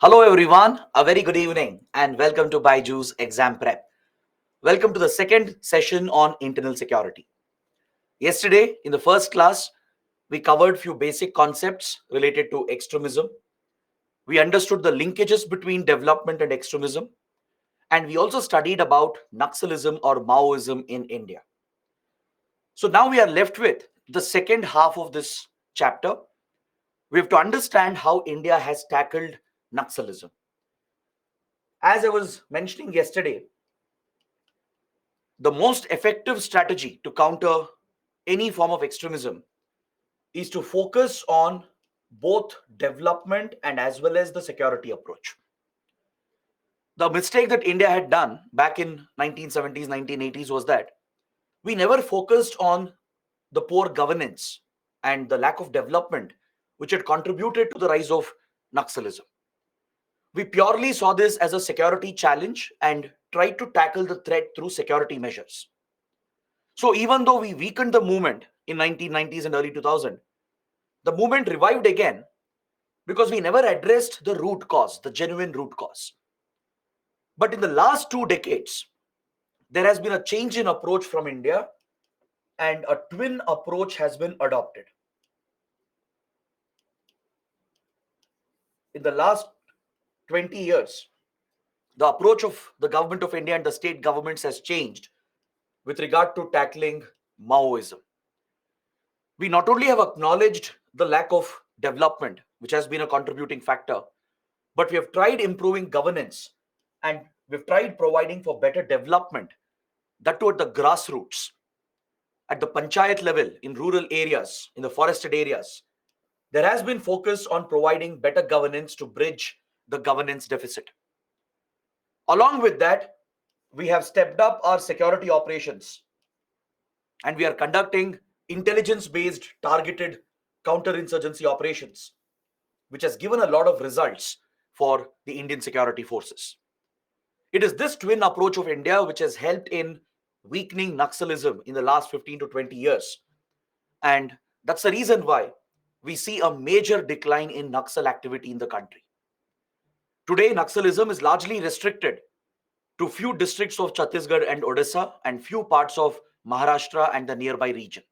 Hello everyone, a very good evening and welcome to Byju's Exam Prep. Welcome to the second session on internal security. Yesterday in the first class, we covered few basic concepts related to extremism. We understood the linkages between development and extremism, and we also studied about Naxalism or Maoism in India. So now we are left with the second half of this chapter. We have to understand how India has tackled Naxalism. As I was mentioning yesterday, the most effective strategy to counter any form of extremism is to focus on both development and as well as the security approach. The mistake that India had done back in 1970s, 1980s was that we never focused on the poor governance and the lack of development which had contributed to the rise of Naxalism. We purely saw this as a security challenge and tried to tackle the threat through security measures. So even though we weakened the movement in 1990s and early 2000, the movement revived again because we never addressed the root cause, the genuine root cause. But in the last 2 decades, there has been a change in approach from India and a twin approach has been adopted. In the last 20 years, the approach of the government of India and the state governments has changed with regard to tackling Maoism. We not only have acknowledged the lack of development, which has been a contributing factor, but we have tried improving governance and we've tried providing for better development, that too at the grassroots, at the panchayat level, in rural areas, in the forested areas. There has been focus on providing better governance to bridge the governance deficit. Along with that, we have stepped up our security operations and we are conducting intelligence based targeted counterinsurgency operations, which has given a lot of results for the Indian security forces. It is this twin approach of India which has helped in weakening Naxalism in the last 15 to 20 years. And that's the reason why we see a major decline in Naxal activity in the country. Today, Naxalism is largely restricted to few districts of Chhattisgarh and Odisha and few parts of Maharashtra and the nearby region.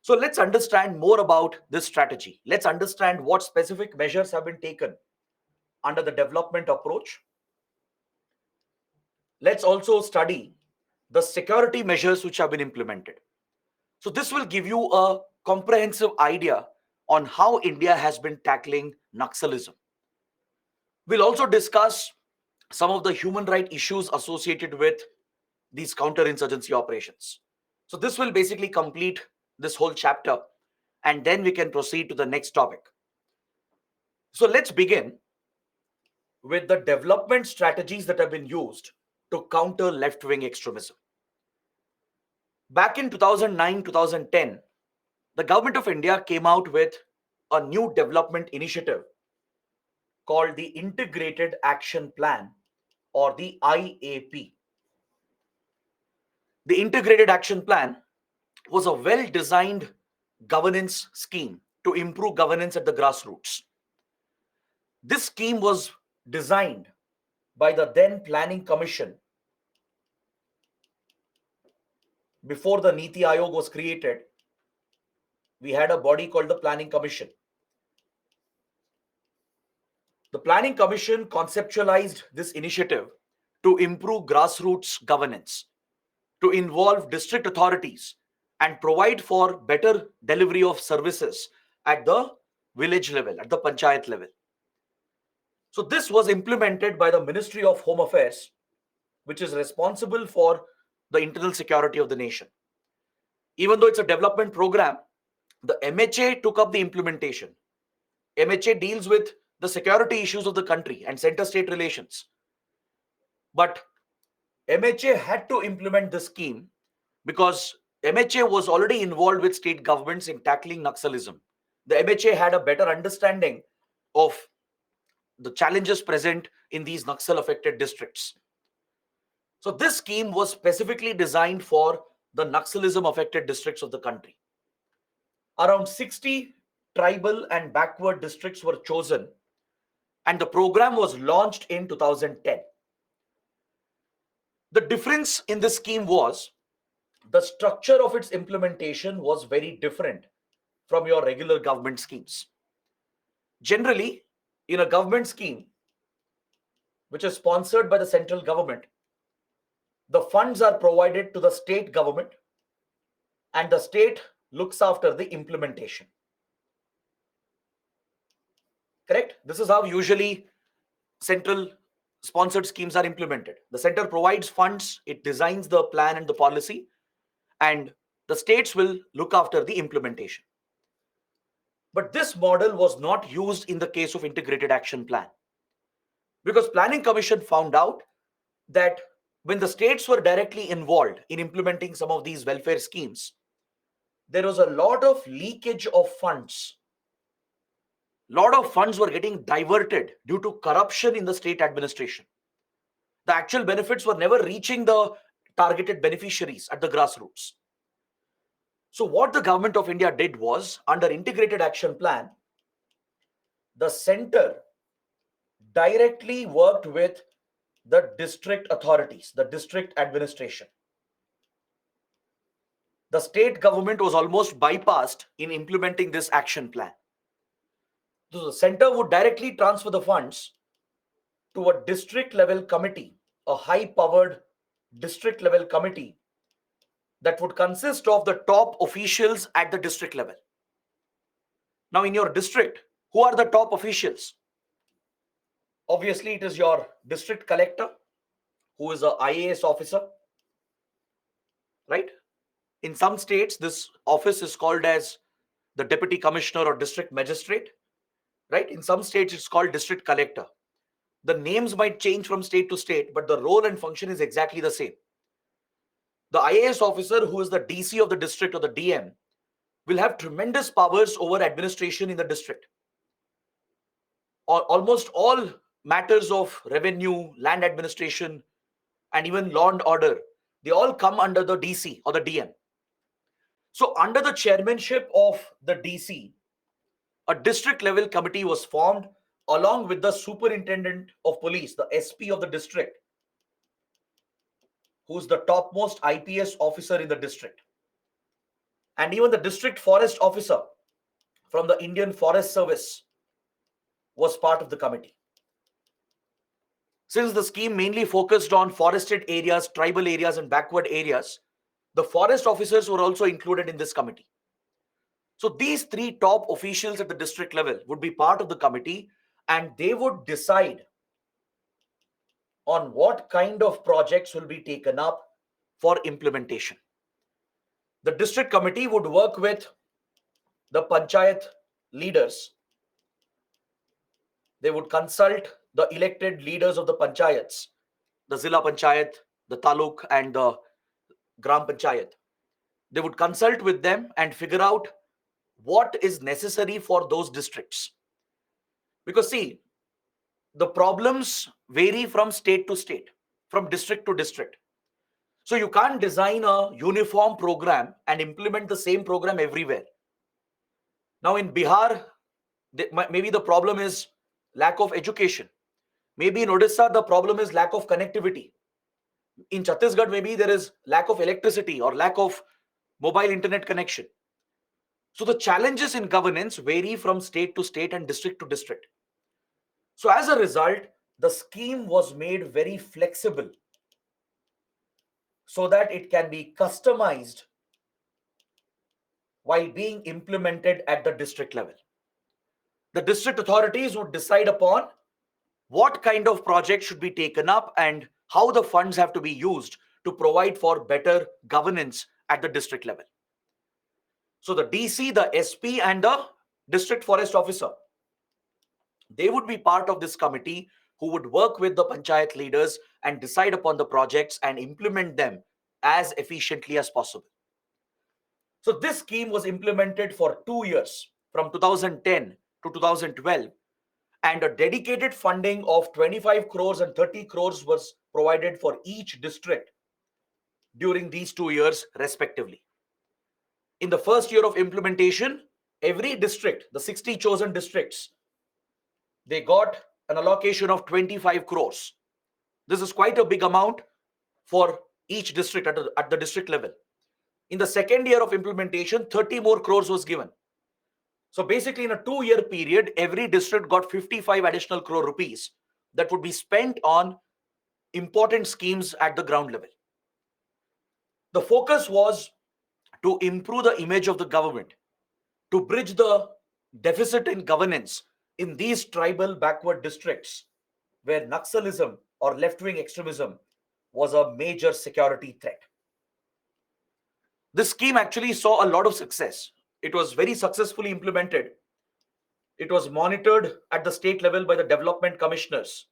So let's understand more about this strategy. Let's understand what specific measures have been taken under the development approach. Let's also study the security measures which have been implemented. So this will give you a comprehensive idea on how India has been tackling Naxalism. We'll also discuss some of the human right issues associated with these counterinsurgency operations. So this will basically complete this whole chapter and then we can proceed to the next topic. So let's begin with the development strategies that have been used to counter left-wing extremism. Back in 2009, 2010, the government of India came out with a new development initiative called the Integrated Action Plan or the IAP. The Integrated Action Plan was a well designed governance scheme to improve governance at the grassroots. This scheme was designed by the then Planning Commission before the Niti Aayog was created. We had a body called the Planning Commission. The Planning Commission conceptualized this initiative to improve grassroots governance, to involve district authorities, and provide for better delivery of services at the village level, at the panchayat level. So, this was implemented by the Ministry of Home Affairs, which is responsible for the internal security of the nation. Even though it's a development program, the MHA took up the implementation. MHA deals with the security issues of the country and center state relations. But MHA had to implement the scheme because MHA was already involved with state governments in tackling Naxalism. The MHA had a better understanding of the challenges present in these Naxal affected districts. So, this scheme was specifically designed for the Naxalism affected districts of the country. Around 60 tribal and backward districts were chosen and the program was launched in 2010. The difference in this scheme was the structure of its implementation was very different from your regular government schemes. Generally, in a government scheme which is sponsored by the central government, the funds are provided to the state government and the state looks after the implementation. Correct? This is how usually central sponsored schemes are implemented. The center provides funds, it designs the plan and the policy, and the states will look after the implementation. But this model was not used in the case of integrated action plan, because Planning Commission found out that when the states were directly involved in implementing some of these welfare schemes, there was a lot of leakage of funds. Lot of funds were getting diverted due to corruption in the state administration. The actual benefits were never reaching the targeted beneficiaries at the grassroots. So what the government of India did was, under integrated action plan, the center directly worked with the district authorities, the district administration. The state government was almost bypassed in implementing this action plan. So the center would directly transfer the funds to a district level committee, a high powered district level committee that would consist of the top officials at the district level. Now, in your district, who are the top officials? Obviously, it is your district collector, who is a IAS officer, right? In some states, this office is called as the deputy commissioner or district magistrate, right? In some states, it's called district collector. The names might change from state to state, but the role and function is exactly the same. The IAS officer, who is the DC of the district or the DM, will have tremendous powers over administration in the district. Almost all matters of revenue, land administration, and even law and order, they all come under the DC or the DM. So under the chairmanship of the DC, a district level committee was formed along with the superintendent of police, the SP of the district, who's the topmost IPS officer in the district. And even the district forest officer from the Indian Forest Service was part of the committee. Since the scheme mainly focused on forested areas, tribal areas, and backward areas, the forest officers were also included in this committee. So these three top officials at the district level would be part of the committee, and they would decide on what kind of projects will be taken up for implementation. The district committee would work with the panchayat leaders. They would consult the elected leaders of the panchayats, the Zilla Panchayat, the Taluk, and the Gram Panchayat. They would consult with them and figure out what is necessary for those districts. Because see, the problems vary from state to state, from district to district. So you can't design a uniform program and implement the same program everywhere. Now in Bihar, maybe the problem is lack of education. Maybe in Odisha, the problem is lack of connectivity. In Chhattisgarh, maybe there is lack of electricity or lack of mobile internet connection. So the challenges in governance vary from state to state and district to district. So as a result, the scheme was made very flexible so that it can be customized while being implemented at the district level. The district authorities would decide upon what kind of project should be taken up and how the funds have to be used to provide for better governance at the district level. So the DC, the SP, and the district forest officer, they would be part of this committee who would work with the panchayat leaders and decide upon the projects and implement them as efficiently as possible. So this scheme was implemented for 2 years, from 2010 to 2012, and a dedicated funding of 25 crores and 30 crores was provided for each district during these 2 years respectively. In the first year of implementation, every district, the 60 chosen districts, they got an allocation of 25 crores. This is quite a big amount for each district at the district level. In the second year of implementation, 30 more crores was given. So basically, in a 2-year period, every district got 55 additional crore rupees that would be spent on important schemes at the ground level. The focus was to improve the image of the government, to bridge the deficit in governance in these tribal backward districts where Naxalism or left-wing extremism was a major security threat. This scheme actually saw a lot of success. It was very successfully implemented. It was monitored at the state level by the development commissioners,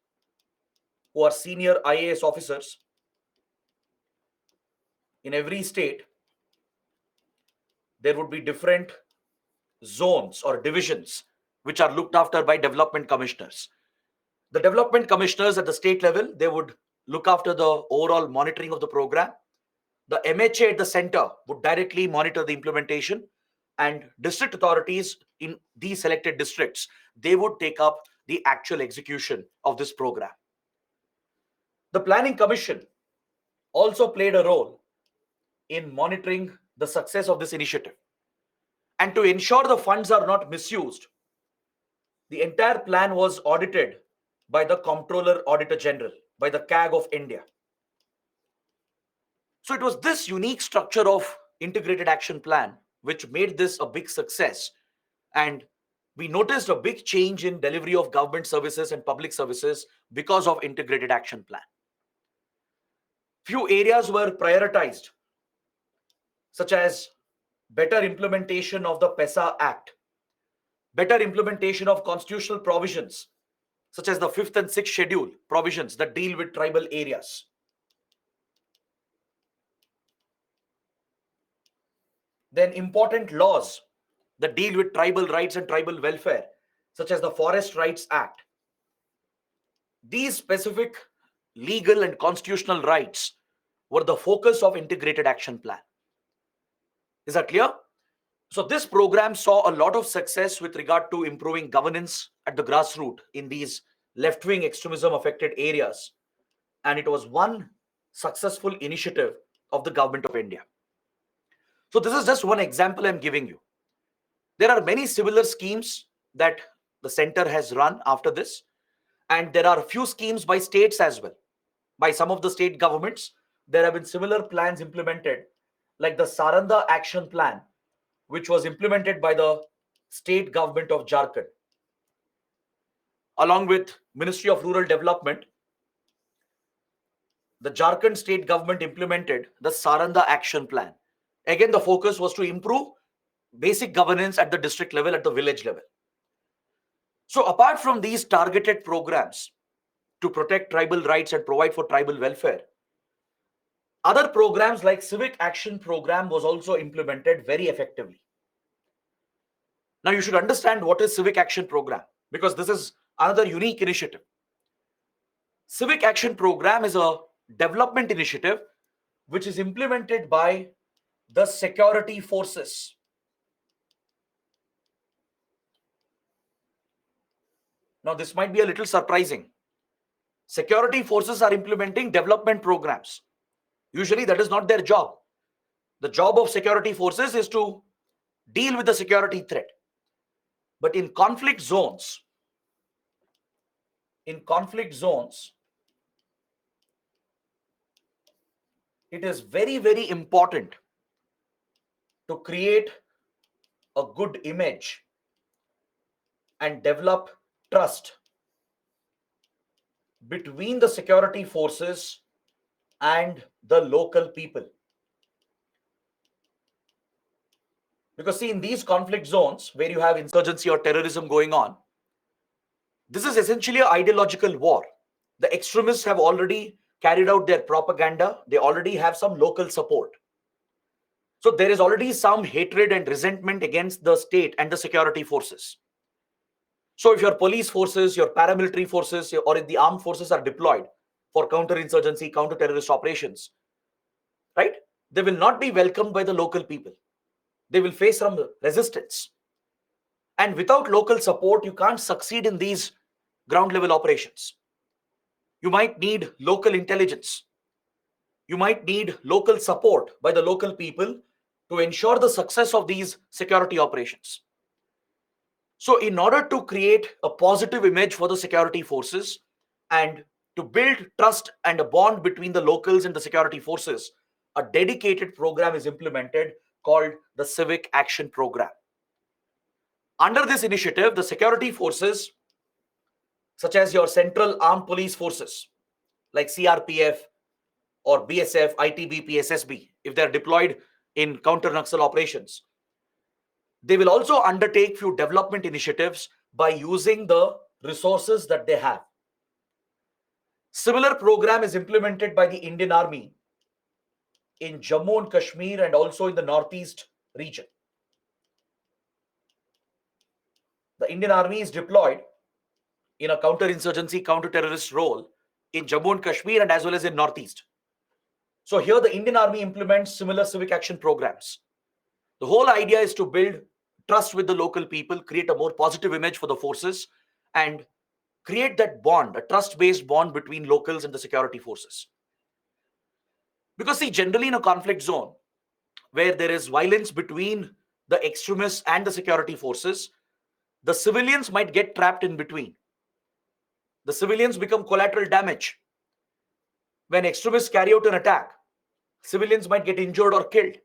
who are senior IAS officers. In every state, there would be different zones or divisions which are looked after by development commissioners. The development commissioners at the state level, they would look after the overall monitoring of the program. The MHA at the center would directly monitor the implementation, and district authorities in these selected districts, they would take up the actual execution of this program. The Planning Commission also played a role in monitoring the success of this initiative. And to ensure the funds are not misused, the entire plan was audited by the Comptroller Auditor General, by the CAG of India. So it was this unique structure of integrated action plan which made this a big success. And we noticed a big change in delivery of government services and public services because of integrated action plan. Few areas were prioritized, such as better implementation of the PESA Act, better implementation of constitutional provisions, such as the 5th and 6th schedule provisions that deal with tribal areas. Then important laws that deal with tribal rights and tribal welfare, such as the Forest Rights Act. These specific legal and constitutional rights were the focus of integrated action plan. Is that clear? So this program saw a lot of success with regard to improving governance at the grassroots in these left-wing extremism affected areas. And it was one successful initiative of the government of India. So this is just one example I'm giving you. There are many similar schemes that the center has run after this. And there are a few schemes by states as well. By some of the state governments, there have been similar plans implemented, like the Saranda Action Plan, which was implemented by the state government of Jharkhand. Along with Ministry of Rural Development, the Jharkhand state government implemented the Saranda Action Plan. Again, the focus was to improve basic governance at the district level, at the village level. So apart from these targeted programs to protect tribal rights and provide for tribal welfare, other programs like Civic Action Program was also implemented very effectively. Now you should understand what is Civic Action Program, because this is another unique initiative. Civic Action Program is a development initiative which is implemented by the security forces. Now this might be a little surprising. Security forces are implementing development programs. Usually that is not their job. The job of security forces is to deal with the security threat. But in conflict zones, it is very, very important to create a good image and develop trust between the security forces and the local people. Because see, in these conflict zones where you have insurgency or terrorism going on, this is essentially an ideological war. The extremists have already carried out their propaganda. They already have some local support. So there is already some hatred and resentment against the state and the security forces. So if your police forces, your paramilitary forces, or if the armed forces are deployed for counterinsurgency, counter-terrorist operations, right, they will not be welcomed by the local people. They will face some resistance. And without local support, you can't succeed in these ground level operations. You might need local intelligence. You might need local support by the local people to ensure the success of these security operations. So, in order to create a positive image for the security forces and to build trust and a bond between the locals and the security forces, a dedicated program is implemented called the Civic Action Program. Under this initiative, the security forces, such as your Central Armed Police Forces, like CRPF or BSF, ITBP, SSB, if they're deployed in counter-Naxal operations, they will also undertake few development initiatives by using the resources that they have. Similar program is implemented by the Indian Army in Jammu and Kashmir and also in the Northeast region. The Indian Army is deployed in a counter-insurgency, counter-terrorist role in Jammu and Kashmir and as well as in Northeast. So here the Indian Army implements similar civic action programs. The whole idea is to build trust with the local people, create a more positive image for the forces, and create that bond, a trust-based bond between locals and the security forces. Because see, generally in a conflict zone where there is violence between the extremists and the security forces, the civilians might get trapped in between. The civilians become collateral damage. When extremists carry out an attack, civilians might get injured or killed.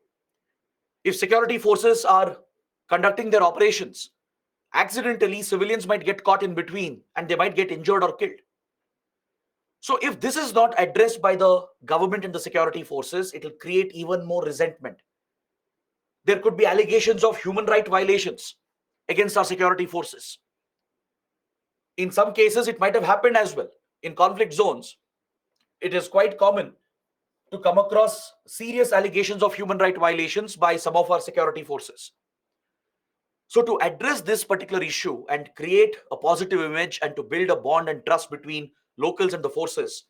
If security forces are conducting their operations, accidentally civilians might get caught in between and they might get injured or killed. So if this is not addressed by the government and the security forces, it will create even more resentment. There could be allegations of human rights violations against our security forces. In some cases, it might have happened as well. In conflict zones, it is quite common to come across serious allegations of human rights violations by some of our security forces. So to address this particular issue and create a positive image and to build a bond and trust between locals and the forces,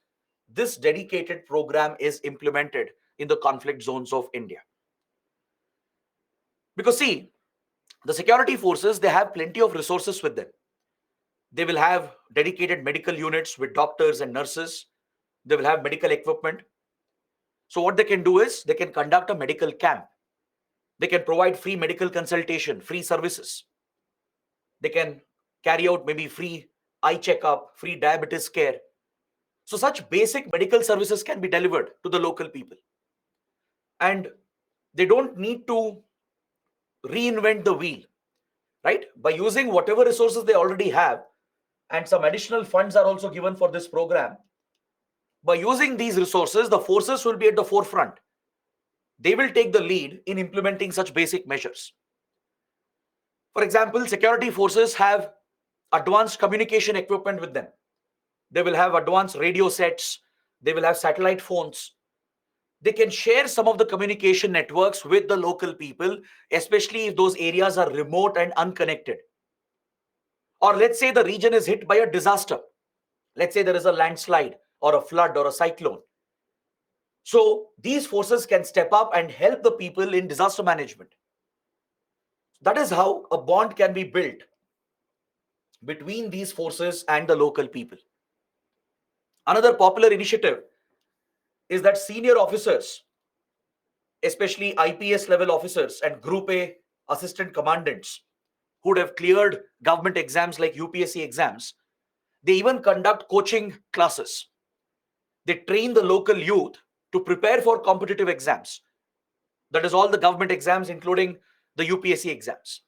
this dedicated program is implemented in the conflict zones of India. Because see, the security forces, they have plenty of resources with them. They will have dedicated medical units with doctors and nurses. They will have medical equipment. So what they can do is they can conduct a medical camp. They can provide free medical consultation, free services. They can carry out maybe free eye checkup, free diabetes care. So such basic medical services can be delivered to the local people. And they don't need to reinvent the wheel, right? By using whatever resources they already have, and some additional funds are also given for this program. By using these resources, the forces will be at the forefront. They will take the lead in implementing such basic measures. For example, security forces have advanced communication equipment with them. They will have advanced radio sets. They will have satellite phones. They can share some of the communication networks with the local people, especially if those areas are remote and unconnected. Or let's say the region is hit by a disaster. Let's say there is a landslide or a flood or a cyclone. So these forces can step up and help the people in disaster management. That is how a bond can be built between these forces and the local people. Another popular initiative is that senior officers, especially IPS level officers and Group A assistant commandants who would have cleared government exams like UPSC exams, they even conduct coaching classes. They train the local youth to prepare for competitive exams. That is all the government exams, including the UPSC exams.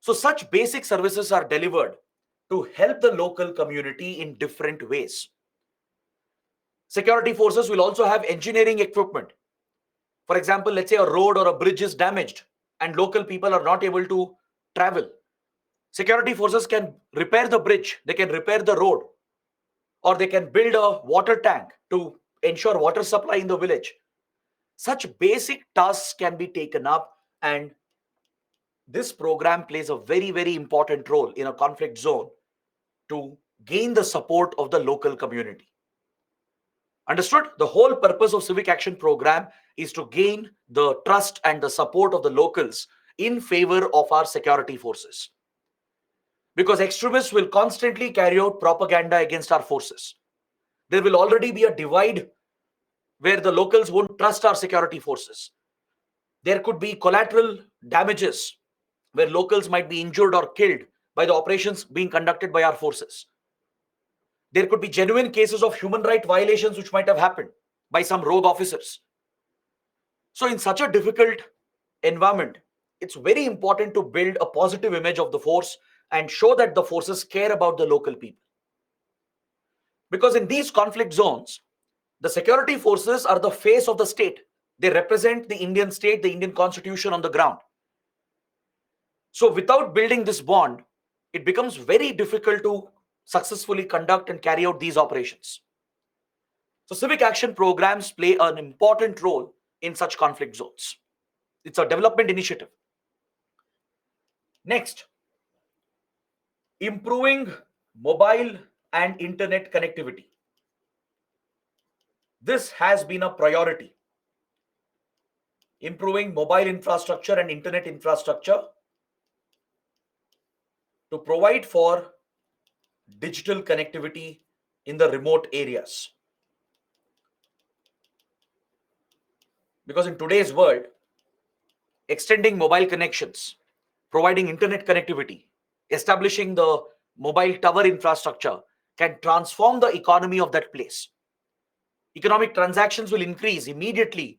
So such basic services are delivered to help the local community in different ways. Security forces will also have engineering equipment. For example, let's say a road or a bridge is damaged and local people are not able to travel. Security forces can repair the bridge, they can repair the road, or they can build a water tank to ensure water supply in the village. Such basic tasks can be taken up, and this program plays a very, very important role in a conflict zone to gain the support of the local community. Understood? The whole purpose of Civic Action Program is to gain the trust and the support of the locals in favor of our security forces. because extremists will constantly carry out propaganda against our forces. There will already be a divide where the locals won't trust our security forces. There could be collateral damages where locals might be injured or killed by the operations being conducted by our forces. There could be genuine cases of human rights violations which might have happened by some rogue officers. So in such a difficult environment, it's very important to build a positive image of the force and show that the forces care about the local people. Because in these conflict zones, the security forces are the face of the state. They represent the Indian state, the Indian constitution on the ground. So without building this bond, it becomes very difficult to successfully conduct and carry out these operations. So civic action programs play an important role in such conflict zones. It's a development initiative. Next, improving mobile and internet connectivity. This has been a priority. Improving mobile infrastructure and internet infrastructure to provide for digital connectivity in the remote areas. Because in today's world, extending mobile connections, providing internet connectivity, establishing the mobile tower infrastructure can transform the economy of that place. Economic transactions will increase immediately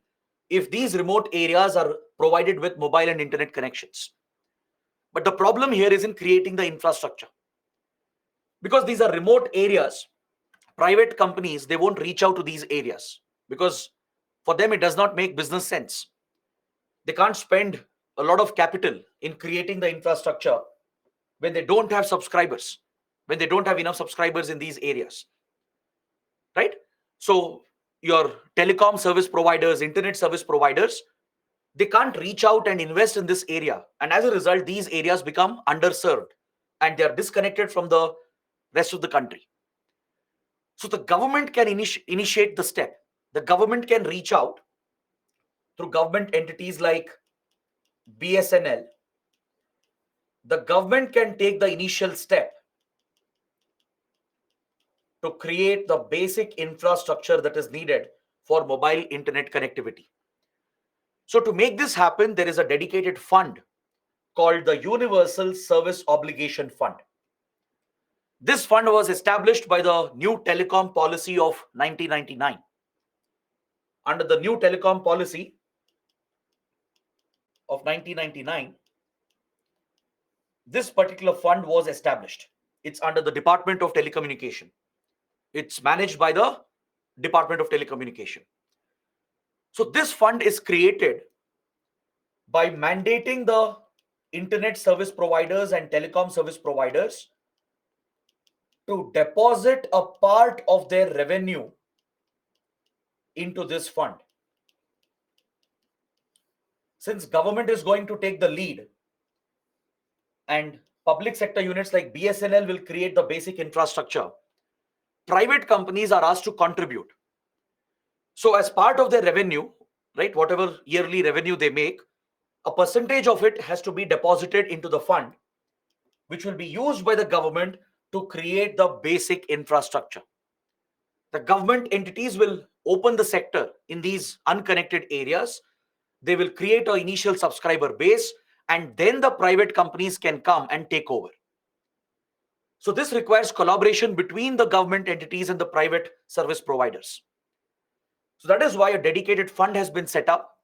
if these remote areas are provided with mobile and internet connections. But the problem here is in creating the infrastructure. Because these are remote areas, private companies, they won't reach out to these areas because for them it does not make business sense. They can't spend a lot of capital in creating the infrastructure when they don't have subscribers, when they don't have enough subscribers in these areas, right? So your telecom service providers, internet service providers, they can't reach out and invest in this area. And as a result, these areas become underserved and they are disconnected from the rest of the country. So the government can initiate the step. The government can reach out through government entities like BSNL. The government can take the initial step to create the basic infrastructure that is needed for mobile internet connectivity. So to make this happen, there is a dedicated fund called the Universal Service Obligation Fund. This fund was established by the new telecom policy of 1999. Under the new telecom policy of 1999, this particular fund was established. It's under the Department of Telecommunication. It's managed by the Department of Telecommunication. So this fund is created by mandating the internet service providers and telecom service providers to deposit a part of their revenue into this fund. Since government is going to take the lead and public sector units like BSNL will create the basic infrastructure, private companies are asked to contribute. So as part of their revenue, right, whatever yearly revenue they make, a percentage of it has to be deposited into the fund, which will be used by the government to create the basic infrastructure. The government entities will open the sector in these unconnected areas. They will create an initial subscriber base, and then the private companies can come and take over. So this requires collaboration between the government entities and the private service providers. So that is why a dedicated fund has been set up.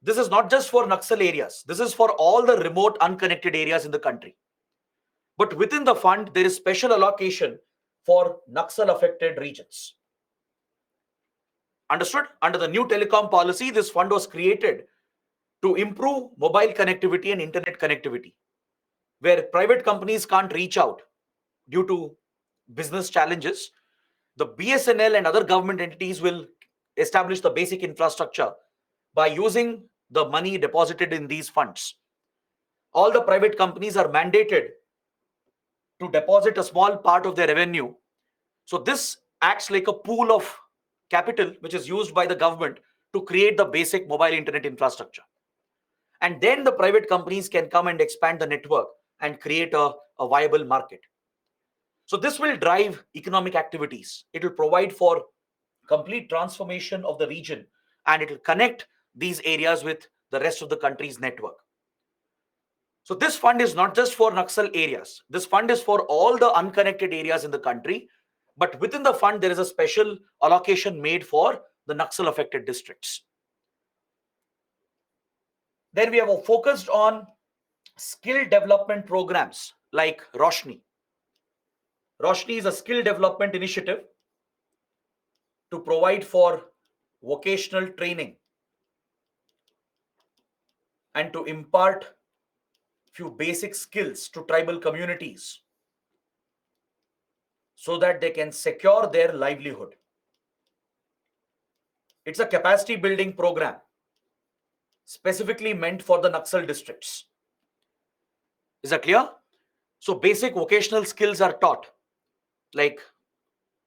This is not just for Naxal areas. This is for all the remote unconnected areas in the country. But within the fund, there is special allocation for Naxal affected regions. Understood? Under the new telecom policy, this fund was created to improve mobile connectivity and internet connectivity, where private companies can't reach out due to business challenges. The BSNL and other government entities will establish the basic infrastructure by using the money deposited in these funds. All the private companies are mandated to deposit a small part of their revenue. So this acts like a pool of capital which is used by the government to create the basic mobile internet infrastructure. And then the private companies can come and expand the network and create a a viable market. So this will drive economic activities. It will provide for complete transformation of the region, and it will connect these areas with the rest of the country's network. So this fund is not just for Naxal areas. This fund is for all the unconnected areas in the country. But within the fund, there is a special allocation made for the Naxal affected districts. Then we have focused on skill development programs like Roshni. Roshni is a skill development initiative to provide for vocational training and to impart few basic skills to tribal communities so that they can secure their livelihood. It's a capacity building program specifically meant for the Naxal districts. Is that clear? So basic vocational skills are taught, like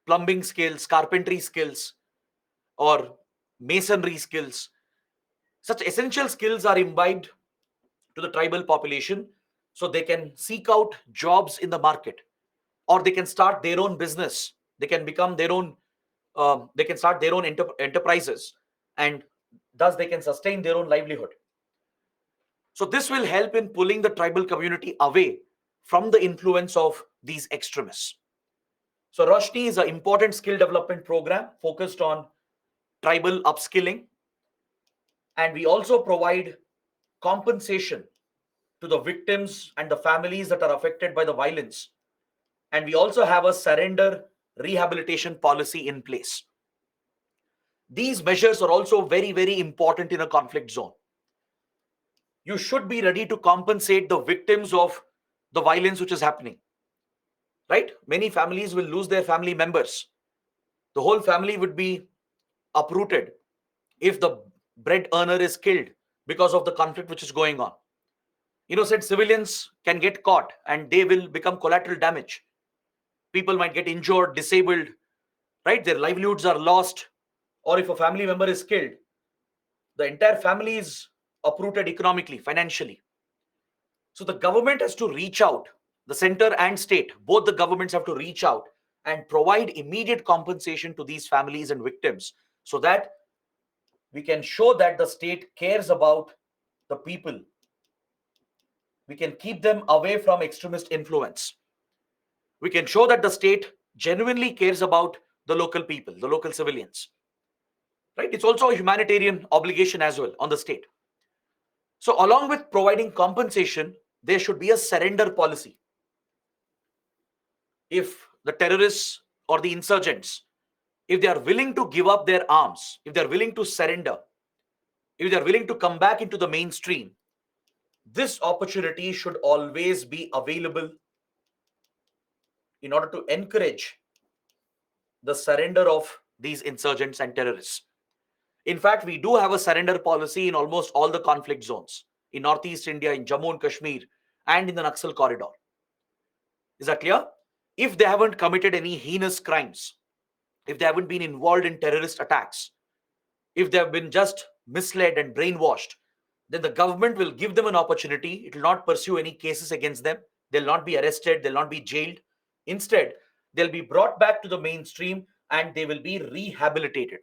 plumbing skills, carpentry skills, or masonry skills. Such essential skills are imbibed to the tribal population so they can seek out jobs in the market, or they can start their own business. They can become their own, they can start their own enterprises, and thus they can sustain their own livelihood. So this will help in pulling the tribal community away from the influence of these extremists. So Roshni is an important skill development program focused on tribal upskilling, and we also provide compensation to the victims and the families that are affected by the violence. And we also have a surrender rehabilitation policy in place. These measures are also very, very important in a conflict zone. You should be ready to compensate the victims of the violence which is happening. Right? Many families will lose their family members. The whole family would be uprooted if the bread earner is killed because of the conflict which is going on. Innocent civilians can get caught and they will become collateral damage. People might get injured, disabled, right? Their livelihoods are lost. Or if a family member is killed, the entire family is uprooted economically, financially. So the government has to reach out, the center and state, both the governments have to reach out and provide immediate compensation to these families and victims so that we can show that the state cares about the people. We can keep them away from extremist influence. We can show that the state genuinely cares about the local people, the local civilians. Right? It's also a humanitarian obligation as well on the state. So along with providing compensation, there should be a surrender policy. If the terrorists or the insurgents, if they are willing to give up their arms, if they are willing to surrender, if they are willing to come back into the mainstream, this opportunity should always be available in order to encourage the surrender of these insurgents and terrorists. In fact, we do have a surrender policy in almost all the conflict zones in Northeast India, in Jammu and Kashmir, and in the Naxal corridor. Is that clear? If they haven't committed any heinous crimes, if they haven't been involved in terrorist attacks, if they have been just misled and brainwashed, then the government will give them an opportunity. It will not pursue any cases against them. They'll not be arrested. They'll not be jailed. Instead, they'll be brought back to the mainstream and they will be rehabilitated.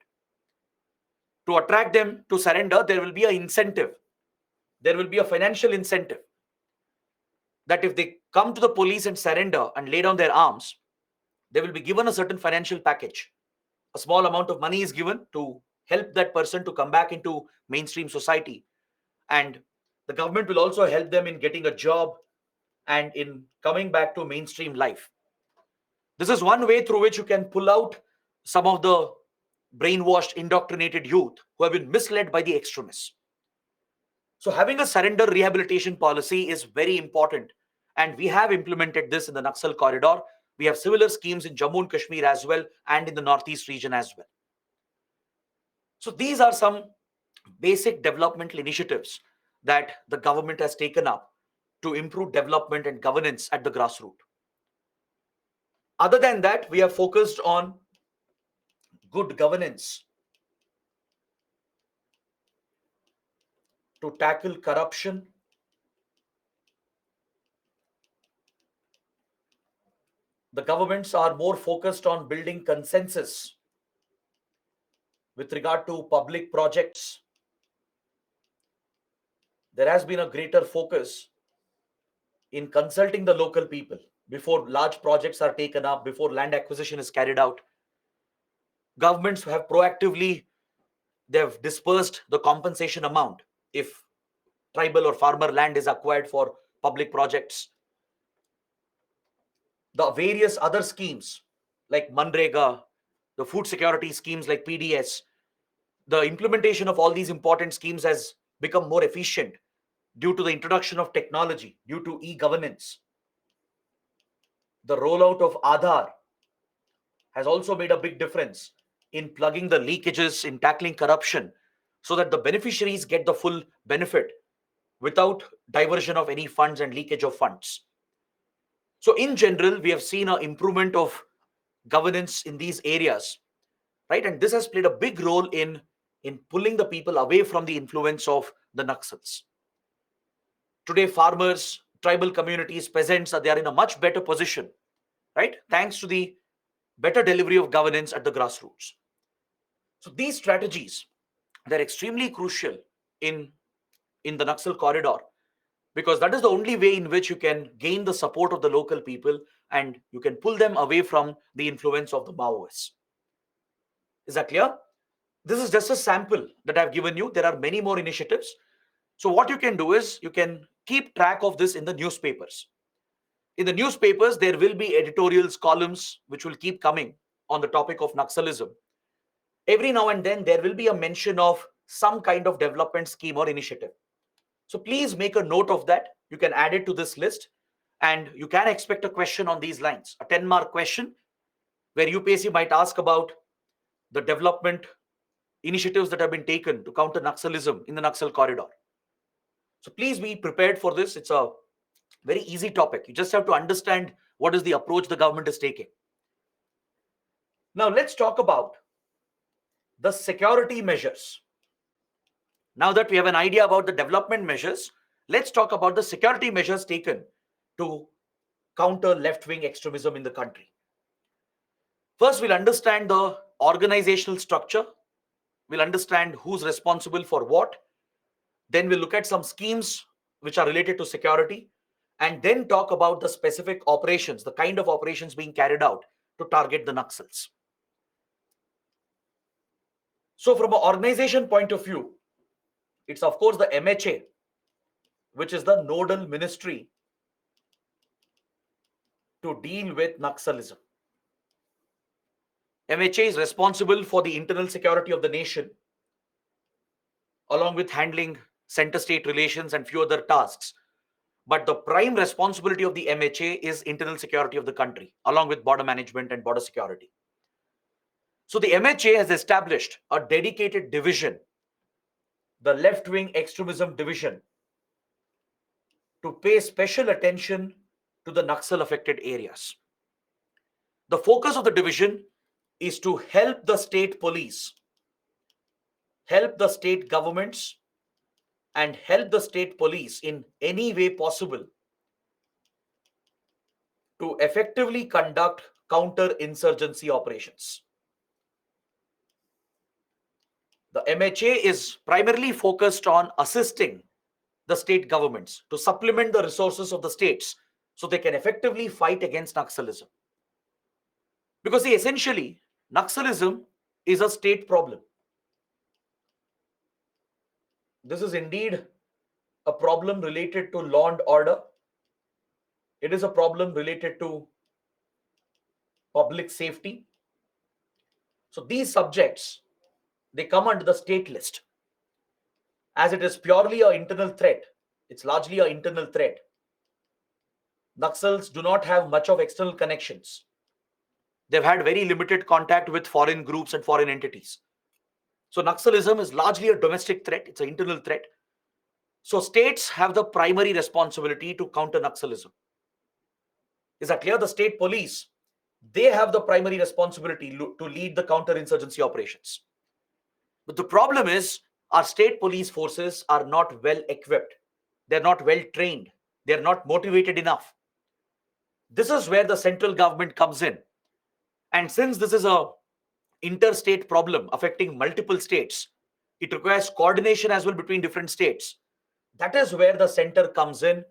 To attract them to surrender, there will be an incentive. There will be a financial incentive that if they come to the police and surrender and lay down their arms, they will be given a certain financial package. A small amount of money is given to help that person to come back into mainstream society. And the government will also help them in getting a job and in coming back to mainstream life. This is one way through which you can pull out some of the brainwashed, indoctrinated youth who have been misled by the extremists. So having a surrender rehabilitation policy is very important. And we have implemented this in the Naxal corridor. We have similar schemes in Jammu and Kashmir as well, and in the Northeast region as well. So these are some basic developmental initiatives that the government has taken up to improve development and governance at the grassroots. Other than that, we have focused on good governance to tackle corruption, The governments are more focused on building consensus with regard to public projects. There has been a greater focus in consulting the local people before large projects are taken up, before land acquisition is carried out. Governments have proactively, they've dispersed the compensation amount if tribal or farmer land is acquired for public projects. The various other schemes like Manrega, the food security schemes like PDS, the implementation of all these important schemes has become more efficient due to the introduction of technology, due to e-governance. The rollout of Aadhaar has also made a big difference in plugging the leakages, in tackling corruption, so that the beneficiaries get the full benefit without diversion of any funds and leakage of funds. So in general, we have seen an improvement of governance in these areas, right? And this has played a big role in pulling the people away from the influence of the Naxals. Today, farmers, tribal communities, peasants, they are in a much better position, right? Thanks to the better delivery of governance at the grassroots. So these strategies, they're extremely crucial in the Naxal corridor, because that is the only way in which you can gain the support of the local people and you can pull them away from the influence of the Maoists. Is that clear? This is just a sample that I've given you. There are many more initiatives. So what you can do is you can keep track of this in the newspapers. In the newspapers, there will be editorials, columns, which will keep coming on the topic of Naxalism. Every now and then, there will be a mention of some kind of development scheme or initiative. So please make a note of that. You can add it to this list and you can expect a question on these lines, a 10-mark question where UPSC might ask about the development initiatives that have been taken to counter Naxalism in the Naxal corridor. So please be prepared for this. It's a very easy topic. You just have to understand what is the approach the government is taking. Now let's talk about the security measures. Now that we have an idea about the development measures, let's talk about the security measures taken to counter left-wing extremism in the country. First, we'll understand the organizational structure. We'll understand who's responsible for what. Then we'll look at some schemes which are related to security, and then talk about the specific operations, the kind of operations being carried out to target the Naxals. So from an organization point of view, it's of course the MHA, which is the nodal ministry to deal with Naxalism. MHA is responsible for the internal security of the nation, along with handling center-state relations and few other tasks. But the prime responsibility of the MHA is internal security of the country, along with border management and border security. So the MHA has established a dedicated division, the left-wing extremism division, to pay special attention to the Naxal-affected areas. The focus of the division is to help the state police, help the state governments, and help the state police in any way possible to effectively conduct counter-insurgency operations. The MHA is primarily focused on assisting the state governments to supplement the resources of the states so they can effectively fight against Naxalism. Because essentially, Naxalism is a state problem. This is indeed a problem related to law and order. It is a problem related to public safety. So these subjects, they come under the state list. As it is purely an internal threat, it's largely an internal threat. Naxals do not have much of external connections. They've had very limited contact with foreign groups and foreign entities. So Naxalism is largely a domestic threat. It's an internal threat. So states have the primary responsibility to counter Naxalism. Is that clear? The state police, they have the primary responsibility to lead the counter-insurgency operations. But the problem is our state police forces are not well equipped. They're not well trained. They're not motivated enough. This is where the central government comes in. And since this is a interstate problem affecting multiple states, it requires coordination as well between different states. That is where the center comes in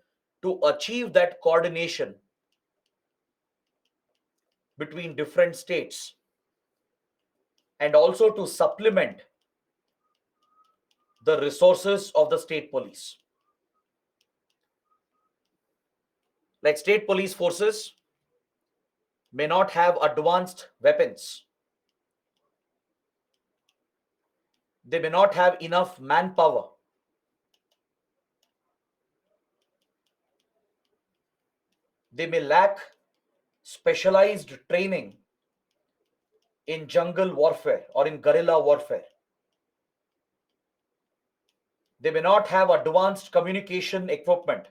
to achieve that coordination between different states and also to supplement the resources of the state police. Like state police forces may not have advanced weapons. They may not have enough manpower. They may lack specialized training in jungle warfare or in guerrilla warfare. They may not have advanced communication equipment.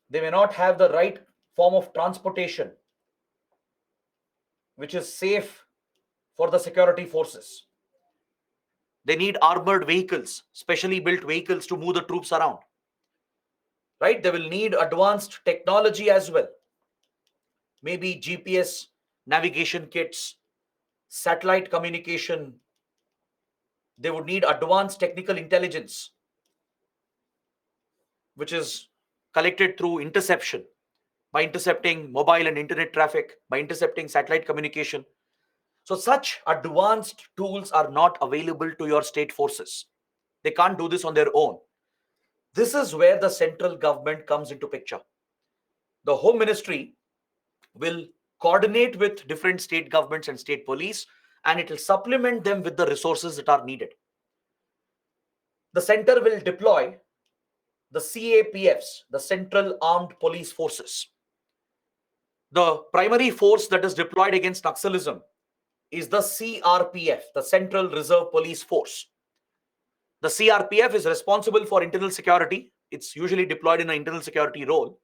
They may not have the right form of transportation, which is safe for the security forces. They need armored vehicles, specially built vehicles to move the troops around. Right? They will need advanced technology as well. Maybe GPS navigation kits, satellite communication. They would need advanced technical intelligence, which is collected through interception, by intercepting mobile and internet traffic, by intercepting satellite communication. So such advanced tools are not available to your state forces. They can't do this on their own. This is where the central government comes into picture. The Home Ministry will coordinate with different state governments and state police, and it will supplement them with the resources that are needed. The center will deploy the CAPFs, the Central Armed Police Forces. The primary force that is deployed against Naxalism is the CRPF, the Central Reserve Police Force. The CRPF is responsible for internal security. It's usually deployed in an internal security role.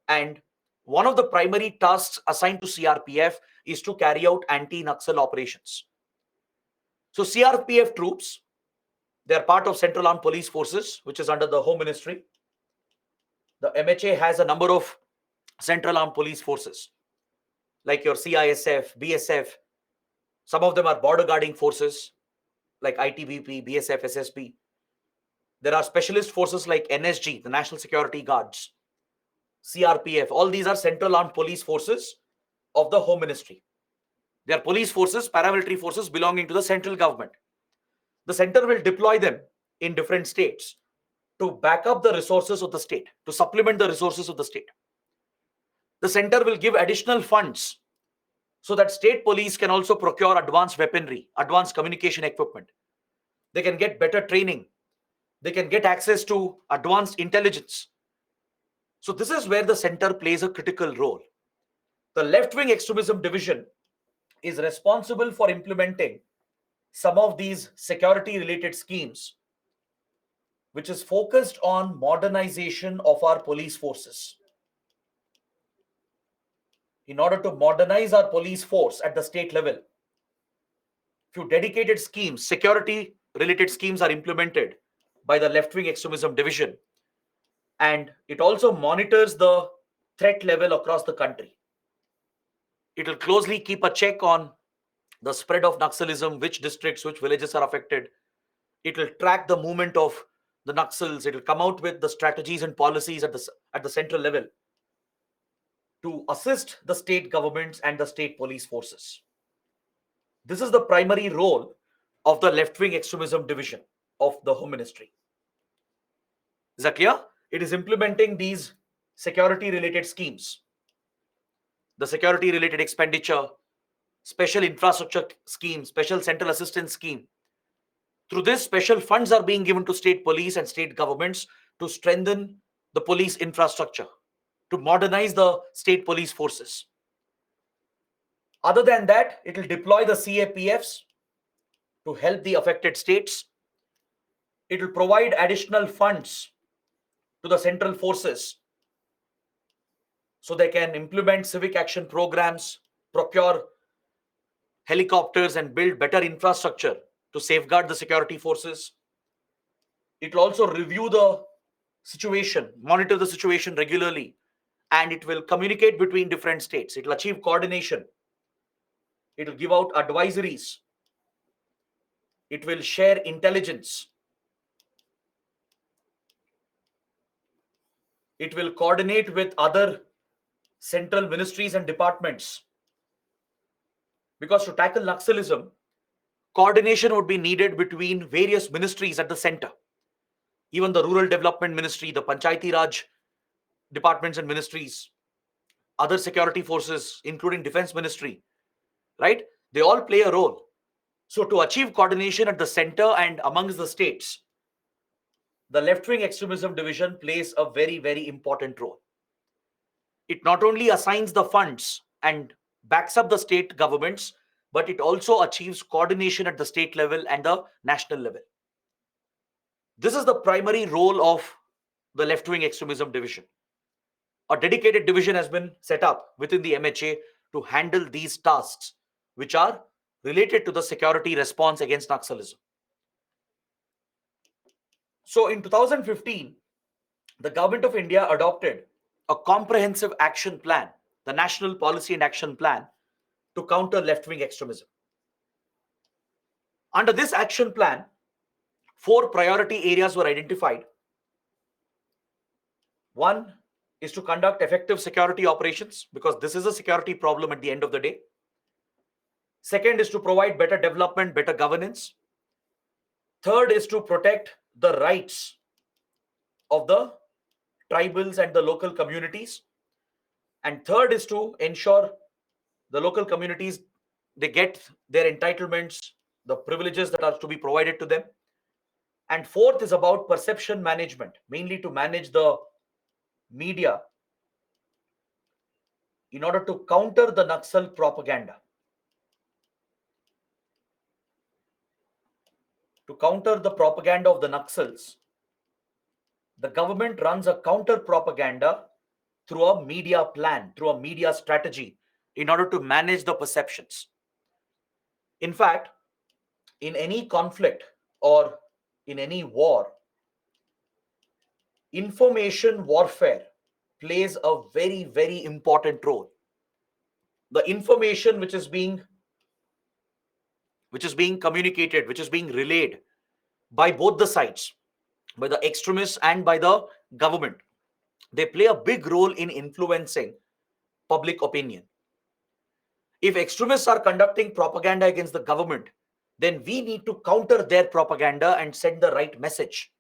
And one of the primary tasks assigned to CRPF is to carry out anti-Naxal operations. So CRPF troops, they are part of Central Armed Police Forces, which is under the Home Ministry. The MHA has a number of Central Armed Police Forces, like your CISF, BSF. Some of them are border guarding forces, like ITBP, BSF, SSB. There are specialist forces like NSG, the National Security Guards, CRPF. All these are Central Armed Police Forces of the Home Ministry. They are police forces, paramilitary forces belonging to the central government. The center will deploy them in different states to back up the resources of the state, to supplement the resources of the state. The center will give additional funds so that state police can also procure advanced weaponry, advanced communication equipment. They can get better training. They can get access to advanced intelligence. So this is where the center plays a critical role. The left-wing extremism division is responsible for implementing some of these security-related schemes, which is focused on modernization of our police forces. In order to modernize our police force at the state level, few dedicated schemes, security-related schemes are implemented by the left-wing extremism division. And it also monitors the threat level across the country. It will closely keep a check on the spread of Naxalism, which districts, which villages are affected. It will track the movement of the Naxals. It will come out with the strategies and policies at the central level to assist the state governments and the state police forces. This is the primary role of the left-wing extremism division of the Home Ministry. Is that clear? It is implementing these security-related schemes. The security-related expenditure, special infrastructure scheme, special central assistance scheme. Through this, special funds are being given to state police and state governments to strengthen the police infrastructure, to modernize the state police forces. Other than that, it will deploy the CAPFs to help the affected states. It will provide additional funds to the central forces so they can implement civic action programs, procure helicopters, and build better infrastructure to safeguard the security forces. It will also review the situation, monitor the situation regularly, and it will communicate between different states. It will achieve coordination. It will give out advisories. It will share intelligence. It will coordinate with other central ministries and departments. Because to tackle Naxalism, coordination would be needed between various ministries at the center. Even the Rural Development Ministry, the Panchayati Raj departments and ministries, other security forces, including Defense Ministry, right? They all play a role. So to achieve coordination at the center and amongst the states, the left-wing extremism division plays a very, very important role. It not only assigns the funds and backs up the state governments, but it also achieves coordination at the state level and the national level. This is the primary role of the left-wing extremism division. A dedicated division has been set up within the MHA to handle these tasks, which are related to the security response against Naxalism. So in 2015, the Government of India adopted a comprehensive action plan, the National Policy and Action Plan, to counter left-wing extremism. Under this action plan, 4 priority areas were identified. One is to conduct effective security operations, because this is a security problem at the end of the day. Second is to provide better development, better governance. Third is to protect the rights of the tribals and the local communities. And third is to ensure the local communities, they get their entitlements, the privileges that are to be provided to them. And fourth is about perception management, mainly to manage the media in order to counter the Naxal propaganda. To counter the propaganda of the Naxals, the government runs a counter propaganda through a media plan, through a media strategy, in order to manage the perceptions. In fact, in any conflict or in any war, information warfare plays a very, very important role. The information which is being communicated, which is being relayed by both the sides, by the extremists and by the government, they play a big role in influencing public opinion. If extremists are conducting propaganda against the government, then we need to counter their propaganda and send the right message.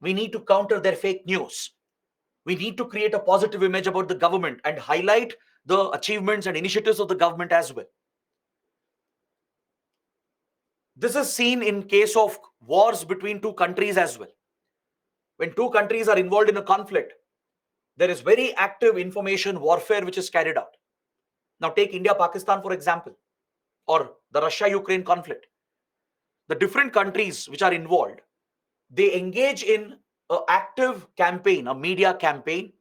We need to counter their fake news. We need to create a positive image about the government and highlight the achievements and initiatives of the government as well. This is seen in case of wars between two countries as well. When two countries are involved in a conflict, there is very active information warfare which is carried out. Now take India-Pakistan, for example, or the Russia-Ukraine conflict. The different countries which are involved, they engage in an active campaign, a media campaign,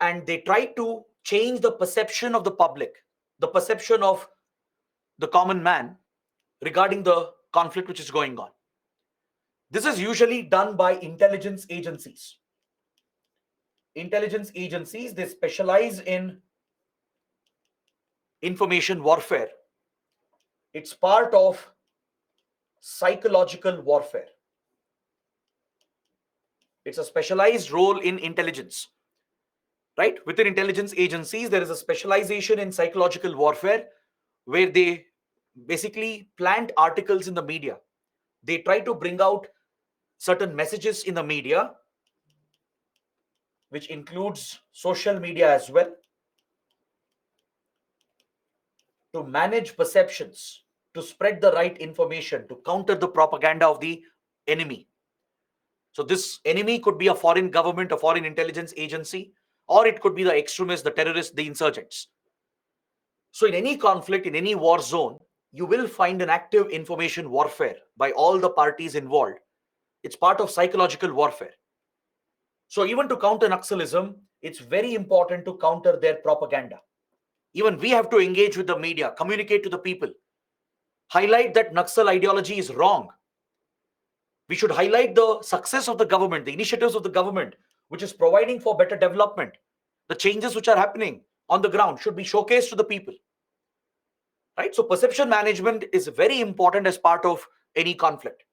and they try to change the perception of the public, the perception of the common man regarding the conflict which is going on. This is usually done by intelligence agencies. Intelligence agencies, they specialize in information warfare. It's part of psychological warfare. It's a specialized role in intelligence, right? Within intelligence agencies, there is a specialization in psychological warfare where they basically plant articles in the media. They try to bring out certain messages in the media, which includes social media as well, to manage perceptions, to spread the right information, to counter the propaganda of the enemy. So this enemy could be a foreign government, a foreign intelligence agency, or it could be the extremists, the terrorists, the insurgents. So in any conflict, in any war zone, you will find an active information warfare by all the parties involved. It's part of psychological warfare. So even to counter Naxalism, it's very important to counter their propaganda. Even we have to engage with the media, communicate to the people, highlight that Naxal ideology is wrong. We should highlight the success of the government, the initiatives of the government, which is providing for better development. The changes which are happening on the ground should be showcased to the people. Right? So perception management is very important as part of any conflict.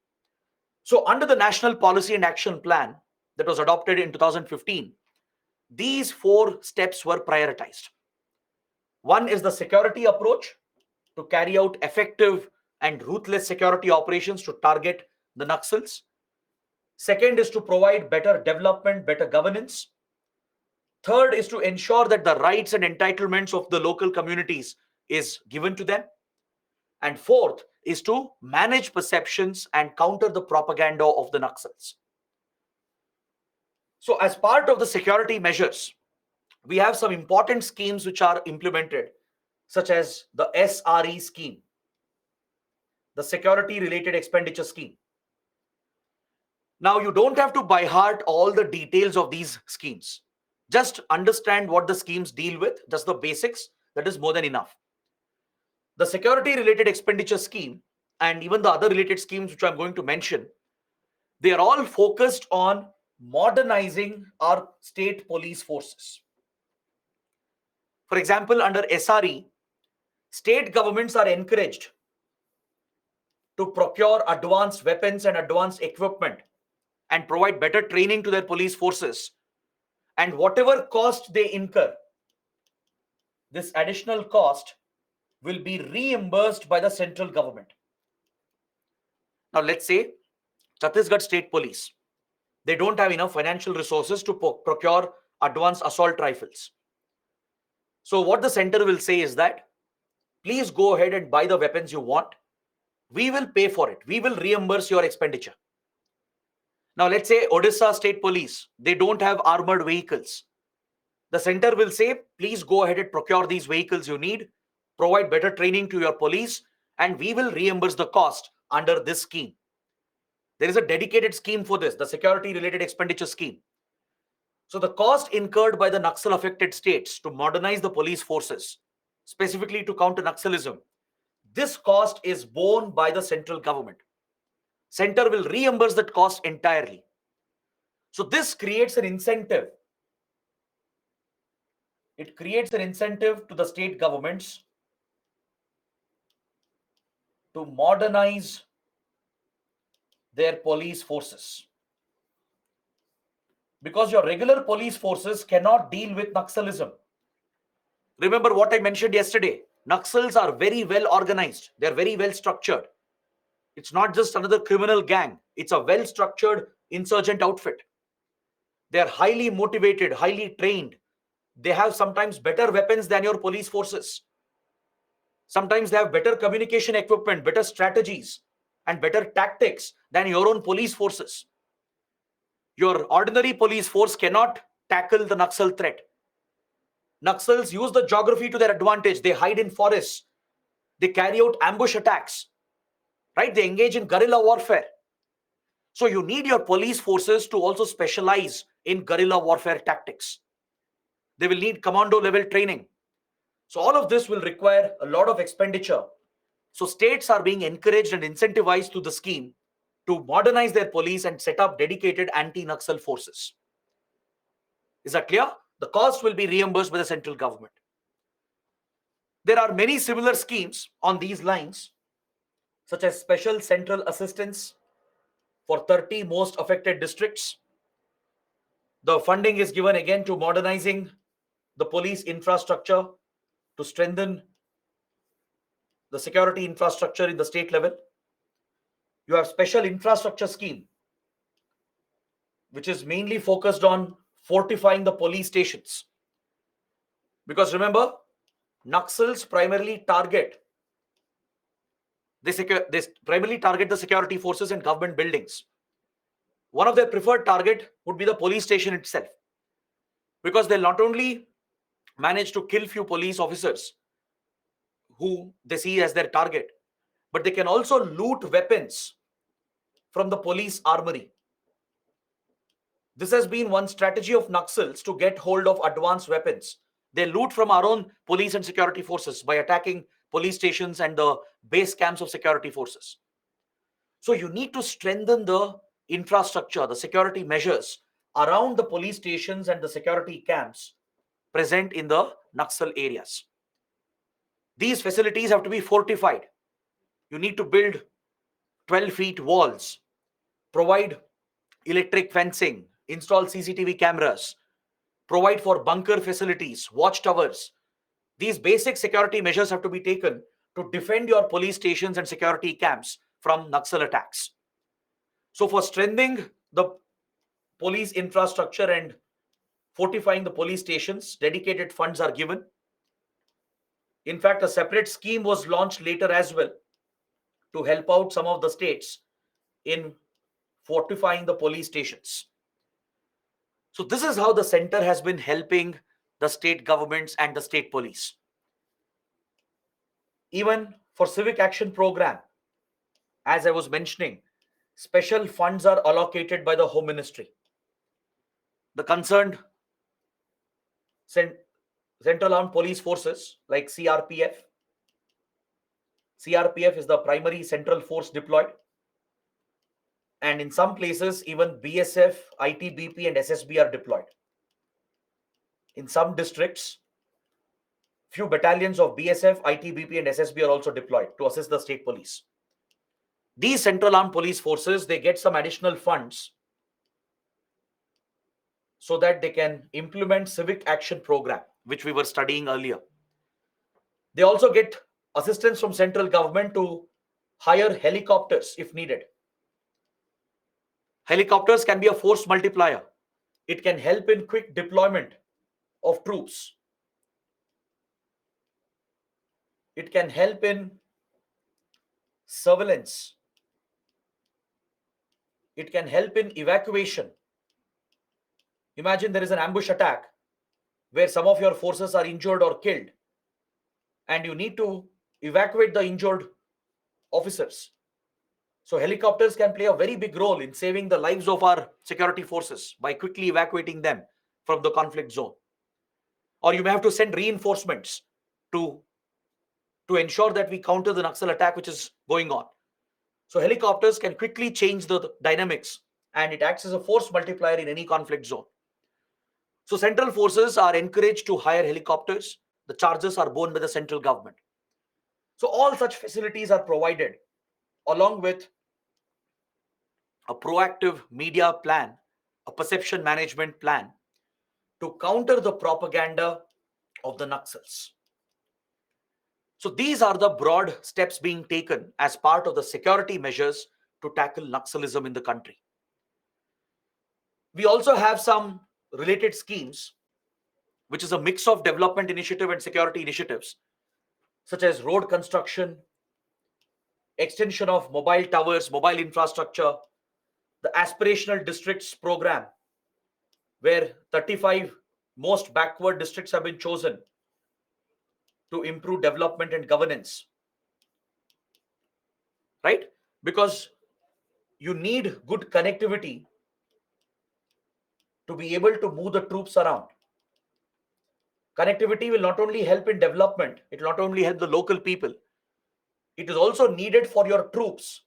So under the National Policy and Action Plan that was adopted in 2015, these 4 steps were prioritized. One is the security approach, to carry out effective and ruthless security operations to target the Naxals. Second is to provide better development, better governance. Third is to ensure that the rights and entitlements of the local communities is given to them. And fourth is to manage perceptions and counter the propaganda of the Naxals. So as part of the security measures, we have some important schemes which are implemented, such as the SRE scheme, the Security Related Expenditure Scheme. Now, you don't have to by heart all the details of these schemes. Just understand what the schemes deal with, just the basics, that is more than enough. The Security Related Expenditure Scheme and even the other related schemes which I'm going to mention, they are all focused on modernizing our state police forces. For example, under SRE, state governments are encouraged to procure advanced weapons and advanced equipment and provide better training to their police forces. And whatever cost they incur, this additional cost will be reimbursed by the central government. Now, let's say Chhattisgarh State Police, they don't have enough financial resources to procure advanced assault rifles. So what the center will say is that, please go ahead and buy the weapons you want. We will pay for it. We will reimburse your expenditure. Now, let's say Odisha State Police, they don't have armored vehicles. The center will say, please go ahead and procure these vehicles you need, provide better training to your police, and we will reimburse the cost under this scheme. There is a dedicated scheme for this, the Security Related Expenditure Scheme. So the cost incurred by the Naxal affected states to modernize the police forces, specifically to counter Naxalism, this cost is borne by the central government. Center will reimburse that cost entirely. So this creates an incentive. It creates an incentive to the state governments to modernize their police forces. Because your regular police forces cannot deal with Naxalism. Remember what I mentioned yesterday. Naxals are very well organized. They're very well structured. It's not just another criminal gang. It's a well-structured insurgent outfit. They're highly motivated, highly trained. They have sometimes better weapons than your police forces. Sometimes they have better communication equipment, better strategies, and better tactics than your own police forces. Your ordinary police force cannot tackle the Naxal threat. Naxals use the geography to their advantage. They hide in forests. They carry out ambush attacks. Right? They engage in guerrilla warfare. So you need your police forces to also specialize in guerrilla warfare tactics. They will need commando level training. So all of this will require a lot of expenditure. So states are being encouraged and incentivized through the scheme to modernize their police and set up dedicated anti-Naxal forces. Is that clear? The cost will be reimbursed by the central government. There are many similar schemes on these lines, such as special central assistance for 30 most affected districts. The funding is given again to modernizing the police infrastructure to strengthen the security infrastructure in the state level. You have special infrastructure scheme, which is mainly focused on fortifying the police stations. Because remember, Naxals primarily target the security forces and government buildings. One of their preferred target would be the police station itself, because they'll not only manage to kill few police officers who they see as their target, but they can also loot weapons from the police armory. This has been one strategy of Naxals to get hold of advanced weapons. They loot from our own police and security forces by attacking police stations and the base camps of security forces. So you need to strengthen the infrastructure, the security measures around the police stations and the security camps present in the Naxal areas. These facilities have to be fortified. You need to build 12 feet walls, provide electric fencing, install CCTV cameras, provide for bunker facilities, watchtowers. These basic security measures have to be taken to defend your police stations and security camps from Naxal attacks. So for strengthening the police infrastructure and fortifying the police stations, dedicated funds are given. In fact, a separate scheme was launched later as well to help out some of the states in fortifying the police stations. So this is how the center has been helping the state governments and the state police. Even for civic action program, as I was mentioning, special funds are allocated by the Home Ministry. The concerned Central Armed Police Forces like CRPF. CRPF is the primary central force deployed. And in some places, even BSF, ITBP, and SSB are deployed. In some districts, few battalions of BSF, ITBP, and SSB are also deployed to assist the state police. These Central Armed Police Forces, they get some additional funds so that they can implement civic action program, which we were studying earlier. They also get assistance from central government to hire helicopters if needed. Helicopters can be a force multiplier. It can help in quick deployment of troops. It can help in surveillance. It can help in evacuation. Imagine there is an ambush attack where some of your forces are injured or killed, and you need to evacuate the injured officers. So helicopters can play a very big role in saving the lives of our security forces by quickly evacuating them from the conflict zone. Or you may have to send reinforcements to ensure that we counter the Naxal attack which is going on. So helicopters can quickly change the dynamics, and it acts as a force multiplier in any conflict zone. So central forces are encouraged to hire helicopters. The charges are borne by the central government. So all such facilities are provided along with a proactive media plan, a perception management plan to counter the propaganda of the Naxals. So these are the broad steps being taken as part of the security measures to tackle Naxalism in the country. We also have some related schemes, which is a mix of development initiative and security initiatives, such as road construction, extension of mobile towers, mobile infrastructure, the aspirational districts program, where 35 most backward districts have been chosen to improve development and governance. Right? Because you need good connectivity to be able to move the troops around. Connectivity will not only help in development, it will not only help the local people, it is also needed for your troops.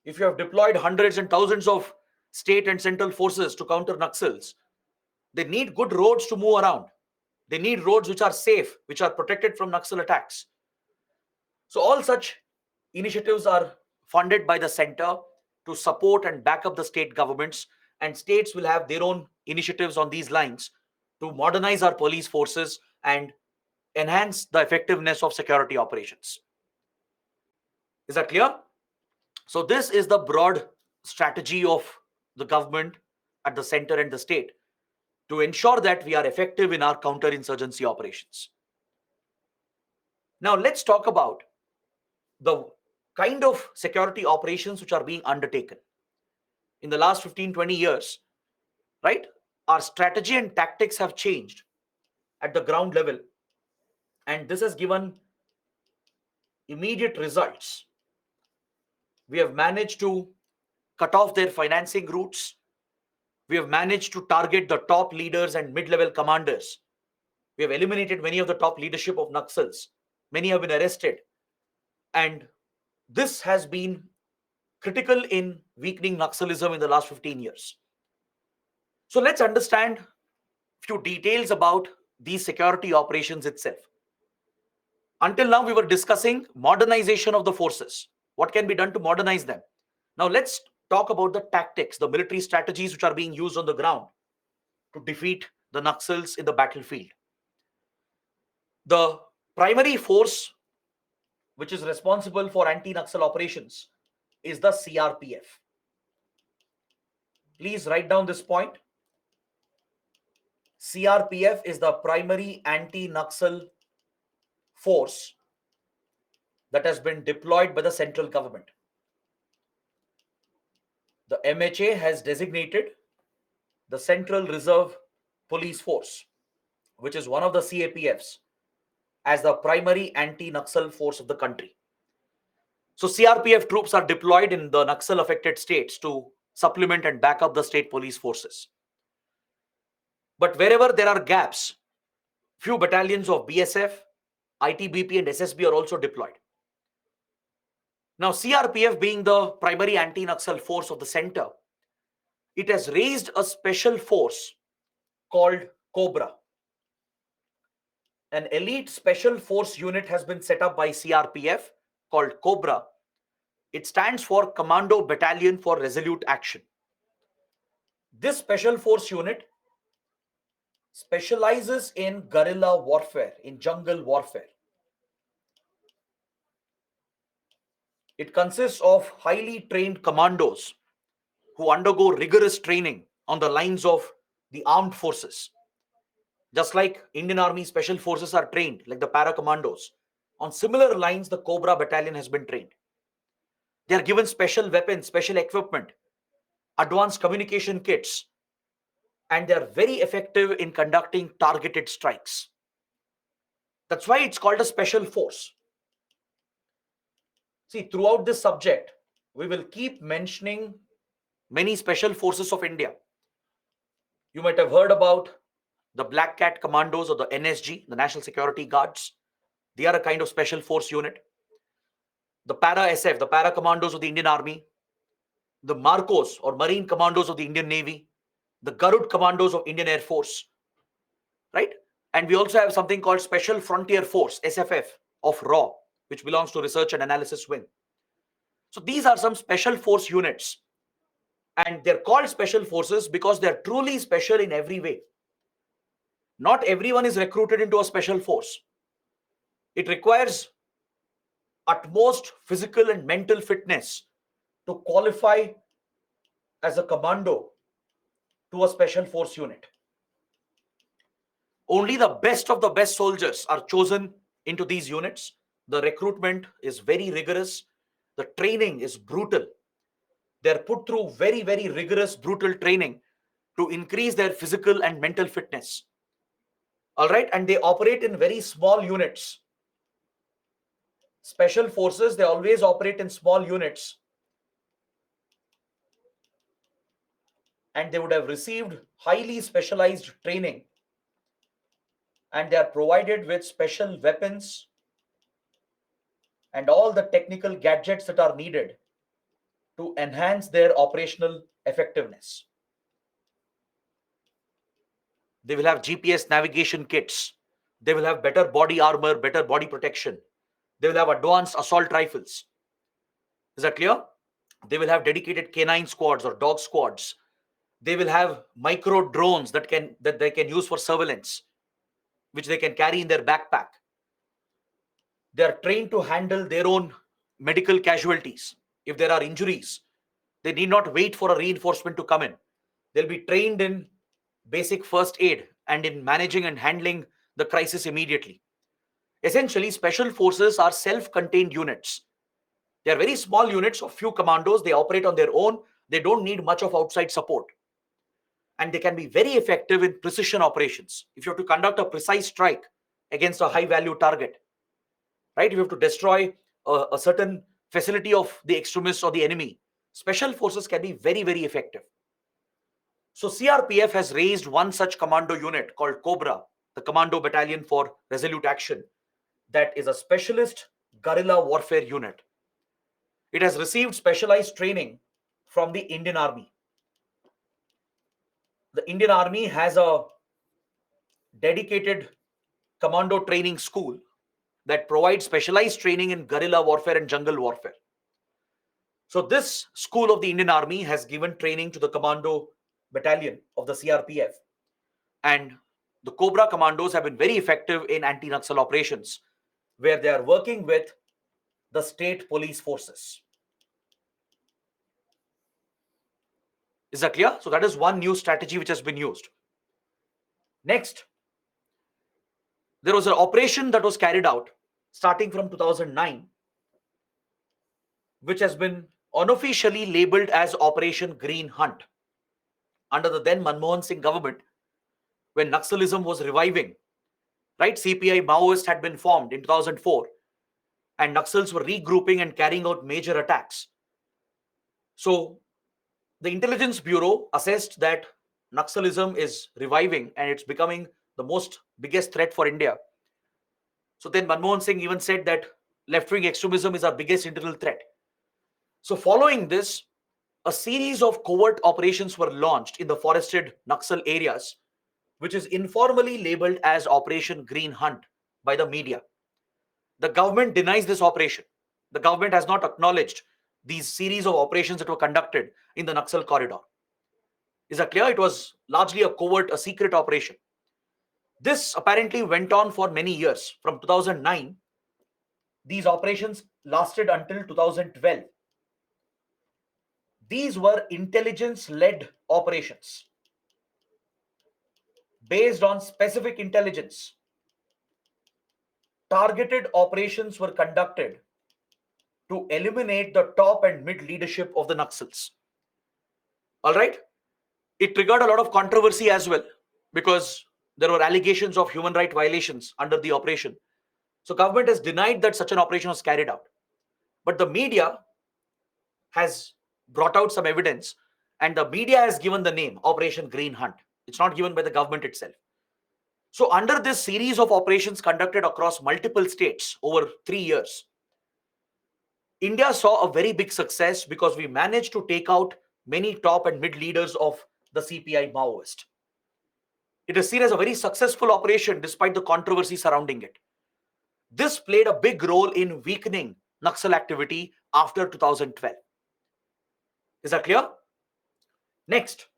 If you have deployed hundreds and thousands of state and central forces to counter Naxals, they need good roads to move around. They need roads which are safe, which are protected from Naxal attacks. So all such initiatives are funded by the center to support and back up the state governments, and states will have their own initiatives on these lines to modernize our police forces and enhance the effectiveness of security operations. Is that clear? So this is the broad strategy of the government at the center and the state to ensure that we are effective in our counterinsurgency operations. Now let's talk about the kind of security operations which are being undertaken. In the last 15-20 years, right, our strategy and tactics have changed at the ground level, and this has given immediate results. We have managed to cut off their financing routes. We have managed to target the top leaders and mid-level commanders. We have eliminated many of the top leadership of Naxals. Many have been arrested. And this has been critical in weakening Naxalism in the last 15 years. So let's understand few details about these security operations itself. Until now, we were discussing modernization of the forces. What can be done to modernize them? Now, let's talk about the tactics, the military strategies which are being used on the ground to defeat the Naxals in the battlefield. The primary force which is responsible for anti-Naxal operations is the CRPF. Please write down this point. CRPF is the primary anti-Naxal force that has been deployed by the central government. The MHA has designated the Central Reserve Police Force, which is one of the CAPFs, as the primary anti-Naxal force of the country. So CRPF troops are deployed in the Naxal affected states to supplement and back up the state police forces. But wherever there are gaps, few battalions of BSF, ITBP and SSB are also deployed. Now, CRPF being the primary anti-Naxal force of the center, it has raised a special force called Cobra. An elite special force unit has been set up by CRPF called Cobra. It stands for Commando Battalion for Resolute Action. This special force unit specializes in guerrilla warfare, in jungle warfare. It consists of highly trained commandos who undergo rigorous training on the lines of the armed forces. Just like Indian Army Special Forces are trained, like the para commandos, on similar lines, the Cobra Battalion has been trained. They are given special weapons, special equipment, advanced communication kits, and they are very effective in conducting targeted strikes. That's why it's called a special force. See, throughout this subject, we will keep mentioning many special forces of India. You might have heard about the Black Cat Commandos or the NSG, the National Security Guards. They are a kind of special force unit. The Para SF, the Para Commandos of the Indian Army. The Marcos or Marine Commandos of the Indian Navy. The Garud Commandos of Indian Air Force. Right? And we also have something called Special Frontier Force, SFF, of RAW, which belongs to Research and Analysis Wing. So these are some special force units. And they're called special forces because they're truly special in every way. Not everyone is recruited into a special force. It requires utmost physical and mental fitness to qualify as a commando to a special force unit. Only the best of the best soldiers are chosen into these units. The recruitment is very rigorous. The training is brutal. They're put through very, very rigorous, brutal training to increase their physical and mental fitness. All right. And they operate in very small units. Special forces, they always operate in small units. And they would have received highly specialized training. And they are provided with special weapons and all the technical gadgets that are needed to enhance their operational effectiveness. They will have GPS navigation kits. They will have better body armor, better body protection. They will have advanced assault rifles. Is that clear? They will have dedicated canine squads or dog squads. They will have micro drones that they can use for surveillance, which they can carry in their backpack. They are trained to handle their own medical casualties. If there are injuries, they need not wait for a reinforcement to come in. They'll be trained in basic first aid and in managing and handling the crisis immediately. Essentially, special forces are self-contained units. They are very small units of few commandos. They operate on their own. They don't need much of outside support. And they can be very effective in precision operations. If you have to conduct a precise strike against a high-value target, right? If you have to destroy a certain facility of the extremists or the enemy, special forces can be very, very effective. So CRPF has raised one such commando unit called Cobra, the Commando Battalion for Resolute Action, that is a specialist guerrilla warfare unit. It has received specialized training from the Indian Army. The Indian Army has a dedicated commando training school that provides specialized training in guerrilla warfare and jungle warfare. So this school of the Indian Army has given training to the commando battalion of the CRPF, and the Cobra commandos have been very effective in anti-Naxal operations, where they are working with the state police forces. Is that clear? So that is one new strategy which has been used. Next, there was an operation that was carried out starting from 2009, which has been unofficially labeled as Operation Green Hunt under the then Manmohan Singh government, when Naxalism was reviving. Right, CPI Maoist had been formed in 2004, and Naxals were regrouping and carrying out major attacks. So the Intelligence Bureau assessed that Naxalism is reviving and it's becoming the most biggest threat for India. So then Manmohan Singh even said that left-wing extremism is our biggest internal threat. So following this, a series of covert operations were launched in the forested Naxal areas, which is informally labeled as Operation Green Hunt by the media. The government denies this operation. The government has not acknowledged these series of operations that were conducted in the Naxal corridor. Is that clear? It was largely a covert, a secret operation. This apparently went on for many years. From 2009, these operations lasted until 2012. These were intelligence-led operations based on specific intelligence. Targeted operations were conducted to eliminate the top and mid leadership of the Naxals. All right? It triggered a lot of controversy as well, because there were allegations of human rights violations under the operation. So government has denied that such an operation was carried out. But the media has brought out some evidence, and the media has given the name Operation Green Hunt. It's not given by the government itself. So under this series of operations conducted across multiple states over 3 years, India saw a very big success because we managed to take out many top and mid leaders of the CPI Maoist. It is seen as a very successful operation despite the controversy surrounding it. This played a big role in weakening Naxal activity after 2012. Is that clear? Next,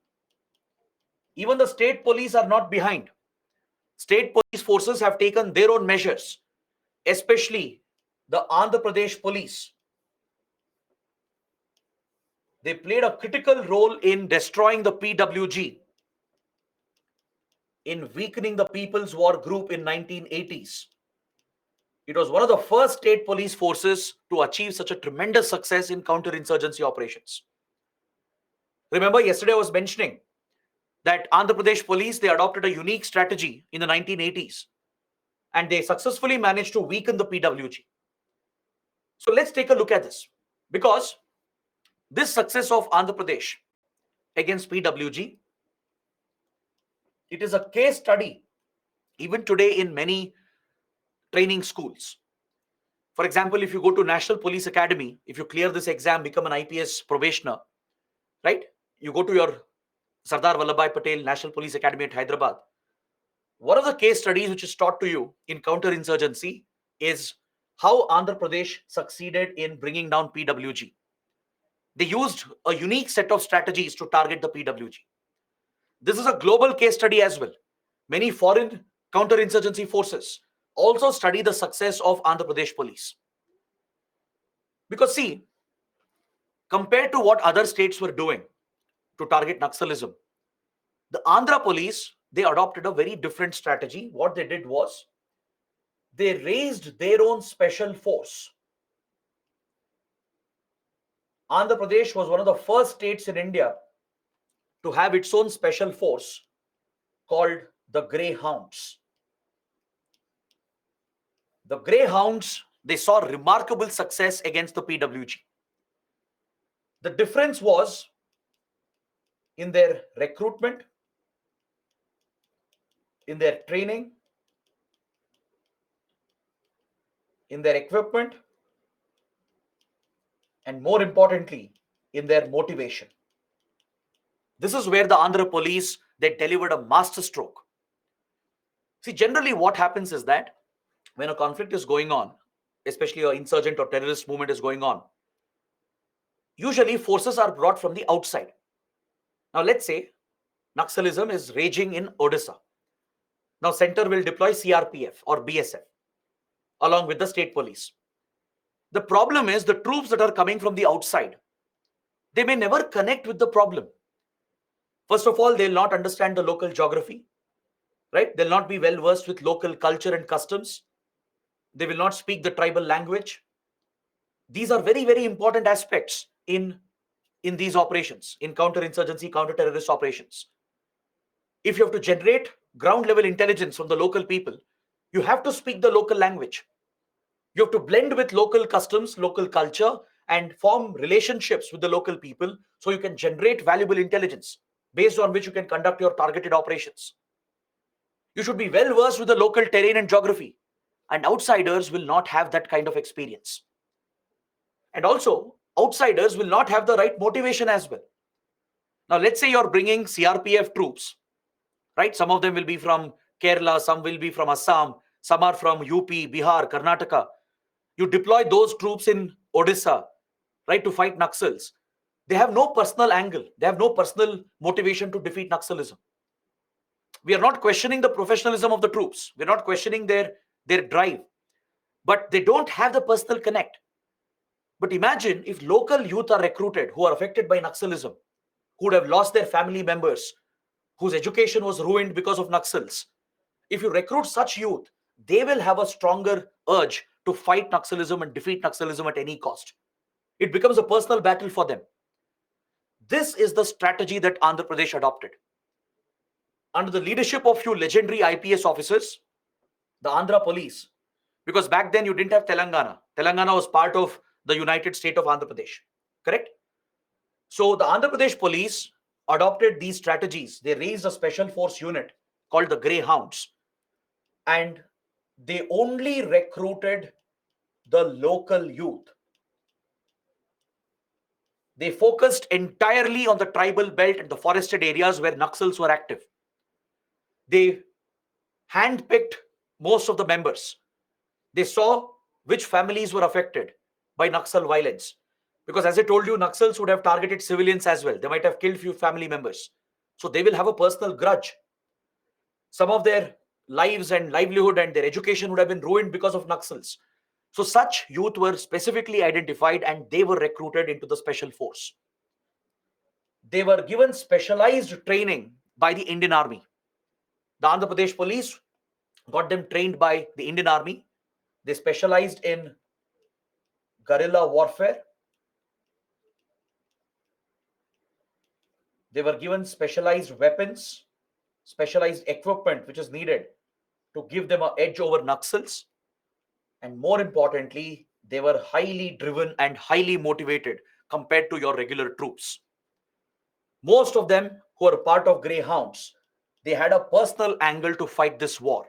even the state police are not behind. State police forces have taken their own measures, especially the Andhra Pradesh police. They played a critical role in destroying the PWG, in weakening the People's War Group in 1980s. It was one of the first state police forces to achieve such a tremendous success in counterinsurgency operations. Remember, yesterday I was mentioning that Andhra Pradesh police, they adopted a unique strategy in the 1980s, and they successfully managed to weaken the PWG. So let's take a look at this, because this success of Andhra Pradesh against PWG, it is a case study even today in many training schools. For example, if you go to National Police Academy, if you clear this exam, become an IPS probationer, right? You go to your Sardar Vallabhbhai Patel National Police Academy at Hyderabad. One of the case studies which is taught to you in counterinsurgency is how Andhra Pradesh succeeded in bringing down PWG. They used a unique set of strategies to target the PWG. This is a global case study as well. Many foreign counterinsurgency forces also study the success of Andhra Pradesh police. Because see, compared to what other states were doing to target Naxalism, the Andhra police, they adopted a very different strategy. What they did was, they raised their own special force. Andhra Pradesh was one of the first states in India to have its own special force called the Greyhounds. The Greyhounds, they saw remarkable success against the PWG. The difference was in their recruitment, in their training, in their equipment, and more importantly, in their motivation. This is where the Andhra police, they delivered a masterstroke. See, generally what happens is that when a conflict is going on, especially an insurgent or terrorist movement is going on, usually forces are brought from the outside. Now let's say Naxalism is raging in Odisha. Now center will deploy CRPF or BSF along with the state police. The problem is the troops that are coming from the outside, they may never connect with the problem. First of all, they'll not understand the local geography, right? They'll not be well versed with local culture and customs. They will not speak the tribal language. These are very, very important aspects in these operations, in counterinsurgency, counter-terrorist operations. If you have to generate ground level intelligence from the local people, you have to speak the local language. You have to blend with local customs, local culture, and form relationships with the local people so you can generate valuable intelligence based on which you can conduct your targeted operations. You should be well versed with the local terrain and geography, and outsiders will not have that kind of experience. And also, outsiders will not have the right motivation as well. Now, let's say you're bringing CRPF troops, right? Some of them will be from Kerala, some will be from Assam, some are from UP, Bihar, Karnataka. You deploy those troops in Odisha, right, to fight Naxals. They have no personal angle. They have no personal motivation to defeat Naxalism. We are not questioning the professionalism of the troops. We're not questioning their drive. But they don't have the personal connect. But imagine if local youth are recruited who are affected by Naxalism, who would have lost their family members, whose education was ruined because of Naxals. If you recruit such youth, they will have a stronger urge to fight Naxalism and defeat Naxalism at any cost. It becomes a personal battle for them. This is the strategy that Andhra Pradesh adopted. Under the leadership of few legendary IPS officers, the Andhra police, because back then you didn't have Telangana. Telangana was part of the United State of Andhra Pradesh, correct? So the Andhra Pradesh police adopted these strategies. They raised a special force unit called the Greyhounds, and they only recruited the local youth. They focused entirely on the tribal belt and the forested areas where Naxals were active. They handpicked most of the members. They saw which families were affected by Naxal violence. Because as I told you, Naxals would have targeted civilians as well. They might have killed few family members. So they will have a personal grudge. Some of their lives and livelihood and their education would have been ruined because of Naxals. So such youth were specifically identified and they were recruited into the special force. They were given specialized training by the Indian Army. The Andhra Pradesh police got them trained by the Indian Army. They specialized in guerrilla warfare. They were given specialized weapons, specialized equipment which is needed to give them an edge over Naxals. And more importantly, they were highly driven and highly motivated compared to your regular troops. Most of them who are part of Greyhounds, they had a personal angle to fight this war.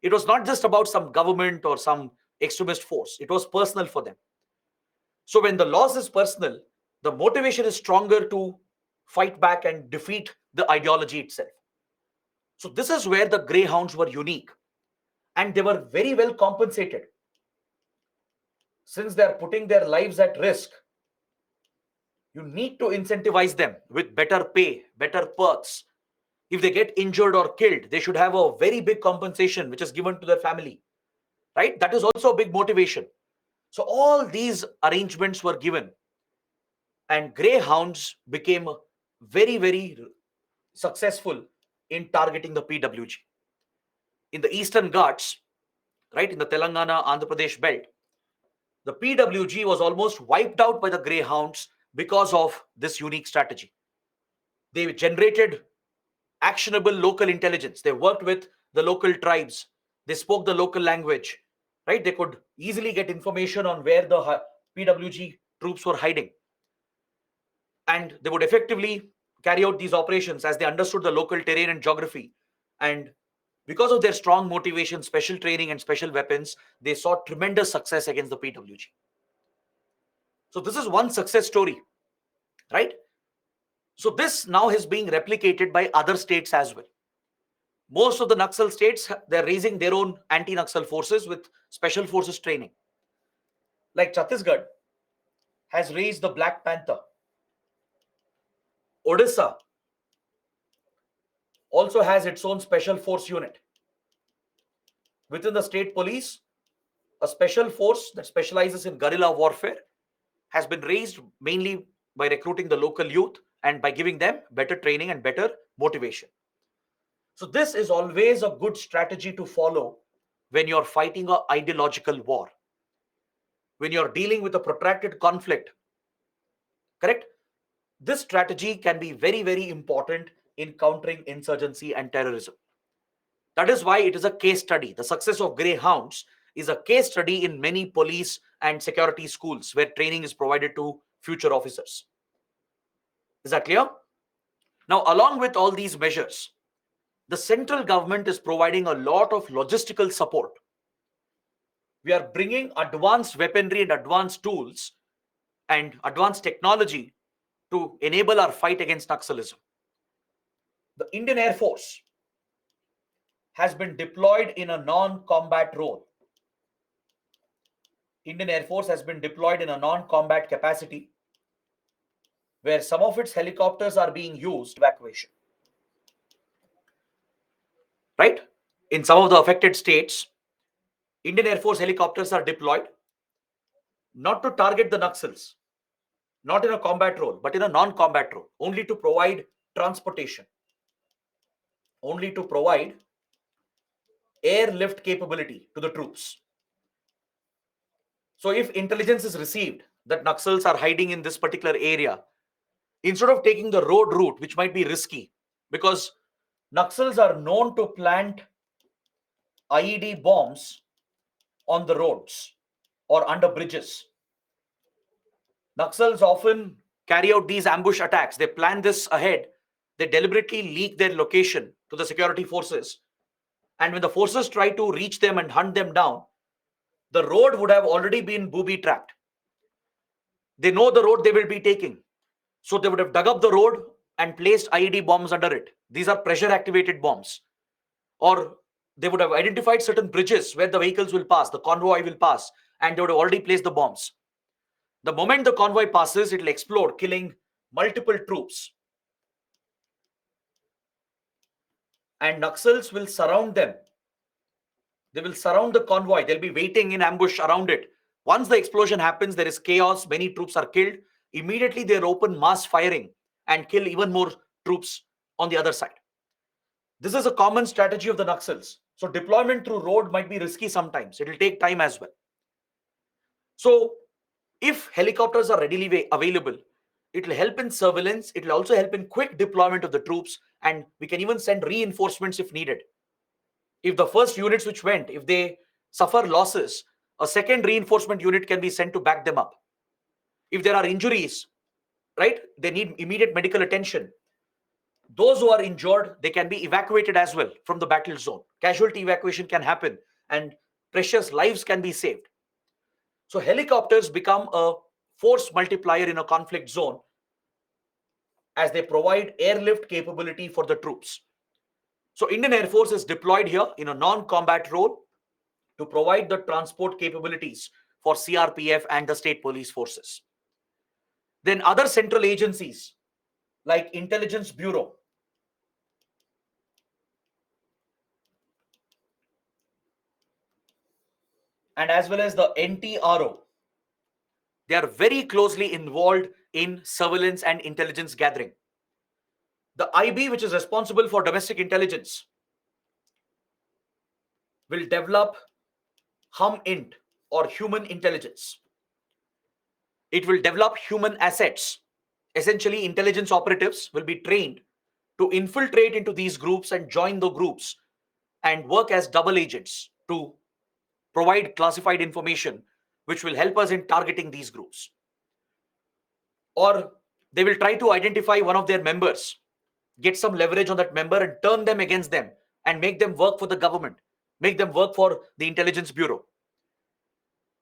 It was not just about some government or some extremist force. It was personal for them. So when the loss is personal, the motivation is stronger to fight back and defeat the ideology itself. So this is where the Greyhounds were unique, and they were very well compensated. Since they are putting their lives at risk, you need to incentivize them with better pay, better perks. If they get injured or killed, they should have a very big compensation which is given to their family, right? That is also a big motivation. So all these arrangements were given, and Greyhounds became very, very successful in targeting the PWG. In the Eastern Ghats, right, in the Telangana, Andhra Pradesh belt, the PWG was almost wiped out by the Greyhounds because of this unique strategy. They generated actionable local intelligence. They worked with the local tribes. They spoke the local language, right? They could easily get information on where the PWG troops were hiding. And they would effectively carry out these operations as they understood the local terrain and geography. And because of their strong motivation, special training, and special weapons, they saw tremendous success against the PWG. So this is one success story, right? So this now is being replicated by other states as well. Most of the Naxal states, they're raising their own anti-Naxal forces with special forces training. Like Chhattisgarh has raised the Black Panther. Odisha also has its own special force unit. Within the state police, a special force that specializes in guerrilla warfare has been raised mainly by recruiting the local youth and by giving them better training and better motivation. So this is always a good strategy to follow when you're fighting an ideological war, when you're dealing with a protracted conflict, correct? This strategy can be very, very important in countering insurgency and terrorism. That is why it is a case study. The success of Greyhounds is a case study in many police and security schools where training is provided to future officers. Is that clear? Now, along with all these measures, the central government is providing a lot of logistical support. We are bringing advanced weaponry and advanced tools and advanced technology to enable our fight against Naxalism. The Indian Air Force has been deployed in a non-combat role. Indian Air Force has been deployed in a non-combat capacity where some of its helicopters are being used for evacuation. Right? In some of the affected states, Indian Air Force helicopters are deployed not to target the Naxals, not in a combat role, but in a non-combat role, only to provide transportation, only to provide airlift capability to the troops. So if intelligence is received that Naxals are hiding in this particular area, instead of taking the road route, which might be risky, because Naxals are known to plant IED bombs on the roads or under bridges. Naxals often carry out these ambush attacks. They plan this ahead. They deliberately leak their location to the security forces. And when the forces try to reach them and hunt them down, the road would have already been booby trapped. They know the road they will be taking. So they would have dug up the road and placed IED bombs under it. These are pressure activated bombs. Or they would have identified certain bridges where the vehicles will pass, the convoy will pass, and they would have already placed the bombs. The moment the convoy passes, it will explode, killing multiple troops. And Naxals will surround them. They will surround the convoy. They'll be waiting in ambush around it. Once the explosion happens, there is chaos. Many troops are killed. Immediately, they open mass firing and kill even more troops on the other side. This is a common strategy of the Naxals. So deployment through road might be risky sometimes. It will take time as well. So if helicopters are readily available, it will help in surveillance. It will also help in quick deployment of the troops. And we can even send reinforcements if needed. If the first units which went, if they suffer losses, a second reinforcement unit can be sent to back them up. If there are injuries, right, they need immediate medical attention. Those who are injured, they can be evacuated as well from the battle zone. Casualty evacuation can happen and precious lives can be saved. So helicopters become a force multiplier in a conflict zone as they provide airlift capability for the troops. So Indian Air Force is deployed here in a non-combat role to provide the transport capabilities for CRPF and the state police forces. Then other central agencies like Intelligence Bureau, and as well as the NTRO, they are very closely involved in surveillance and intelligence gathering. The IB, which is responsible for domestic intelligence, will develop HUMINT or human intelligence. It will develop human assets. Essentially, intelligence operatives will be trained to infiltrate into these groups and join the groups and work as double agents to provide classified information which will help us in targeting these groups. Or they will try to identify one of their members, get some leverage on that member and turn them against them and make them work for the government, make them work for the Intelligence Bureau.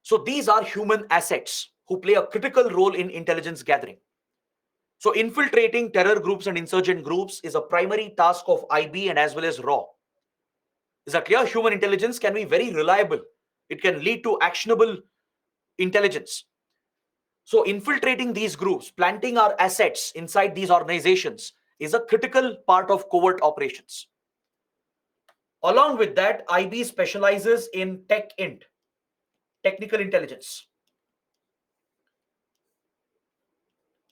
So these are human assets who play a critical role in intelligence gathering. So infiltrating terror groups and insurgent groups is a primary task of IB and as well as RAW. Is that clear? Human intelligence can be very reliable. It can lead to actionable intelligence. So infiltrating these groups, planting our assets inside these organizations is a critical part of covert operations. Along with that, IB specializes in technical intelligence.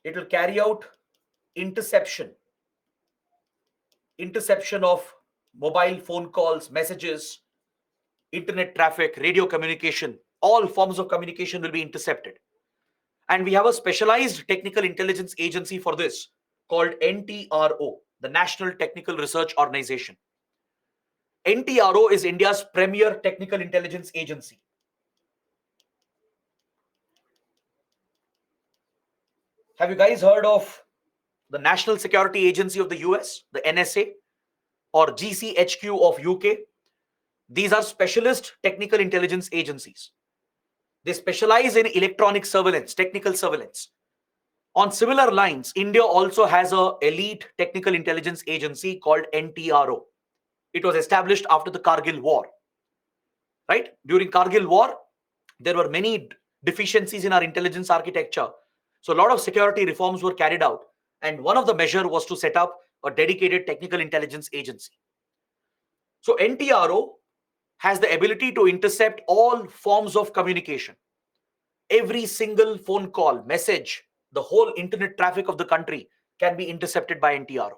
It will carry out interception of mobile phone calls, messages, internet traffic, radio communication. All forms of communication will be intercepted. And we have a specialized technical intelligence agency for this called NTRO, the National Technical Research Organization. NTRO is India's premier technical intelligence agency. Have you guys heard of the National Security Agency of the US, the NSA, or GCHQ of UK? These are specialist technical intelligence agencies. They specialize in electronic surveillance, technical surveillance. On similar lines, India also has an elite technical intelligence agency called NTRO. It was established after the Kargil War. Right? During Kargil War, there were many deficiencies in our intelligence architecture. So a lot of security reforms were carried out. And one of the measures was to set up a dedicated technical intelligence agency. So NTRO has the ability to intercept all forms of communication. Every single phone call, message, the whole internet traffic of the country can be intercepted by NTRO.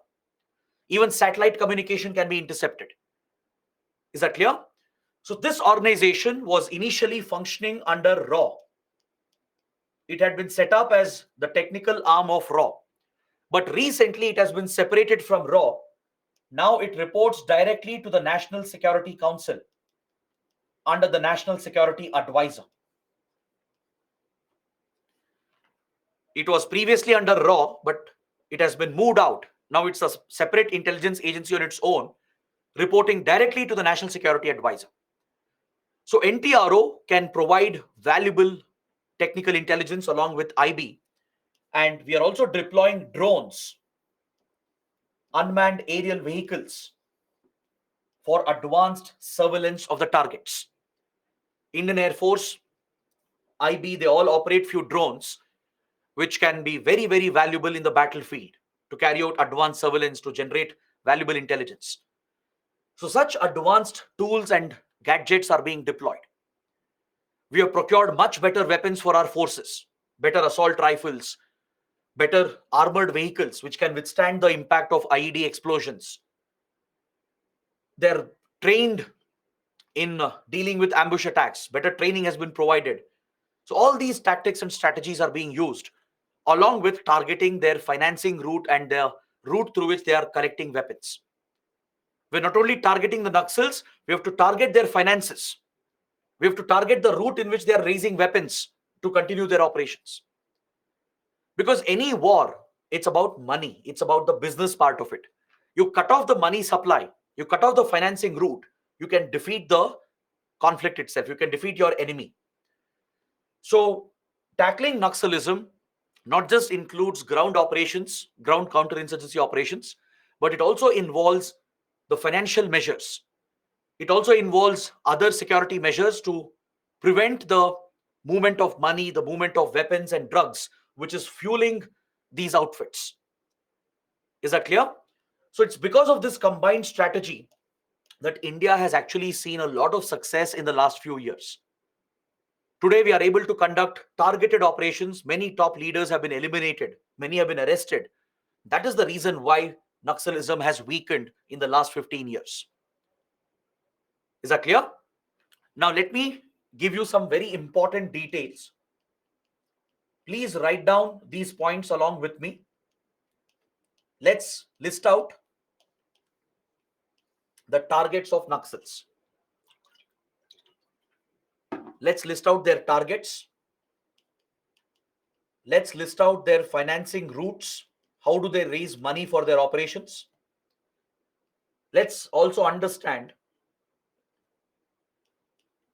Even satellite communication can be intercepted. Is that clear? So this organization was initially functioning under RAW. It had been set up as the technical arm of RAW. But recently it has been separated from RAW. Now it reports directly to the National Security Council under the National Security Advisor. It was previously under RAW, but it has been moved out. Now it's a separate intelligence agency on its own, reporting directly to the National Security Advisor. So NTRO can provide valuable technical intelligence along with IB. And we are also deploying drones, unmanned aerial vehicles for advanced surveillance of the targets. Indian Air Force, IB, they all operate few drones which can be very, very valuable in the battlefield to carry out advanced surveillance, to generate valuable intelligence. So such advanced tools and gadgets are being deployed. We have procured much better weapons for our forces, better assault rifles, better armored vehicles which can withstand the impact of IED explosions. They're trained in dealing with ambush attacks. Better training has been provided. So all these tactics and strategies are being used along with targeting their financing route and the route through which they are collecting weapons. We're not only targeting the Naxals, we have to target their finances. We have to target the route in which they are raising weapons to continue their operations. Because any war, it's about money. It's about the business part of it. You cut off the money supply, you cut off the financing route, you can defeat the conflict itself. You can defeat your enemy. So tackling Naxalism not just includes ground operations, ground counterinsurgency operations, but it also involves the financial measures. It also involves other security measures to prevent the movement of money, the movement of weapons and drugs, which is fueling these outfits. Is that clear? So it's because of this combined strategy that India has actually seen a lot of success in the last few years. Today, we are able to conduct targeted operations. Many top leaders have been eliminated. Many have been arrested. That is the reason why Naxalism has weakened in the last 15 years. Is that clear? Now, let me give you some very important details. Please write down these points along with me. Let's list out the targets of Naxals. Let's list out their targets. Let's list out their financing routes. How do they raise money for their operations? Let's also understand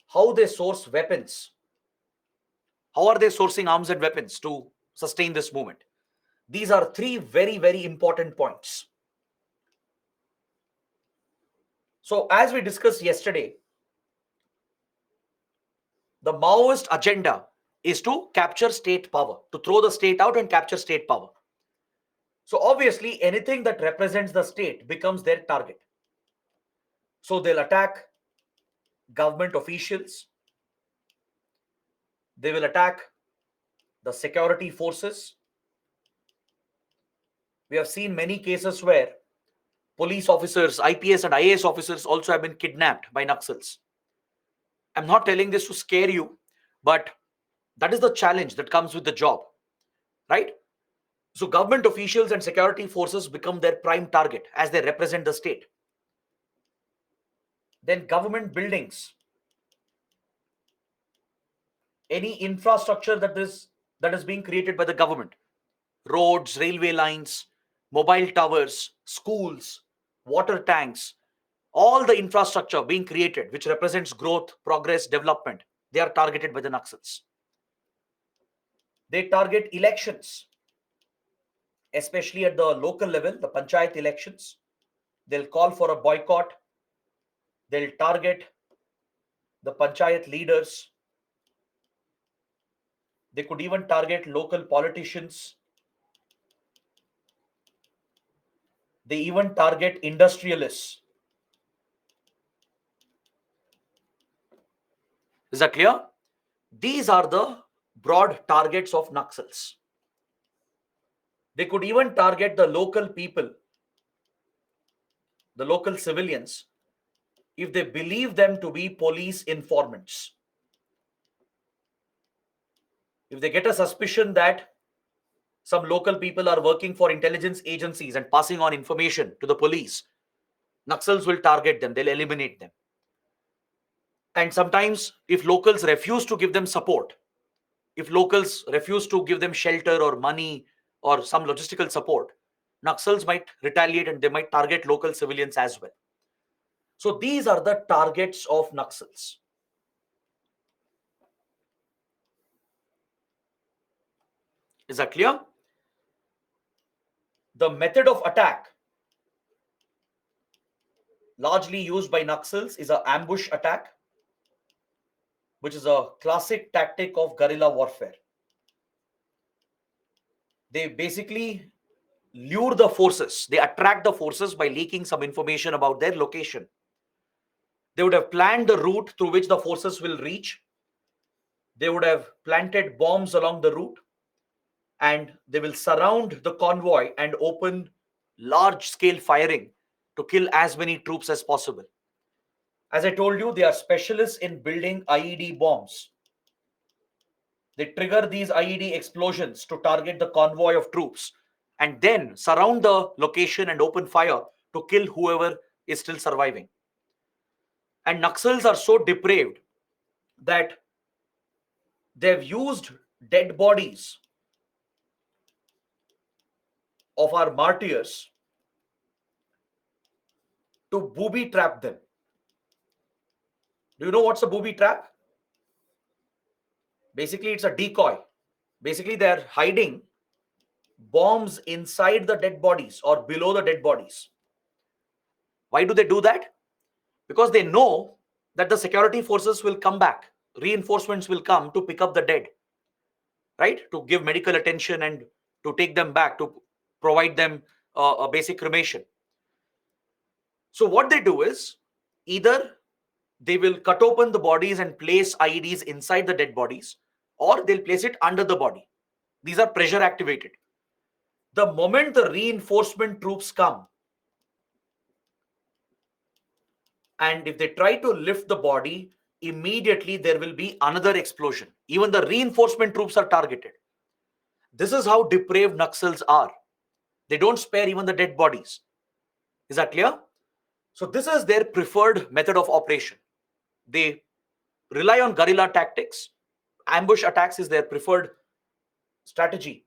how they source weapons, How are they sourcing arms and weapons to sustain this movement? These are three very, very important points. So, as we discussed yesterday, the Maoist agenda is to capture state power, to throw the state out and capture state power. So, obviously, anything that represents the state becomes their target. So, they'll attack government officials, they will attack the security forces. We have seen many cases where police officers, IPS and IAS officers also have been kidnapped by Naxals. I'm not telling this to scare you, but that is the challenge that comes with the job, right? So government officials and security forces become their prime target as they represent the state. Then government buildings, any infrastructure that is being created by the government, roads, railway lines, mobile towers, schools, water tanks, all the infrastructure being created which represents growth, progress, development, they are targeted by the Naxals. They target elections, especially at the local level, the panchayat elections. They'll call for a boycott. They'll target the panchayat leaders. They could even target local politicians. They even target industrialists. Is that clear? These are the broad targets of Naxals. They could even target the local people, the local civilians, if they believe them to be police informants. If they get a suspicion that some local people are working for intelligence agencies and passing on information to the police, Naxals will target them, they'll eliminate them. And sometimes, if locals refuse to give them support, if locals refuse to give them shelter or money or some logistical support, Naxals might retaliate and they might target local civilians as well. So these are the targets of Naxals. Is that clear? The method of attack largely used by Naxals is an ambush attack, which is a classic tactic of guerrilla warfare. They basically lure the forces, they attract the forces by leaking some information about their location. They would have planned the route through which the forces will reach. They would have planted bombs along the route, and they will surround the convoy and open large-scale firing to kill as many troops as possible. As I told you, they are specialists in building IED bombs. They trigger these IED explosions to target the convoy of troops and then surround the location and open fire to kill whoever is still surviving. And Naxals are so depraved that they've used dead bodies of our martyrs to booby trap them. Do you know what's a booby trap? Basically, it's a decoy. Basically, they're hiding bombs inside the dead bodies or below the dead bodies. Why do they do that? Because they know that the security forces will come back. Reinforcements will come to pick up the dead, right? To give medical attention and to take them back, to provide them a basic cremation. So what they do is either they will cut open the bodies and place IEDs inside the dead bodies, or they'll place it under the body. These are pressure activated. The moment the reinforcement troops come, and if they try to lift the body, immediately there will be another explosion. Even the reinforcement troops are targeted. This is how depraved Naxals are. They don't spare even the dead bodies. Is that clear? So this is their preferred method of operation. They rely on guerrilla tactics. Ambush attacks is their preferred strategy.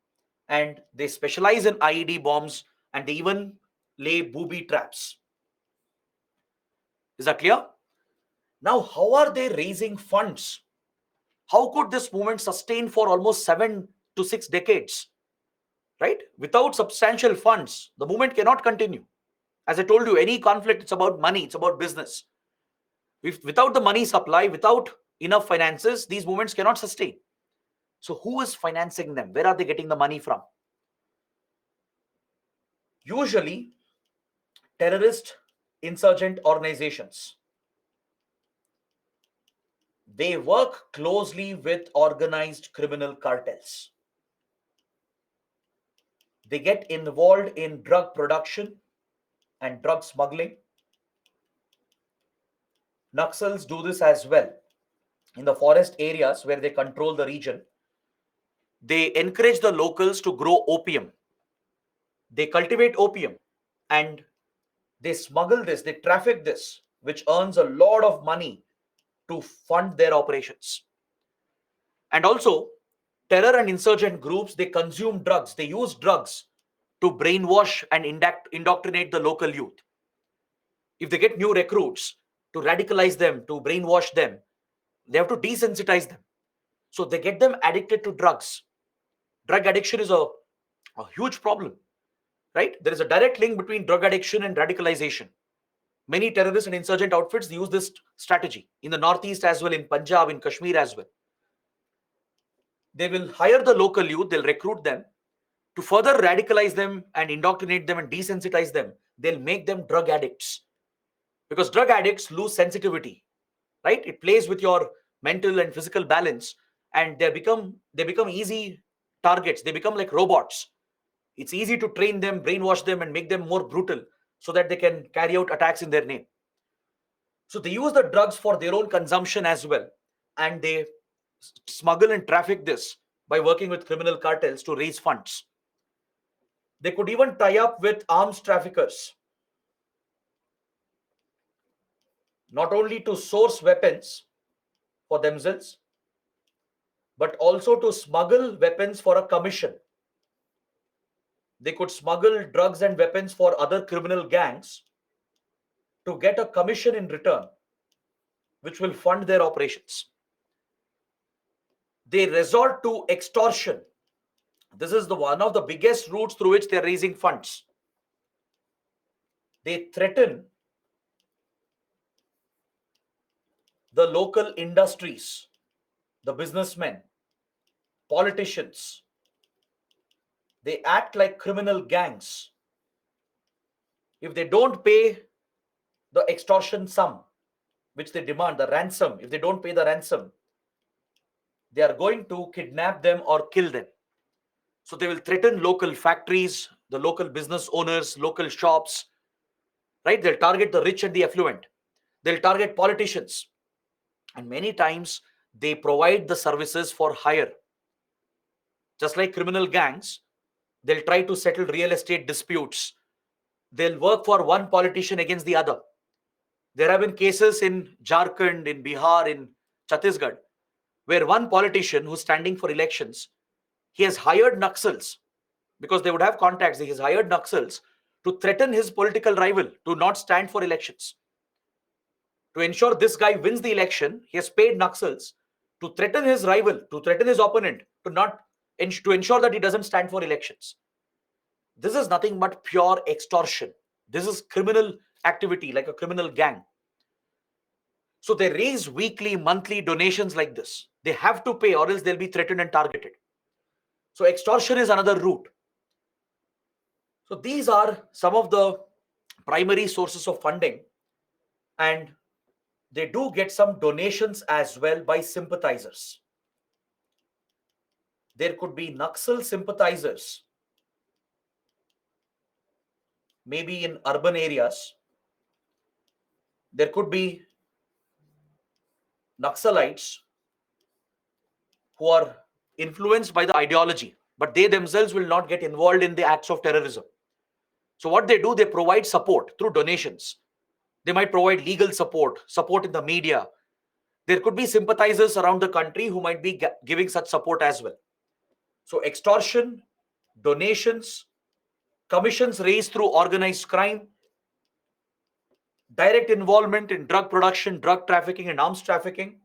And they specialize in IED bombs, and they even lay booby traps. Is that clear? Now, how are they raising funds How could this movement sustain for almost 7 to 6 decades? Right? Without substantial funds, the movement cannot continue. As I told you, any conflict, it's about money, it's about business. Without the money supply, without enough finances, these movements cannot sustain. So who is financing them? Where are they getting the money from? Usually, terrorist insurgent organizations. They work closely with organized criminal cartels. They get involved in drug production and drug smuggling. Naxals do this as well. In the forest areas where they control the region, they encourage the locals to grow opium. They cultivate opium and they smuggle this, they traffic this, which earns a lot of money to fund their operations. And also, terror and insurgent groups, they consume drugs, they use drugs to brainwash and indoctrinate the local youth. If they get new recruits, to radicalize them, to brainwash them, they have to desensitize them. So they get them addicted to drugs. Drug addiction is a huge problem, right? There is a direct link between drug addiction and radicalization. Many terrorist and insurgent outfits use this strategy in the Northeast as well, in Punjab, in Kashmir as well. They will hire the local youth, they'll recruit them. To further radicalize them and indoctrinate them and desensitize them, they'll make them drug addicts. Because drug addicts lose sensitivity, right? It plays with your mental and physical balance, and they become easy targets. They become like robots. It's easy to train them, brainwash them, and make them more brutal so that they can carry out attacks in their name. So they use the drugs for their own consumption as well, and they smuggle and traffic this by working with criminal cartels to raise funds. They could even tie up with arms traffickers, not only to source weapons for themselves, but also to smuggle weapons for a commission. They could smuggle drugs and weapons for other criminal gangs to get a commission in return, which will fund their operations. They resort to extortion. This is one of the biggest routes through which they are raising funds. They threaten the local industries, the businessmen, politicians. They act like criminal gangs. If they don't pay the extortion sum which they demand, the ransom, if they don't pay the ransom, they are going to kidnap them or kill them. So they will threaten local factories, the local business owners, local shops, right? They'll target the rich and the affluent. They'll target politicians. And many times they provide the services for hire. Just like criminal gangs, they'll try to settle real estate disputes. They'll work for one politician against the other. There have been cases in Jharkhand, in Bihar, in Chhattisgarh, where one politician who's standing for elections, he has hired Naxals, because they would have contacts. He has hired Naxals to threaten his political rival to not stand for elections. To ensure this guy wins the election, he has paid Naxals to threaten his rival, to threaten his opponent, to ensure that he doesn't stand for elections. This is nothing but pure extortion. This is criminal activity, like a criminal gang. So they raise weekly, monthly donations like this. They have to pay, or else they'll be threatened and targeted. So extortion is another route. So these are some of the primary sources of funding, and they do get some donations as well by sympathizers. There could be Naxal sympathizers, maybe in urban areas. There could be Naxalites who are influenced by the ideology, but they themselves will not get involved in the acts of terrorism. So what they do, they provide support through donations. They might provide legal support, support in the media. There could be sympathizers around the country who might be giving such support as well. So extortion, donations, commissions raised through organized crime, direct involvement in drug production, drug trafficking, and arms trafficking,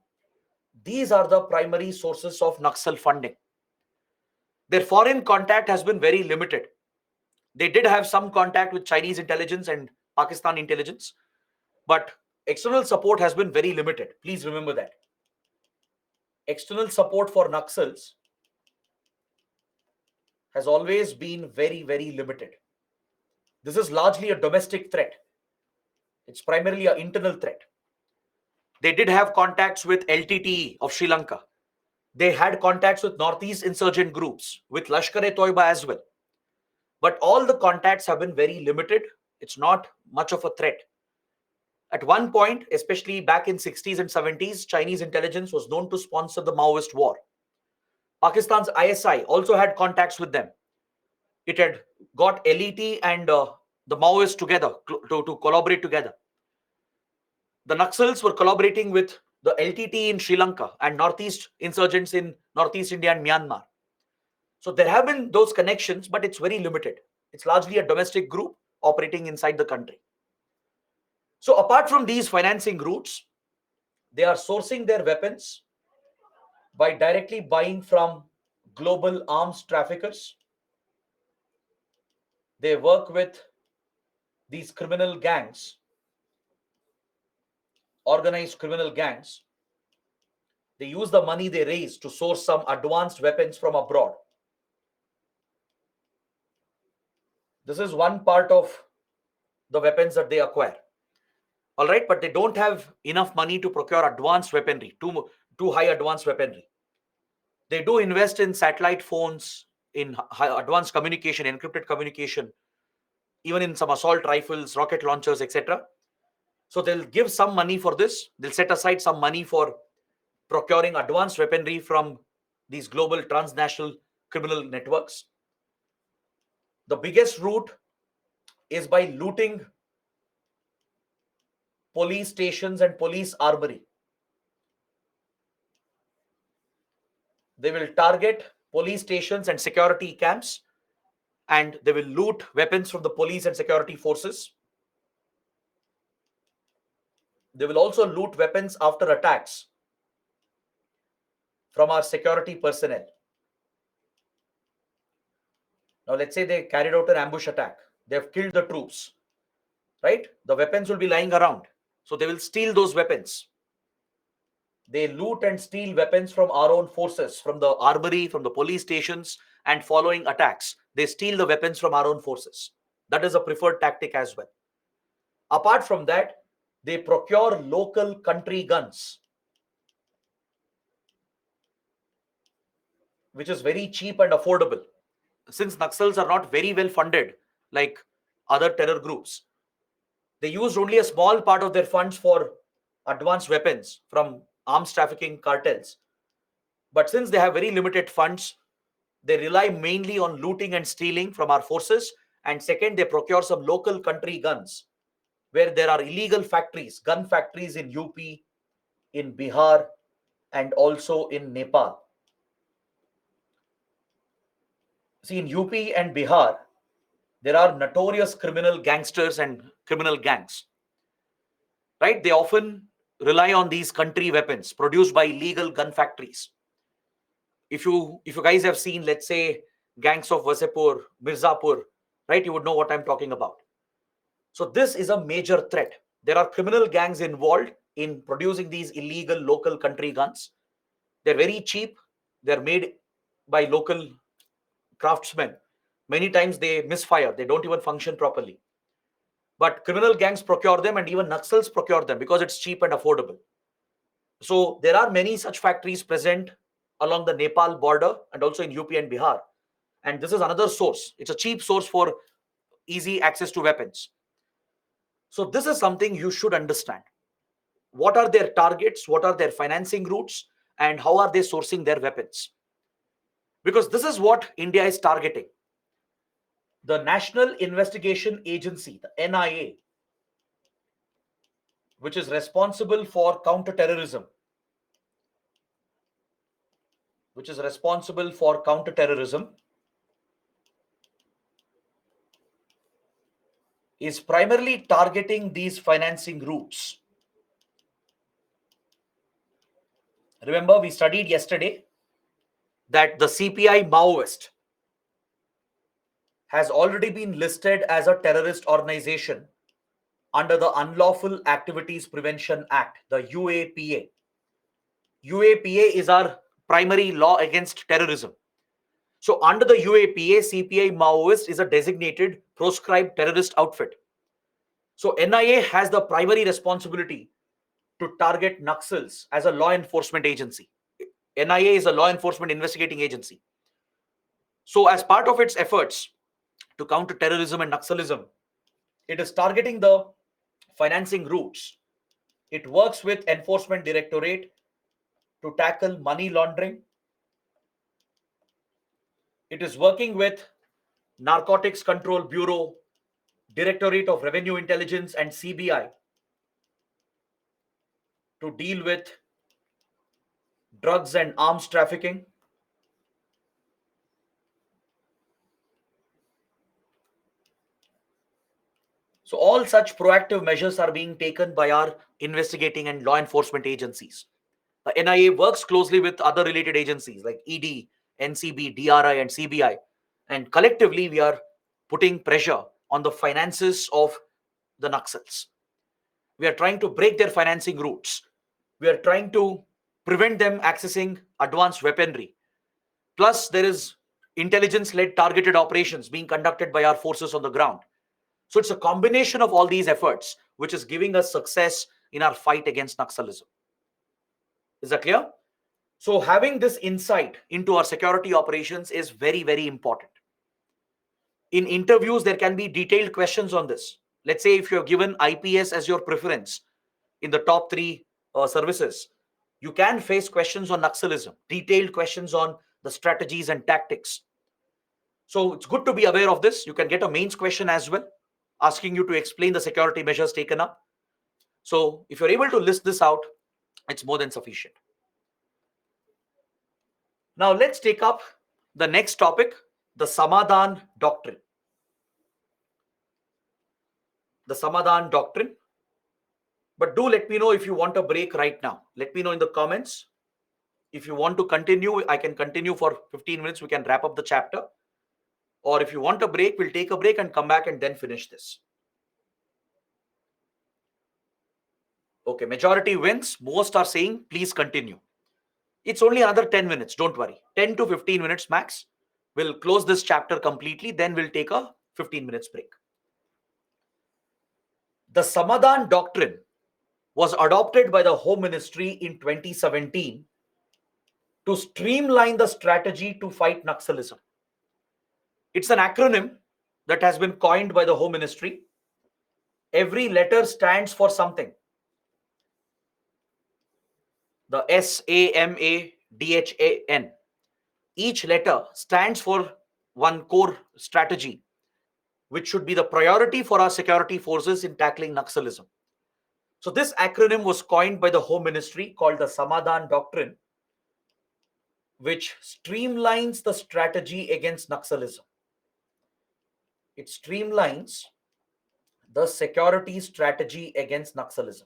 These are the primary sources of Naxal funding. Their foreign contact has been very limited. They did have some contact with Chinese intelligence and Pakistan intelligence, but external support has been very limited. Please remember that. External support for Naxals has always been very, very limited. This is largely a domestic threat. It's primarily an internal threat. They did have contacts with LTTE of Sri Lanka. They had contacts with Northeast insurgent groups, with Lashkar-e-Toiba as well. But all the contacts have been very limited. It's not much of a threat. At one point, especially back in 60s and 70s, Chinese intelligence was known to sponsor the Maoist war. Pakistan's ISI also had contacts with them. It had got LET and the Maoists together to collaborate together. The Naxals were collaborating with the LTT in Sri Lanka and Northeast insurgents in Northeast India and Myanmar. So there have been those connections, but it's very limited. It's largely a domestic group operating inside the country. So apart from these financing routes, they are sourcing their weapons by directly buying from global arms traffickers. They work with these criminal gangs, organized criminal gangs. They use the money they raise to source some advanced weapons from abroad. This is one part of the weapons that they acquire. All right, but they don't have enough money to procure advanced weaponry, too high advanced weaponry. They do invest in satellite phones, in high advanced communication, encrypted communication, even in some assault rifles, rocket launchers, etc. So they'll give some money for this. They'll set aside some money for procuring advanced weaponry from these global transnational criminal networks. The biggest route is by looting police stations and police armory. They will target police stations and security camps, and they will loot weapons from the police and security forces. They will also loot weapons after attacks from our security personnel. Now, let's say they carried out an ambush attack. They have killed the troops, right? The weapons will be lying around. So they will steal those weapons. They loot and steal weapons from our own forces, from the armory, from the police stations, and following attacks. They steal the weapons from our own forces. That is a preferred tactic as well. Apart from that, they procure local country guns, which is very cheap and affordable. Since Naxals are not very well funded like other terror groups, they used only a small part of their funds for advanced weapons from arms trafficking cartels. But since they have very limited funds, they rely mainly on looting and stealing from our forces. And second, they procure some local country guns where there are illegal factories, gun factories in UP, in Bihar, and also in Nepal. See, in UP and Bihar, there are notorious criminal gangsters and criminal gangs, right? They often rely on these country weapons produced by illegal gun factories. If you guys have seen, let's say, gangs of Wasepur, Mirzapur, right, you would know what I'm talking about. So this is a major threat. There are criminal gangs involved in producing these illegal local country guns. They're very cheap. They're made by local craftsmen. Many times they misfire. They don't even function properly. But criminal gangs procure them, and even Naxals procure them because it's cheap and affordable. So there are many such factories present along the Nepal border and also in UP and Bihar. And this is another source. It's a cheap source for easy access to weapons. So this is something you should understand. What are their targets? What are their financing routes? And how are they sourcing their weapons? Because this is what India is targeting. The National Investigation Agency, the NIA, which is responsible for counterterrorism, is primarily targeting these financing routes. Remember, we studied yesterday that the CPI Maoist has already been listed as a terrorist organization under the Unlawful Activities Prevention Act, the UAPA. UAPA is our primary law against terrorism. So under the UAPA, CPI Maoist is a designated proscribed terrorist outfit. So NIA has the primary responsibility to target Naxals as a law enforcement agency. NIA is a law enforcement investigating agency. So as part of its efforts to counter terrorism and Naxalism, it is targeting the financing routes. It works with Enforcement Directorate to tackle money laundering. It is working with Narcotics Control Bureau, Directorate of Revenue Intelligence, and CBI to deal with drugs and arms trafficking. So all such proactive measures are being taken by our investigating and law enforcement agencies. The NIA works closely with other related agencies like ED, NCB, DRI, and CBI. And collectively, we are putting pressure on the finances of the Naxals. We are trying to break their financing routes. We are trying to prevent them accessing advanced weaponry. Plus, there is intelligence-led targeted operations being conducted by our forces on the ground. So it's a combination of all these efforts which is giving us success in our fight against Naxalism. Is that clear? So having this insight into our security operations is very, very important. In interviews, there can be detailed questions on this. Let's say if you're given IPS as your preference in the top three services, you can face questions on Naxalism, detailed questions on the strategies and tactics. So it's good to be aware of this. You can get a mains question as well, asking you to explain the security measures taken up. So if you're able to list this out, it's more than sufficient. Now let's take up the next topic, the Samadhan Doctrine. The Samadhan Doctrine. But do let me know if you want a break right now. Let me know in the comments. If you want to continue, I can continue for 15 minutes. We can wrap up the chapter. Or if you want a break, we'll take a break and come back and then finish this. Okay, majority wins. Most are saying, please continue. It's only another 10 minutes. Don't worry. 10 to 15 minutes max. We'll close this chapter completely. Then we'll take a 15 minutes break. The Samadhan Doctrine was adopted by the Home Ministry in 2017 to streamline the strategy to fight Naxalism. It's an acronym that has been coined by the Home Ministry. Every letter stands for something. The SAMADHAN. Each letter stands for one core strategy, which should be the priority for our security forces in tackling Naxalism. So this acronym was coined by the Home Ministry called the Samadhan Doctrine, which streamlines the strategy against Naxalism. It streamlines the security strategy against Naxalism.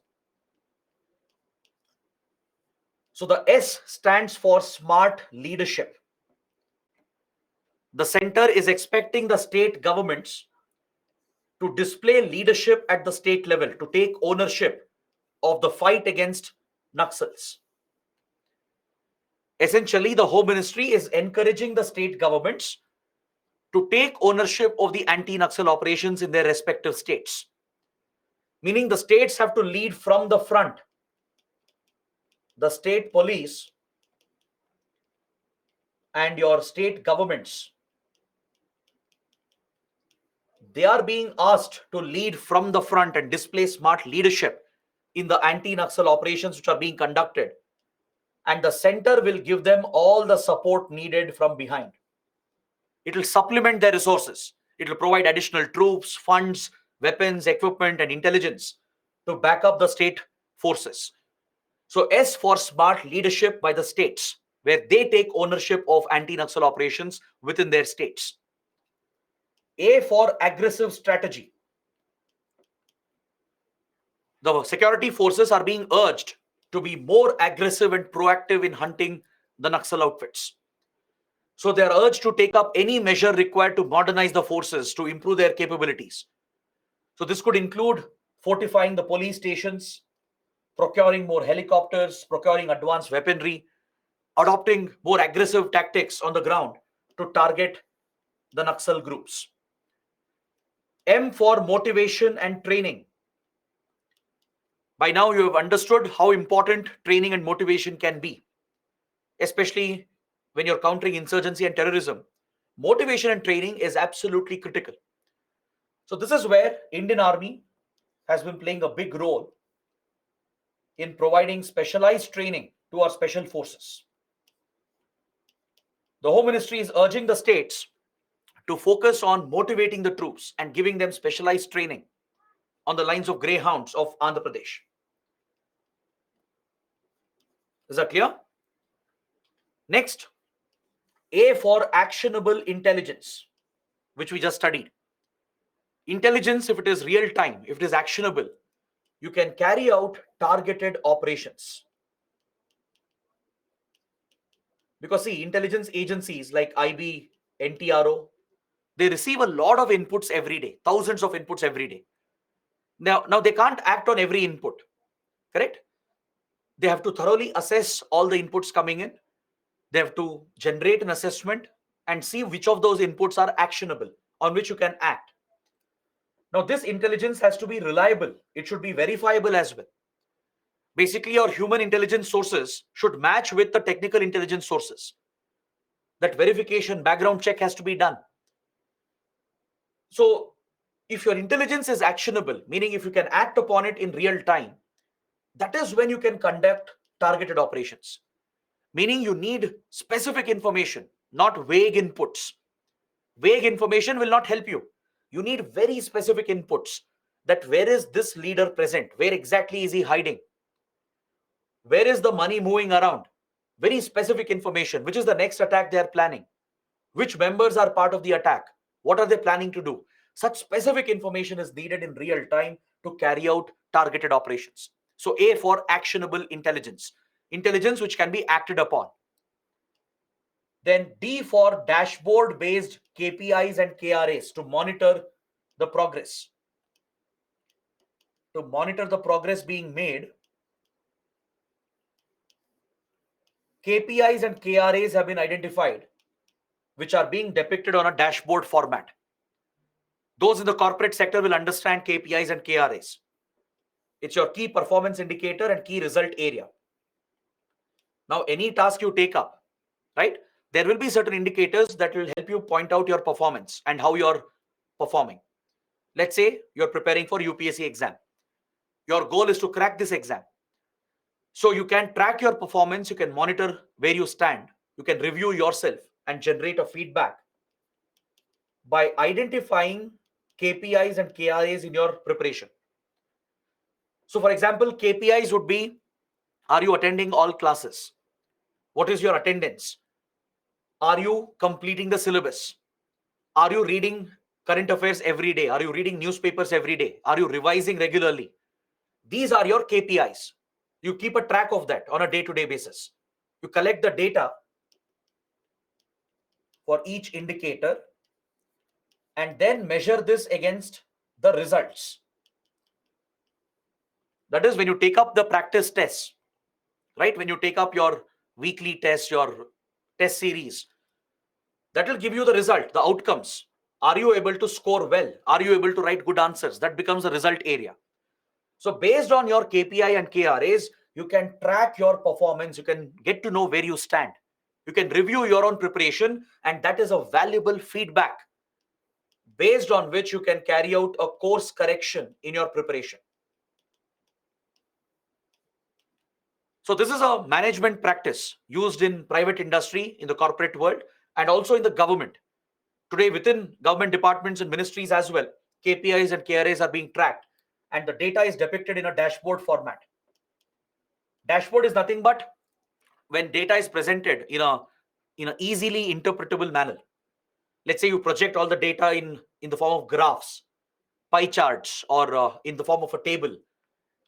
So the S stands for smart leadership. The center is expecting the state governments to display leadership at the state level, to take ownership of the fight against Naxals. Essentially, the Home Ministry is encouraging the state governments to take ownership of the anti-Naxal operations in their respective states. Meaning the states have to lead from the front. The state police and your state governments, they are being asked to lead from the front and display smart leadership in the anti-Naxal operations which are being conducted. And the center will give them all the support needed from behind. It will supplement their resources. It will provide additional troops, funds, weapons, equipment, and intelligence to back up the state forces. So S for smart leadership by the states, where they take ownership of anti-Naxal operations within their states. A for aggressive strategy. The security forces are being urged to be more aggressive and proactive in hunting the Naxal outfits. So they are urged to take up any measure required to modernize the forces to improve their capabilities. So this could include fortifying the police stations, procuring more helicopters, procuring advanced weaponry, adopting more aggressive tactics on the ground to target the Naxal groups. M for motivation and training. By now you have understood how important training and motivation can be, especially when you're countering insurgency and terrorism. Motivation and training is absolutely critical. So this is where Indian Army has been playing a big role in providing specialized training to our special forces. The Home Ministry is urging the states to focus on motivating the troops and giving them specialized training on the lines of greyhounds of Andhra Pradesh. Is that clear? Next, A for actionable intelligence, which we just studied. Intelligence, if it is real time, if it is actionable, you can carry out targeted operations. Because see, intelligence agencies like IB, NTRO, they receive a lot of inputs every day, thousands of inputs every day. Now they can't act on every input, correct? They have to thoroughly assess all the inputs coming in. They have to generate an assessment and see which of those inputs are actionable, on which you can act. Now, this intelligence has to be reliable. It should be verifiable as well. Basically, your human intelligence sources should match with the technical intelligence sources. That verification, background check has to be done. So, if your intelligence is actionable, meaning if you can act upon it in real time, that is when you can conduct targeted operations. Meaning you need specific information, not vague inputs. Vague information will not help you. You need very specific inputs, that where is this leader present? Where exactly is he hiding? Where is the money moving around? Very specific information. Which is the next attack they are planning? Which members are part of the attack? What are they planning to do? Such specific information is needed in real time to carry out targeted operations. So A for actionable intelligence. Intelligence which can be acted upon. Then D for dashboard based KPIs and KRAs to monitor the progress. To monitor the progress being made, KPIs and KRAs have been identified, which are being depicted on a dashboard format. Those in the corporate sector will understand KPIs and KRAs. It's your key performance indicator and key result area. Now, any task you take up, right, there will be certain indicators that will help you point out your performance and how you're performing. Let's say you're preparing for UPSC exam. Your goal is to crack this exam. So you can track your performance, you can monitor where you stand, you can review yourself and generate a feedback by identifying KPIs and KRAs in your preparation. So for example, KPIs would be, are you attending all classes? What is your attendance? Are you completing the syllabus? Are you reading current affairs every day? Are you reading newspapers every day? Are you revising regularly? These are your KPIs. You keep a track of that on a day-to-day basis. You collect the data for each indicator and then measure this against the results. That is when you take up the practice tests, right? When you take up your weekly tests, your test series, that will give you the result, the outcomes. Are you able to score well? Are you able to write good answers? That becomes a result area. So based on your KPI and KRAs, you can track your performance. You can get to know where you stand. You can review your own preparation, and that is a valuable feedback based on which you can carry out a course correction in your preparation. So this is a management practice used in private industry, in the corporate world, and also in the government. Today, within government departments and ministries as well, KPIs and KRAs are being tracked, and the data is depicted in a dashboard format. Dashboard is nothing but when data is presented in a easily interpretable manner. Let's say you project all the data in the form of graphs, pie charts, or in the form of a table,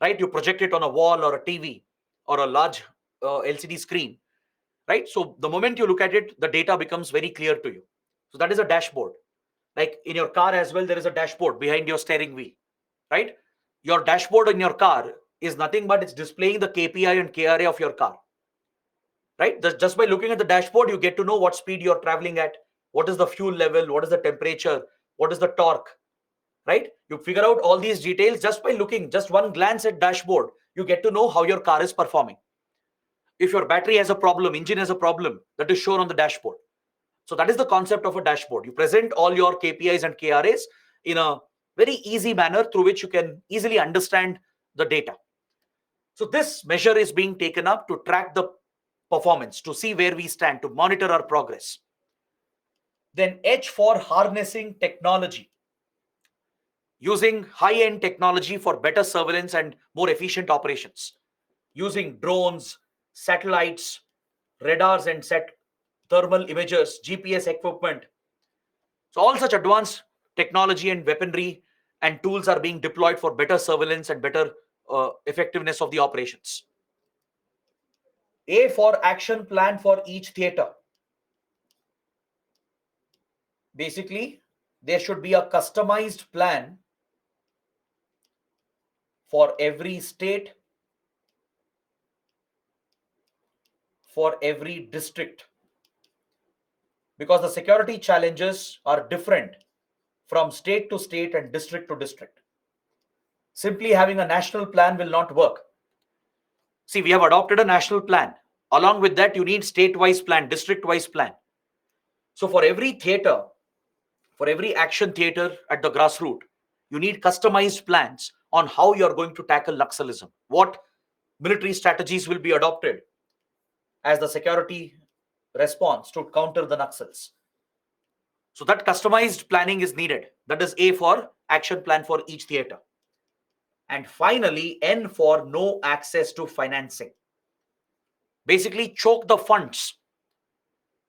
right? You project it on a wall or a TV or a large LCD screen, right? So the moment you look at it, the data becomes very clear to you. So that is a dashboard. Like in your car as well, there is a dashboard behind your steering wheel, right? Your dashboard in your car is nothing but it's displaying the KPI and KRA of your car, right? Just by looking at the dashboard, you get to know what speed you're traveling at, what is the fuel level, what is the temperature, what is the torque, right? You figure out all these details just by looking, just one glance at dashboard, you get to know how your car is performing. If your battery has a problem, engine has a problem, that is shown on the dashboard. So that is the concept of a dashboard. You present all your KPIs and KRAs in a very easy manner through which you can easily understand the data. So this measure is being taken up to track the performance, to see where we stand, to monitor our progress. Then H for harnessing technology. Using high-end technology for better surveillance and more efficient operations. Using drones, satellites, radars and thermal imagers, GPS equipment. So all such advanced technology and weaponry and tools are being deployed for better surveillance and better effectiveness of the operations. A for action plan for each theater. Basically, there should be a customized plan for every state, for every district, because the security challenges are different from state to state and district to district. Simply having a national plan will not work. See, we have adopted a national plan. Along with that, you need state-wise plan, district-wise plan. So for every theater, for every action theater at the grassroots, you need customized plans on how you're going to tackle Naxalism. What military strategies will be adopted as the security response to counter the Naxals. So that customized planning is needed. That is A for action plan for each theater. And finally, N for no access to financing. Basically, choke the funds.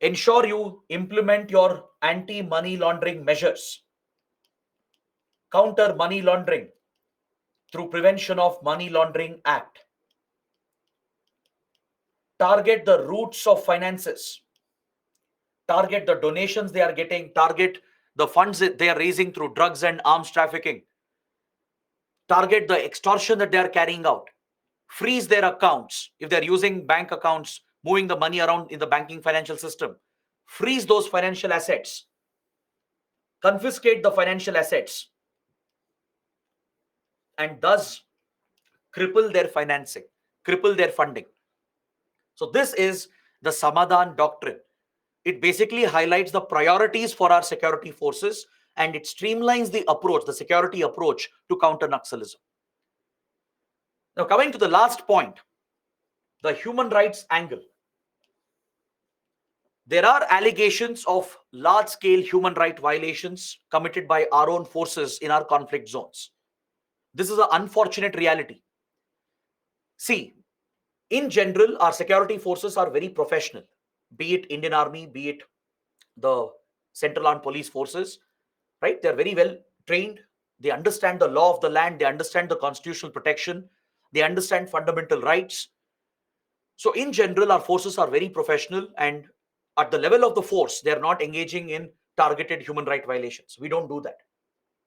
Ensure you implement your anti-money laundering measures. Counter money laundering through Prevention of Money Laundering Act. Target the roots of finances. Target the donations they are getting. Target the funds that they are raising through drugs and arms trafficking. Target the extortion that they are carrying out. Freeze their accounts. If they're using bank accounts, moving the money around in the banking financial system, freeze those financial assets. Confiscate the financial assets. And thus cripple their financing, cripple their funding. So this is the Samadhan doctrine. It basically highlights the priorities for our security forces and it streamlines the approach, the security approach to counter Naxalism. Now coming to the last point, the human rights angle. There are allegations of large-scale human rights violations committed by our own forces in our conflict zones. This is an unfortunate reality. See, in general, our security forces are very professional, be it Indian Army, be it the Central Armed Police Forces, right? They're very well trained. They understand the law of the land. They understand the constitutional protection. They understand fundamental rights. So in general, our forces are very professional and at the level of the force, they're not engaging in targeted human rights violations. We don't do that,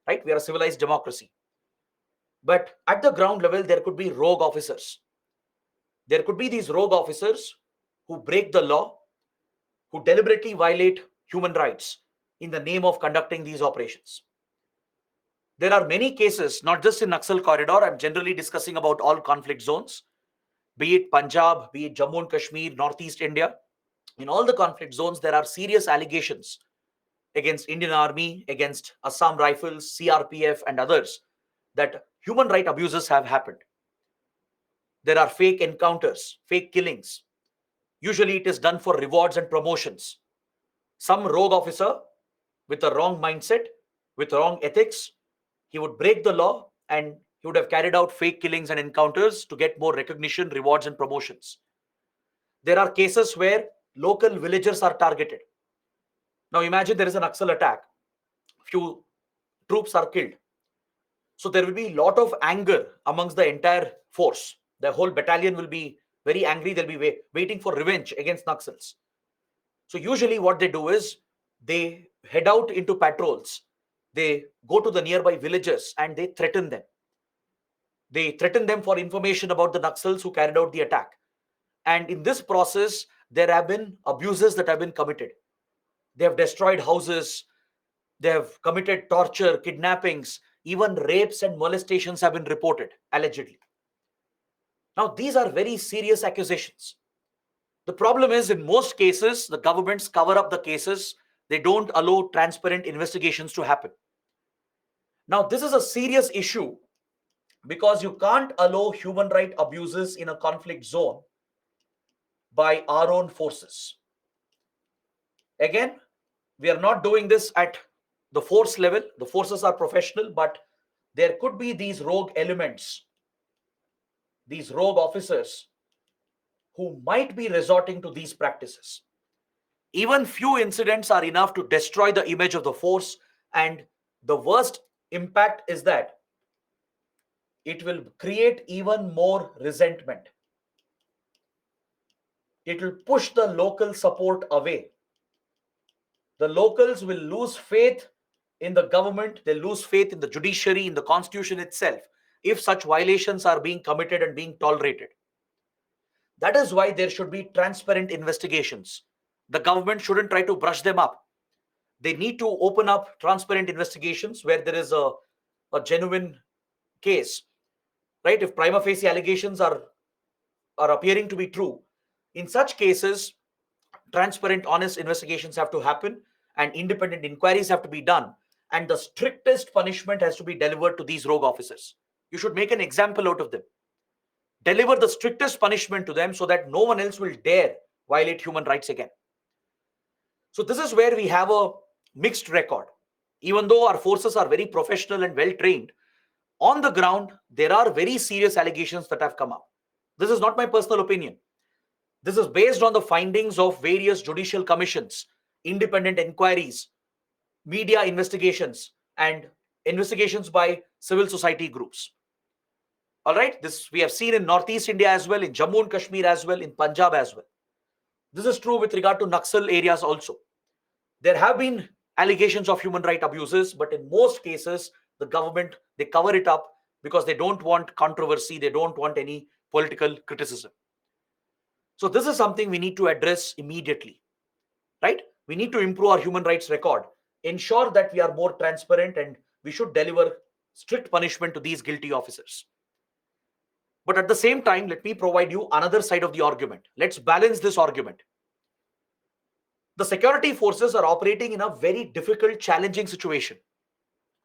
right? We are a civilized democracy. But at the ground level, there could be rogue officers. There could be these rogue officers who break the law, who deliberately violate human rights in the name of conducting these operations. There are many cases, not just in Naxal corridor, I'm generally discussing about all conflict zones, be it Punjab, be it Jammu and Kashmir, Northeast India. In all the conflict zones, there are serious allegations against Indian Army, against Assam Rifles, CRPF and others that human rights abuses have happened. There are fake encounters, fake killings. Usually it is done for rewards and promotions. Some rogue officer with a wrong mindset, with wrong ethics, he would break the law and he would have carried out fake killings and encounters to get more recognition, rewards and promotions. There are cases where local villagers are targeted. Now imagine there is an Naxal attack. Few troops are killed. So there will be a lot of anger amongst the entire force. The whole battalion will be very angry. They'll be waiting for revenge against Naxals. So usually what they do is they head out into patrols. They go to the nearby villages and they threaten them. They threaten them for information about the Naxals who carried out the attack. And in this process, there have been abuses that have been committed. They have destroyed houses. They have committed torture, kidnappings, even rapes and molestations have been reported, allegedly. Now, these are very serious accusations. The problem is, in most cases, the governments cover up the cases. They don't allow transparent investigations to happen. Now, this is a serious issue because you can't allow human rights abuses in a conflict zone by our own forces. Again, we are not doing this at the force level. The forces are professional, but there could be these rogue elements, these rogue officers who might be resorting to these practices. Even few incidents are enough to destroy the image of the force, and the worst impact is that it will create even more resentment. It will push the local support away. The locals will lose faith in the government, they lose faith in the judiciary, in the constitution itself, if such violations are being committed and being tolerated. That is why there should be transparent investigations. The government shouldn't try to brush them up. They need to open up transparent investigations where there is a genuine case, right? If prima facie allegations are appearing to be true, in such cases, transparent, honest investigations have to happen and independent inquiries have to be done. And the strictest punishment has to be delivered to these rogue officers. You should make an example out of them. Deliver the strictest punishment to them so that no one else will dare violate human rights again. So this is where we have a mixed record. Even though our forces are very professional and well trained, on the ground, there are very serious allegations that have come up. This is not my personal opinion. This is based on the findings of various judicial commissions, independent inquiries, media investigations, and investigations by civil society groups. All right, this we have seen in Northeast India as well, in Jammu and Kashmir as well, in Punjab as well. This is true with regard to Naxal areas also. There have been allegations of human rights abuses, but in most cases, the government, they cover it up because they don't want controversy, they don't want any political criticism. So this is something we need to address immediately, right? We need to improve our human rights record, ensure that we are more transparent, and we should deliver strict punishment to these guilty officers. But at the same time, let me provide you another side of the argument. Let's balance this argument. The security forces are operating in a very difficult, challenging situation.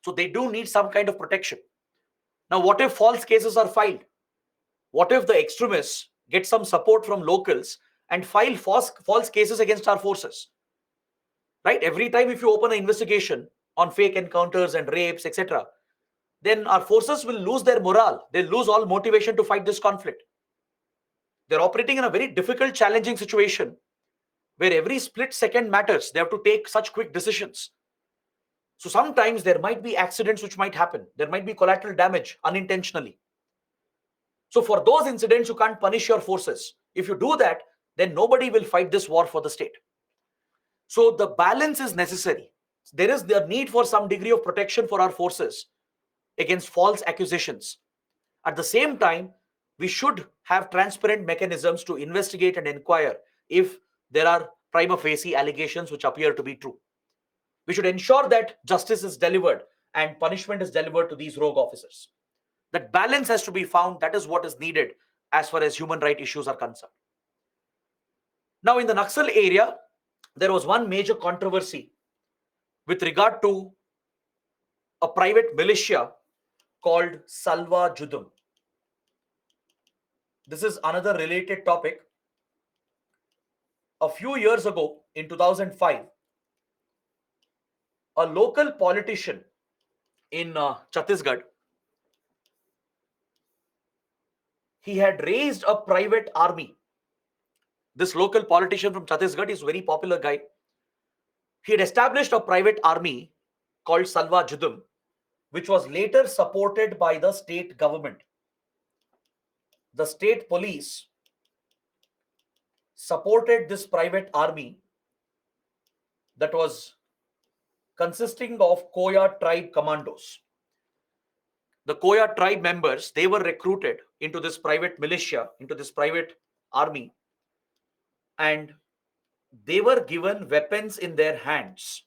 So they do need some kind of protection. Now, what if false cases are filed? What if the extremists get some support from locals and file false cases against our forces? Right? Every time if you open an investigation on fake encounters and rapes, etc., then our forces will lose their morale. They'll lose all motivation to fight this conflict. They're operating in a very difficult, challenging situation where every split second matters. They have to take such quick decisions. So sometimes there might be accidents which might happen. There might be collateral damage unintentionally. So for those incidents, you can't punish your forces. If you do that, then nobody will fight this war for the state. So the balance is necessary. There is the need for some degree of protection for our forces against false accusations. At the same time, we should have transparent mechanisms to investigate and inquire if there are prima facie allegations which appear to be true. We should ensure that justice is delivered and punishment is delivered to these rogue officers. That balance has to be found. That is what is needed as far as human rights issues are concerned. Now, in the Naxal area, there was one major controversy with regard to a private militia called Salva Judum. This is another related topic. A few years ago, in 2005, a local politician in Chhattisgarh, he had raised a private army. This local politician from Chhattisgarh is a very popular guy. He had established a private army called Salva Judum, which was later supported by the state government. The state police supported this private army that was consisting of Koya tribe commandos. The Koya tribe members, they were recruited into this private militia, into this private army, and they were given weapons in their hands.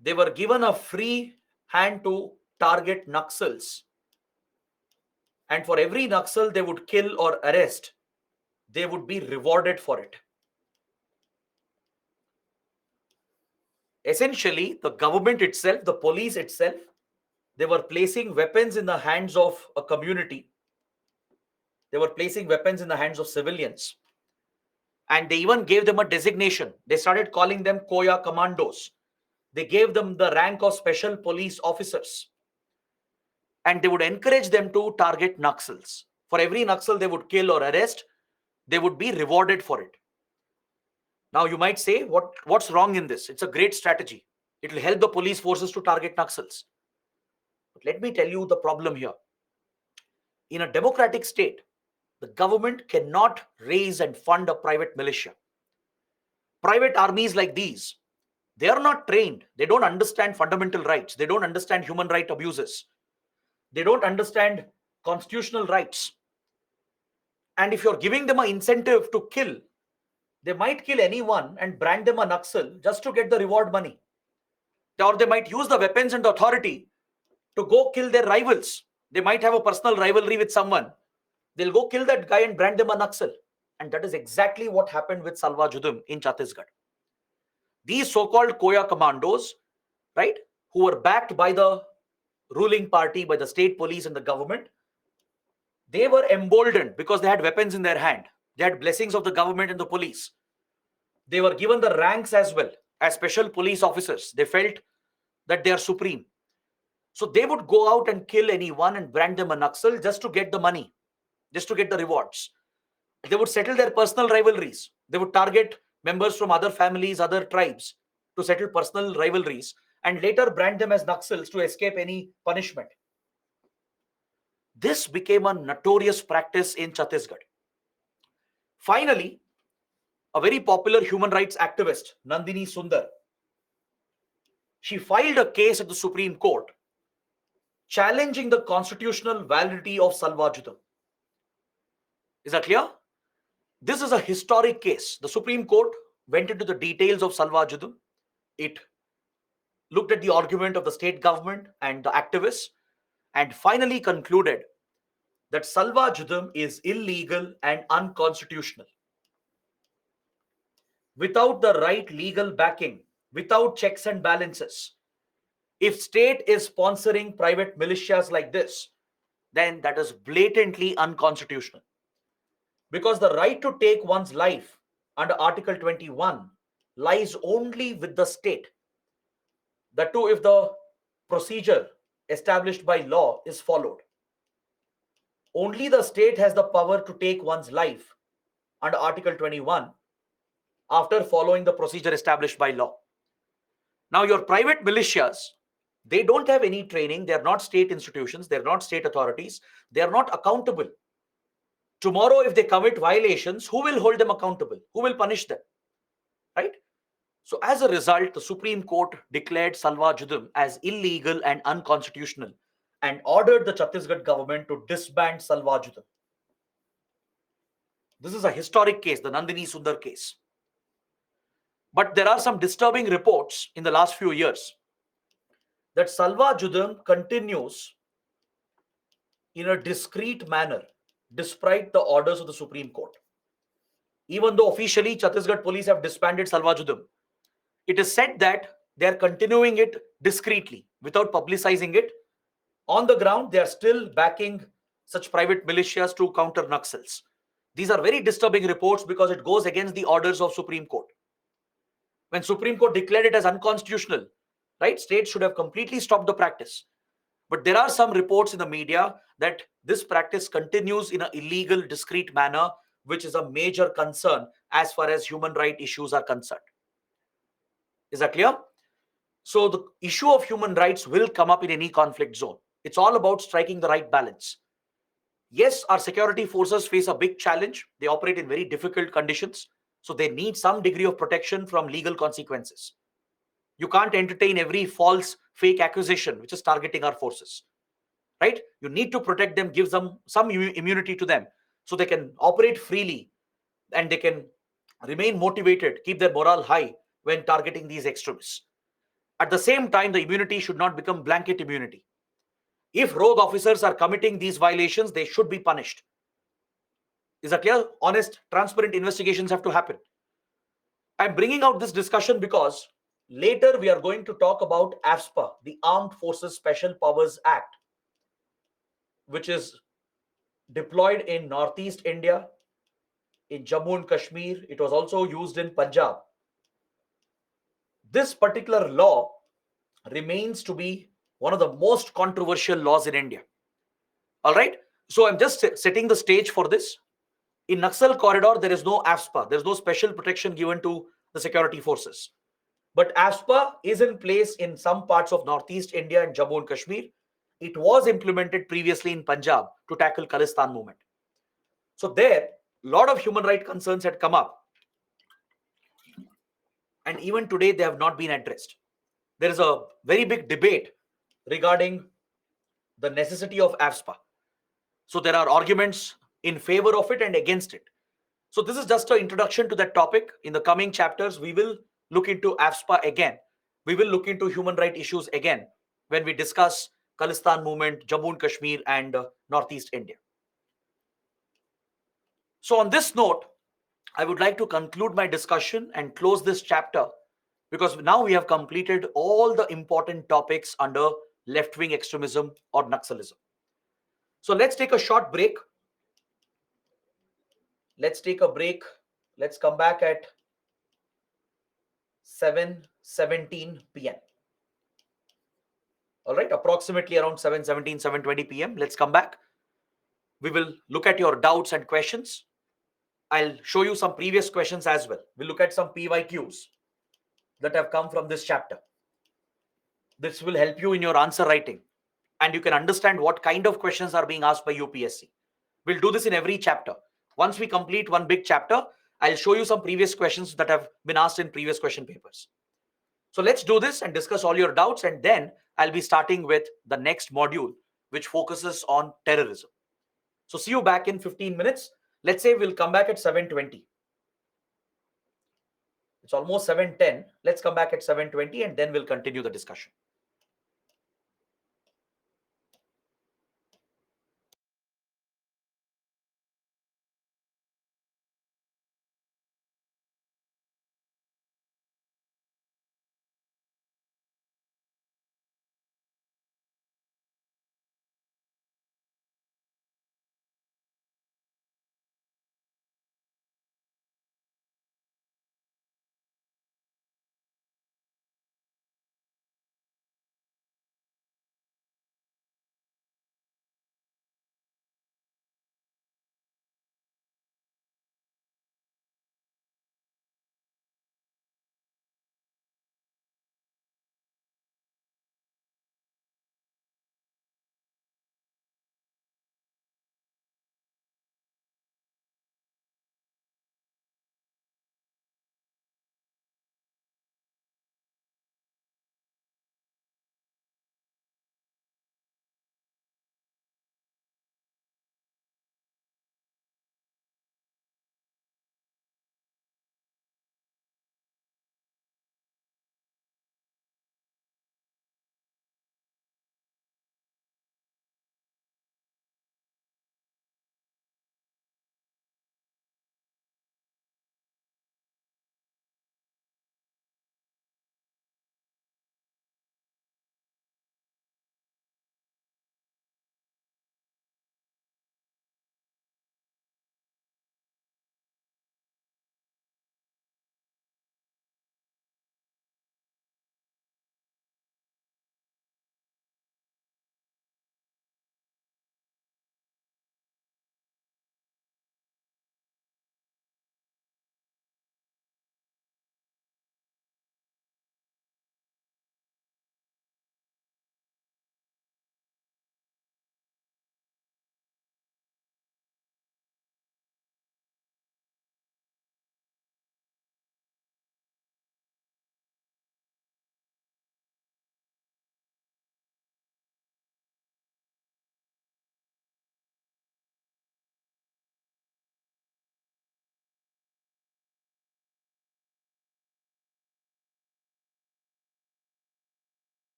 They were given a free hand to target Naxals. And for every Naxal they would kill or arrest, they would be rewarded for it. Essentially, the government itself, the police itself, they were placing weapons in the hands of a community. They were placing weapons in the hands of civilians. And they even gave them a designation. They started calling them Koya commandos. They gave them the rank of special police officers. And they would encourage them to target Naxals. For every Naxal they would kill or arrest, they would be rewarded for it. Now you might say, what's wrong in this? It's a great strategy. It will help the police forces to target Naxals. But let me tell you the problem here. In a democratic state, the government cannot raise and fund a private militia. Private armies like these, they are not trained. They don't understand fundamental rights. They don't understand human right abuses. They don't understand constitutional rights. And if you're giving them an incentive to kill, they might kill anyone and brand them a Naxal just to get the reward money. Or they might use the weapons and the authority to go kill their rivals. They might have a personal rivalry with someone. They'll go kill that guy and brand them a Naxal. And that is exactly what happened with Salwa Judum in Chhattisgarh. These so-called Koya commandos, right, who were backed by the ruling party, by the state police and the government, they were emboldened because they had weapons in their hand. They had blessings of the government and the police. They were given the ranks as well as special police officers. They felt that they are supreme. So they would go out and kill anyone and brand them a Naxal just to get the money, just to get the rewards. They would settle their personal rivalries. They would target members from other families, other tribes to settle personal rivalries and later brand them as Naxals to escape any punishment. This became a notorious practice in Chhattisgarh. Finally, a very popular human rights activist, Nandini Sundar, she filed a case at the Supreme Court challenging the constitutional validity of Salwa Judum. Is that clear? This is a historic case. The Supreme Court went into the details of Salwa Judum. It looked at the argument of the state government and the activists and finally concluded that Salwa Judum is illegal and unconstitutional. Without the right legal backing, without checks and balances, if state is sponsoring private militias like this, then that is blatantly unconstitutional. Because the right to take one's life under Article 21 lies only with the state. That too, if the procedure established by law is followed. Only the state has the power to take one's life under Article 21 after following the procedure established by law. Now, your private militias, they don't have any training. They're not state institutions. They're not state authorities. They're not accountable. Tomorrow, if they commit violations, who will hold them accountable? Who will punish them? Right? So as a result, the Supreme Court declared Salwa Judum as illegal and unconstitutional and ordered the Chhattisgarh government to disband Salwa Judum. This is a historic case, the Nandini Sundar case. But there are some disturbing reports in the last few years that Salwa Judum continues in a discreet manner despite the orders of the Supreme Court. Even though officially Chhattisgarh police have disbanded Salwa Judum, it is said that they are continuing it discreetly without publicizing it. On the ground, they are still backing such private militias to counter Naxals. These are very disturbing reports because it goes against the orders of Supreme Court. When Supreme Court declared it as unconstitutional, right, states should have completely stopped the practice. But there are some reports in the media that this practice continues in an illegal, discreet manner, which is a major concern as far as human rights issues are concerned. Is that clear? So the issue of human rights will come up in any conflict zone. It's all about striking the right balance. Yes, our security forces face a big challenge. They operate in very difficult conditions. So they need some degree of protection from legal consequences. You can't entertain every false, fake accusation which is targeting our forces, right? You need to protect them, give them some immunity to them so they can operate freely and they can remain motivated, keep their morale high when targeting these extremists. At the same time, the immunity should not become blanket immunity. If rogue officers are committing these violations, they should be punished. Is that clear? Honest, transparent investigations have to happen. I'm bringing out this discussion because later we are going to talk about AFSPA, the Armed Forces Special Powers Act, which is deployed in Northeast India, in Jammu and Kashmir. It was also used in Punjab. This particular law remains to be one of the most controversial laws in India. All right. So I'm just setting the stage for this. In Naxal corridor, there is no AFSPA. There's no special protection given to the security forces. But AFSPA is in place in some parts of Northeast India and Jammu and Kashmir. It was implemented previously in Punjab to tackle Khalistan movement. So there, a lot of human rights concerns had come up. And even today, they have not been addressed. There is a very big debate regarding the necessity of AFSPA. So there are arguments in favor of it and against it. So this is just an introduction to that topic. In the coming chapters, we will look into AFSPA again. We will look into human rights issues again when we discuss Khalistan movement, Jammu and Kashmir, and Northeast India. So on this note, I would like to conclude my discussion and close this chapter because now we have completed all the important topics under left-wing extremism or Naxalism. So let's take a short break. Let's take a break. Let's come back at 7:17 p.m. All right, approximately around 7:17, 7:20 p.m. Let's come back. We will look at your doubts and questions. I'll show you some previous questions as well. We'll look at some PYQs that have come from this chapter. This will help you in your answer writing and you can understand what kind of questions are being asked by UPSC. We'll do this in every chapter. Once we complete one big chapter, I'll show you some previous questions that have been asked in previous question papers. So let's do this and discuss all your doubts, and then I'll be starting with the next module, which focuses on terrorism. So see you back in 15 minutes. Let's say we'll come back at 7:20. It's almost 7:10. Let's come back at 7:20 and then we'll continue the discussion.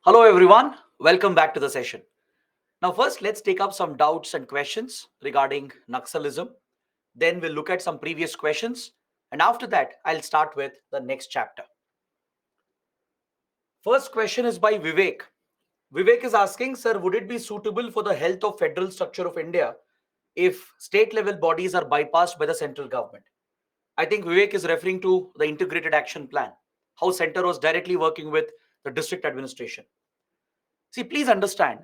Hello, everyone. Welcome back to the session. Now, first, let's take up some doubts and questions regarding Naxalism. Then we'll look at some previous questions. And after that, I'll start with the next chapter. First question is by Vivek. Vivek is asking, sir, would it be suitable for the health of federal structure of India if state level bodies are bypassed by the central government? I think Vivek is referring to the integrated action plan, how center was directly working with the district administration. See, please understand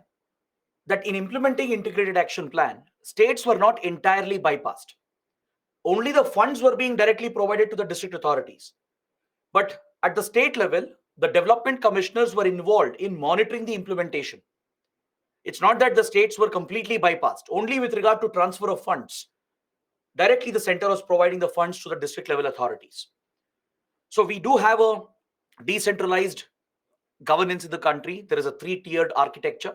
that in implementing integrated action plan, states were not entirely bypassed. Only the funds were being directly provided to the district authorities. But at the state level, the development commissioners were involved in monitoring the implementation. It's not that the states were completely bypassed. Only with regard to transfer of funds, directly the center was providing the funds to the district level authorities. So we do have a decentralized governance in the country. There is a three-tiered architecture.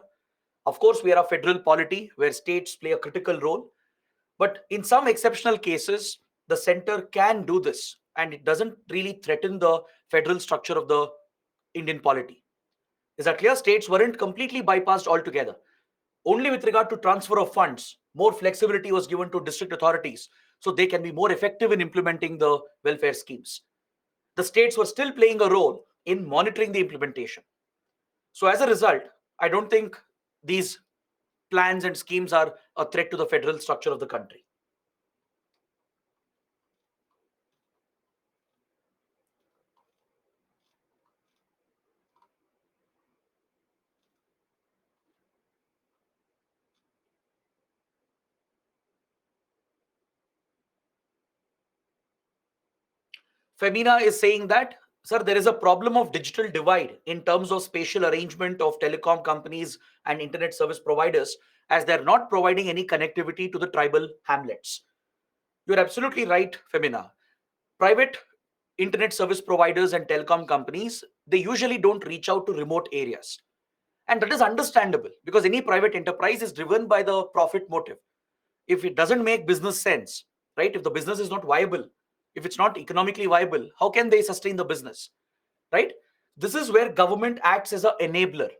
Of course, we are a federal polity where states play a critical role. But in some exceptional cases, the center can do this, and it doesn't really threaten the federal structure of the Indian polity. Is that clear? States weren't completely bypassed altogether. Only with regard to transfer of funds, more flexibility was given to district authorities so they can be more effective in implementing the welfare schemes. The states were still playing a role in monitoring the implementation. So as a result, I don't think these plans and schemes are a threat to the federal structure of the country. Femina is saying that, sir, there is a problem of digital divide in terms of spatial arrangement of telecom companies and internet service providers, as they're not providing any connectivity to the tribal hamlets. You're absolutely right, Femina. Private internet service providers and telecom companies, they usually don't reach out to remote areas. And that is understandable because any private enterprise is driven by the profit motive. If it doesn't make business sense, right? If the business is not viable, if it's not economically viable, how can they sustain the business, right? This is where government acts as an enabler.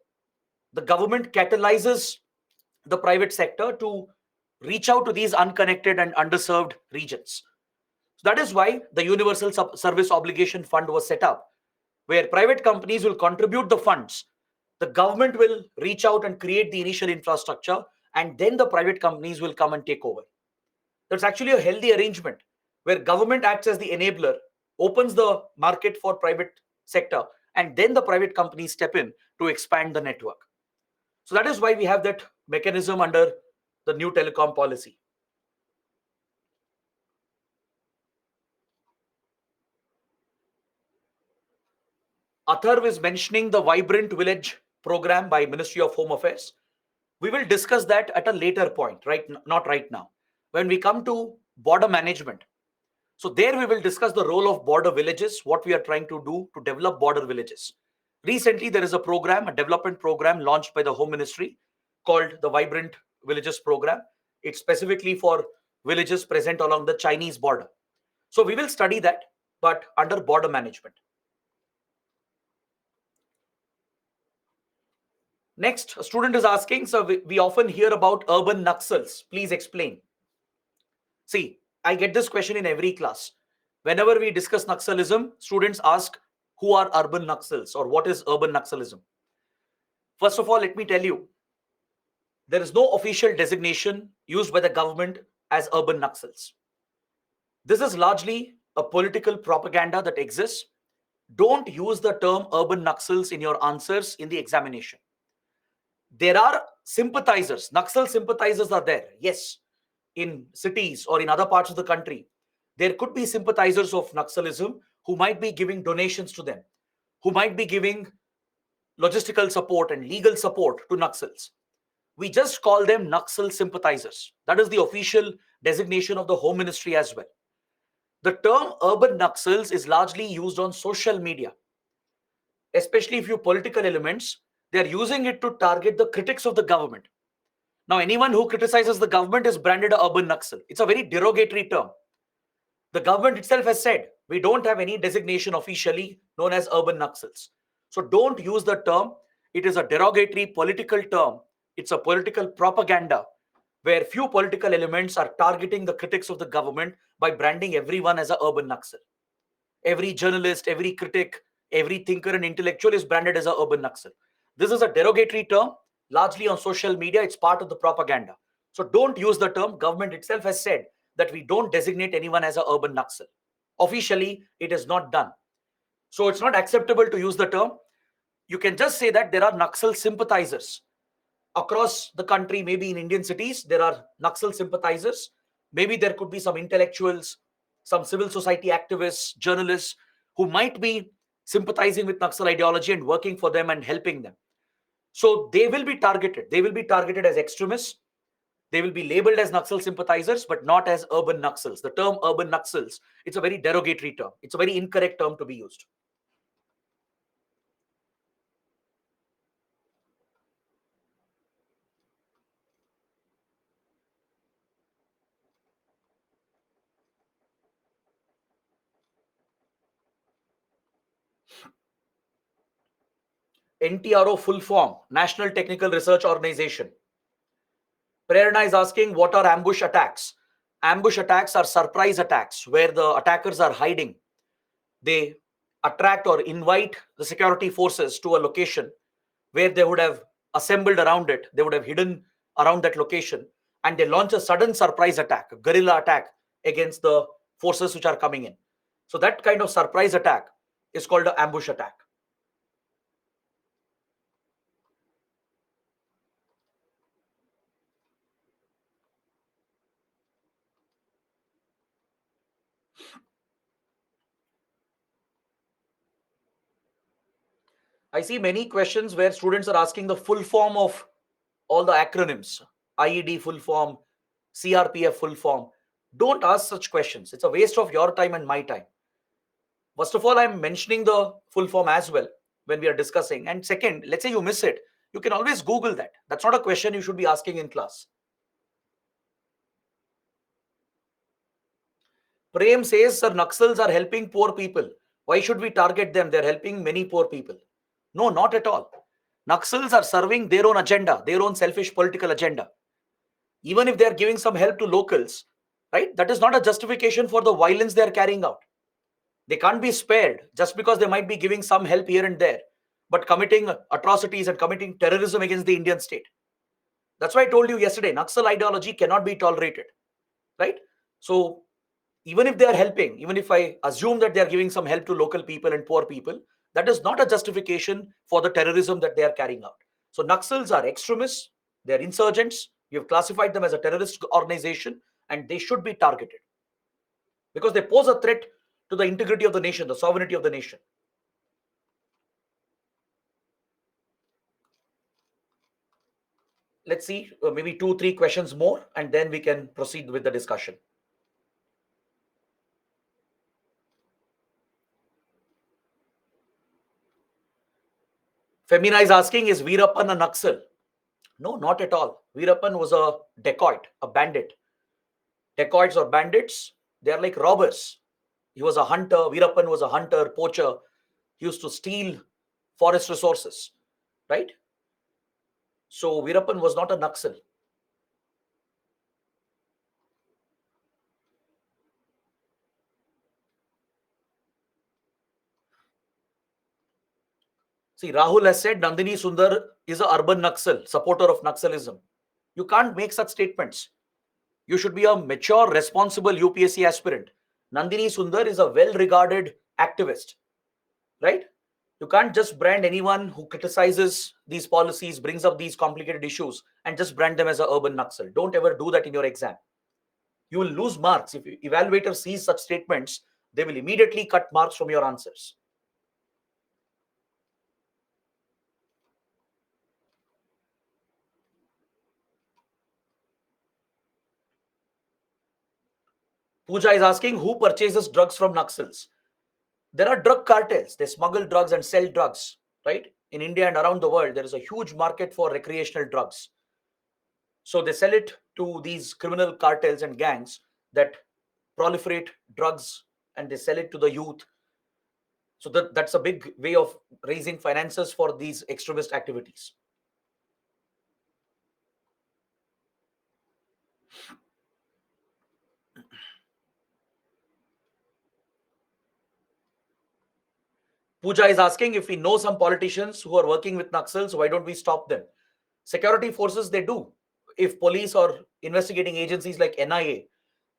The government catalyzes the private sector to reach out to these unconnected and underserved regions. So that is why the Universal Service Obligation Fund was set up, where private companies will contribute the funds. The government will reach out and create the initial infrastructure, and then the private companies will come and take over. That's actually a healthy arrangement where government acts as the enabler, opens the market for private sector, and then the private companies step in to expand the network. So that is why we have that mechanism under the new telecom policy. Atharv is mentioning the Vibrant Village program by Ministry of Home Affairs. We will discuss that at a later point, right? Not right now. When we come to border management, so there we will discuss the role of border villages, what we are trying to do to develop border villages. Recently, there is a program, a development program launched by the Home Ministry called the Vibrant Villages Program. It's specifically for villages present along the Chinese border. So we will study that, but under border management. Next, a student is asking, so we often hear about urban Naxals. Please explain. See, I get this question in every class. Whenever we discuss Naxalism, students ask, who are urban Naxals or what is urban Naxalism? First of all, let me tell you, there is no official designation used by the government as urban Naxals. This is largely a political propaganda that exists. Don't use the term urban Naxals in your answers in the examination. There are sympathizers, Naxal sympathizers are there. Yes, in cities or in other parts of the country, there could be sympathizers of Naxalism who might be giving donations to them, who might be giving logistical support and legal support to Naxals. We just call them Naxal sympathizers. That is the official designation of the Home Ministry as well. The term urban Naxals is largely used on social media, especially if you political elements, they're using it to target the critics of the government. Now, anyone who criticizes the government is branded an urban Naxal. It's a very derogatory term. The government itself has said, we don't have any designation officially known as urban Naxals. So don't use the term. It is a derogatory political term. It's a political propaganda where few political elements are targeting the critics of the government by branding everyone as a urban Naxal. Every journalist, every critic, every thinker and intellectual is branded as a urban Naxal. This is a derogatory term, largely on social media. It's part of the propaganda. So don't use the term. Government itself has said that we don't designate anyone as a urban Naxal. Officially, it is not done. So it's not acceptable to use the term. You can just say that there are Naxal sympathizers across the country. Maybe in Indian cities, there are Naxal sympathizers. Maybe there could be some intellectuals, some civil society activists, journalists who might be sympathizing with Naxal ideology and working for them and helping them. So they will be targeted. They will be targeted as extremists. They will be labeled as Naxal sympathizers, but not as urban Naxals. The term urban Naxals, it's a very derogatory term. It's a very incorrect term to be used. NTRO full form, National Technical Research Organization. Prerna is asking, what are ambush attacks? Ambush attacks are surprise attacks where the attackers are hiding. They attract or invite the security forces to a location where they would have assembled around it. They would have hidden around that location and they launch a sudden surprise attack, a guerrilla attack against the forces which are coming in. So that kind of surprise attack is called an ambush attack. I see many questions where students are asking the full form of all the acronyms, IED full form, CRPF full form. Don't ask such questions. It's a waste of your time and my time. First of all, I'm mentioning the full form as well when we are discussing. And second, let's say you miss it. You can always Google that. That's not a question you should be asking in class. Prem says, sir, Naxals are helping poor people. Why should we target them? They're helping many poor people. No, not at all. Naxals are serving their own agenda, their own selfish political agenda. Even if they're giving some help to locals, right? That is not a justification for the violence they're carrying out. They can't be spared just because they might be giving some help here and there, but committing atrocities and committing terrorism against the Indian state. That's why I told you yesterday, Naxal ideology cannot be tolerated, right? So even if they are helping, even if I assume that they are giving some help to local people and poor people, that is not a justification for the terrorism that they are carrying out. So Naxals are extremists, they are insurgents. We have classified them as a terrorist organization and they should be targeted because they pose a threat to the integrity of the nation, the sovereignty of the nation. Let's see, maybe 2-3 questions more and then we can proceed with the discussion. Femina is asking, is Veerappan a Naxal? No, not at all. Veerappan was a dacoit, a bandit. Dacoits or bandits, they are like robbers. He was a hunter. Veerappan was a hunter, poacher. He used to steal forest resources, right? So Veerappan was not a Naxal. See, Rahul has said Nandini Sundar is a urban Naxal, supporter of Naxalism. You can't make such statements. You should be a mature, responsible UPSC aspirant. Nandini Sundar is a well-regarded activist, right? You can't just brand anyone who criticizes these policies, brings up these complicated issues, and just brand them as an urban Naxal. Don't ever do that in your exam. You will lose marks. If evaluator sees such statements, they will immediately cut marks from your answers. Pooja is asking, who purchases drugs from Naxals? There are drug cartels. They smuggle drugs and sell drugs, right? In India and around the world, there is a huge market for recreational drugs. So they sell it to these criminal cartels and gangs that proliferate drugs and they sell it to the youth. So that's a big way of raising finances for these extremist activities. Pooja is asking, if we know some politicians who are working with Naxals, why don't we stop them? Security forces, they do. If police or investigating agencies like NIA,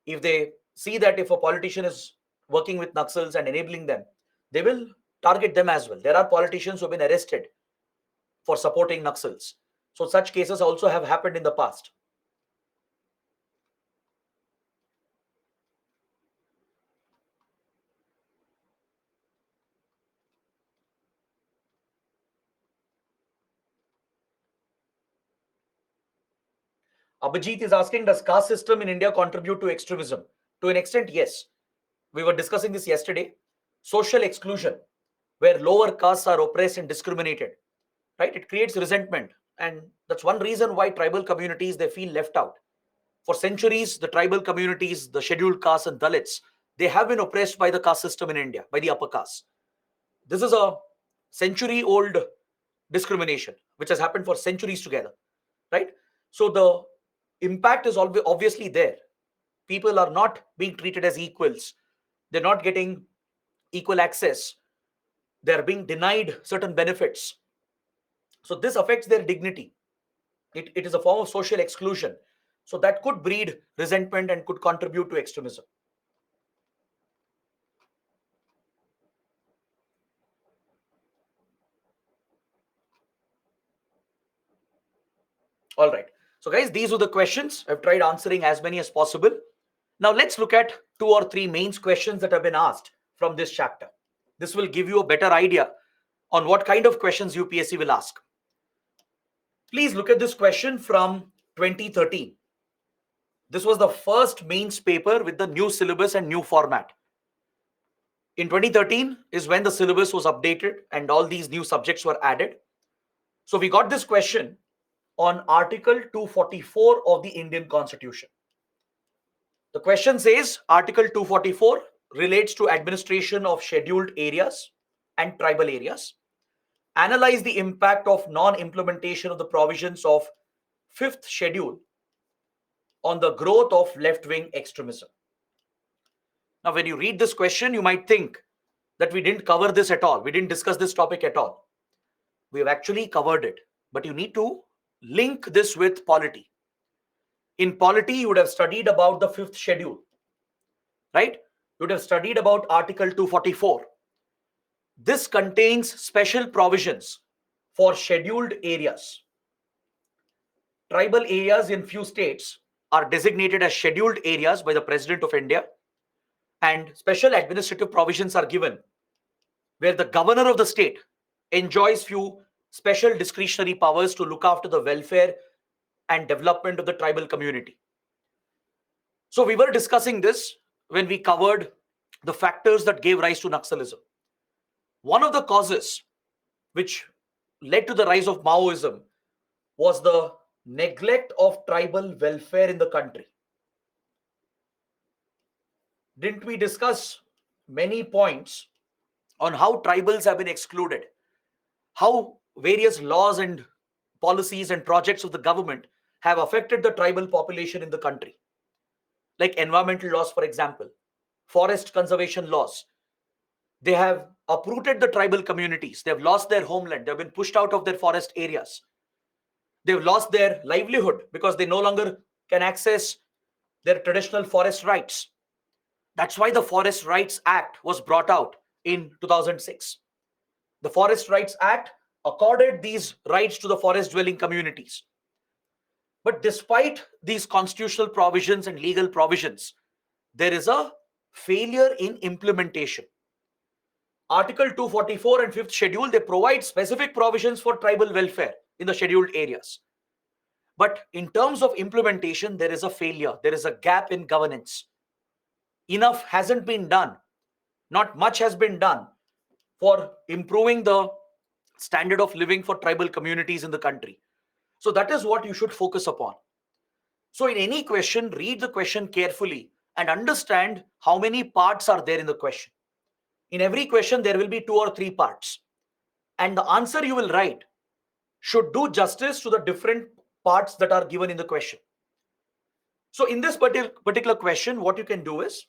if they see that if a politician is working with Naxals and enabling them, they will target them as well. There are politicians who have been arrested for supporting Naxals. So such cases also have happened in the past. Abhijit is asking, does caste system in India contribute to extremism? To an extent, yes. We were discussing this yesterday. Social exclusion, where lower castes are oppressed and discriminated, right? It creates resentment. And that's one reason why tribal communities, they feel left out. For centuries, the tribal communities, the scheduled castes and Dalits, they have been oppressed by the caste system in India, by the upper caste. This is a century-old discrimination, which has happened for centuries together, right? So the impact is obviously there. People are not being treated as equals. They're not getting equal access. They're being denied certain benefits. So this affects their dignity. It is a form of social exclusion. So that could breed resentment and could contribute to extremism. All right. So guys, these were the questions. I've tried answering as many as possible. Now let's look at 2 or 3 main questions that have been asked from this chapter. This will give you a better idea on what kind of questions UPSC will ask. Please look at this question from 2013. This was the first mains paper with the new syllabus and new format. In 2013 is when the syllabus was updated and all these new subjects were added. So we got this question on Article 244 of the Indian Constitution. The question says Article 244 relates to administration of scheduled areas and tribal areas. Analyze the impact of non-implementation of the provisions of 5th schedule on the growth of left-wing extremism. Now, when you read this question, you might think that we didn't cover this at all. We didn't discuss this topic at all. We have actually covered it, but you need to link this with polity. In polity, you would have studied about the 5th schedule, right? You would have studied about Article 244. This contains special provisions for scheduled areas. Tribal areas in few states are designated as scheduled areas by the President of India, and special administrative provisions are given where the governor of the state enjoys few special discretionary powers to look after the welfare and development of the tribal community. So we were discussing this when we covered the factors that gave rise to Naxalism. One of the causes which led to the rise of Maoism was the neglect of tribal welfare in the country. Didn't we discuss many points on how tribals have been excluded, how various laws and policies and projects of the government have affected the tribal population in the country, like environmental laws, for example, forest conservation laws. They have uprooted the tribal communities. They've lost their homeland. They've been pushed out of their forest areas. They've lost their livelihood because they no longer can access their traditional forest rights. That's why the Forest Rights Act was brought out in 2006. The Forest Rights Act accorded these rights to the forest dwelling communities. But despite these constitutional provisions and legal provisions, there is a failure in implementation. Article 244 and 5th schedule, they provide specific provisions for tribal welfare in the scheduled areas. But in terms of implementation, there is a failure. There is a gap in governance. Enough hasn't been done. Not much has been done for improving the standard of living for tribal communities in the country. So that is what you should focus upon. So in any question, read the question carefully and understand how many parts are there in the question. In every question, there will be 2 or 3 parts. And the answer you will write should do justice to the different parts that are given in the question. So in this particular question, what you can do is,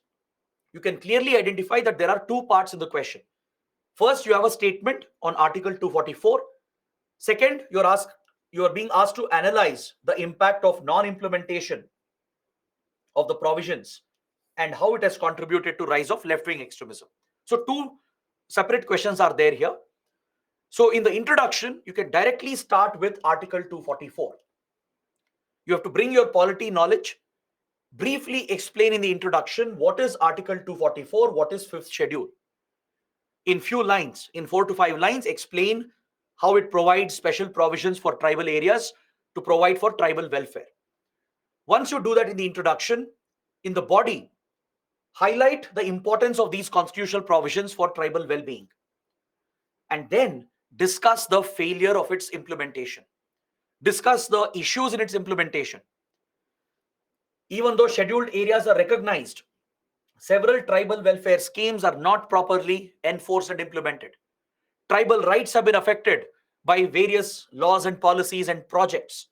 you can clearly identify that there are 2 parts in the question. First, you have a statement on Article 244. Second, you are being asked to analyze the impact of non-implementation of the provisions and how it has contributed to rise of left-wing extremism. So 2 separate questions are there here. So in the introduction, you can directly start with Article 244. You have to bring your polity knowledge, briefly explain in the introduction what is Article 244, what is 5th schedule. In few lines, in 4 to 5 lines, explain how it provides special provisions for tribal areas to provide for tribal welfare. Once you do that in the introduction, in the body, highlight the importance of these constitutional provisions for tribal well-being, and then discuss the failure of its implementation. Discuss the issues in its implementation. Even though scheduled areas are recognized, several tribal welfare schemes are not properly enforced and implemented. Tribal rights have been affected by various laws and policies and projects.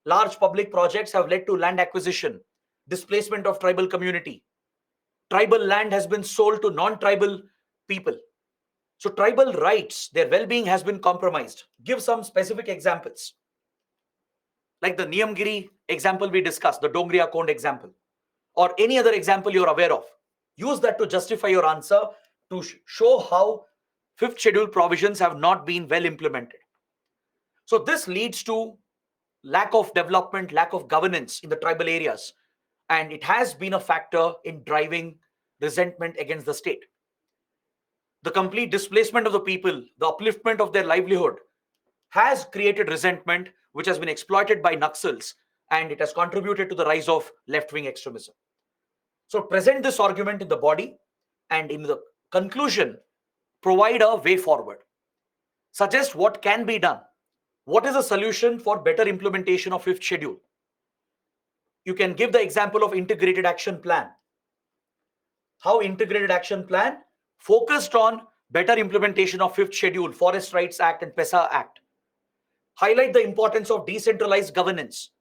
Large public projects have led to land acquisition, displacement of tribal community. Tribal land has been sold to non-tribal people. So tribal rights, their well-being has been compromised. Give some specific examples. Like the Niyamgiri example we discussed, the Dongriya Kond example, or any other example you're aware of. Use that to justify your answer, to show how 5th schedule provisions have not been well implemented. So this leads to lack of development, lack of governance in the tribal areas, and it has been a factor in driving resentment against the state. The complete displacement of the people, the upliftment of their livelihood, has created resentment which has been exploited by Naxals, and it has contributed to the rise of left-wing extremism. So present this argument in the body, and in the conclusion, provide a way forward. Suggest what can be done. What is a solution for better implementation of 5th schedule? You can give the example of integrated action plan. How integrated action plan focused on better implementation of 5th schedule, Forest Rights Act and PESA Act. Highlight the importance of decentralized governance,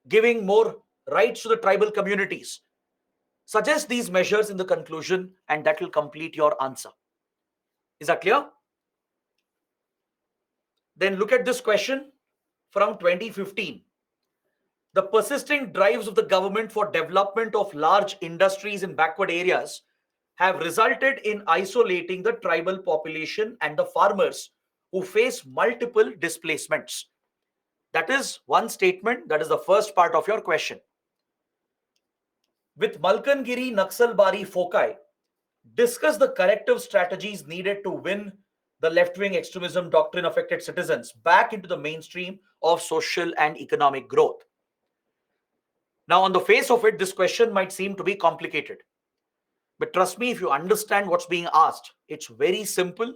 giving more rights to the tribal communities. Suggest these measures in the conclusion, and that will complete your answer. Is that clear? Then look at this question from 2015. The persisting drives of the government for development of large industries in backward areas have resulted in isolating the tribal population and the farmers who face multiple displacements. That is one statement. That is the first part of your question. With Malkangiri Naxalbari foci, discuss the corrective strategies needed to win the left-wing extremism doctrine affected citizens back into the mainstream of social and economic growth. Now, on the face of it, this question might seem to be complicated. But trust me, if you understand what's being asked, it's very simple,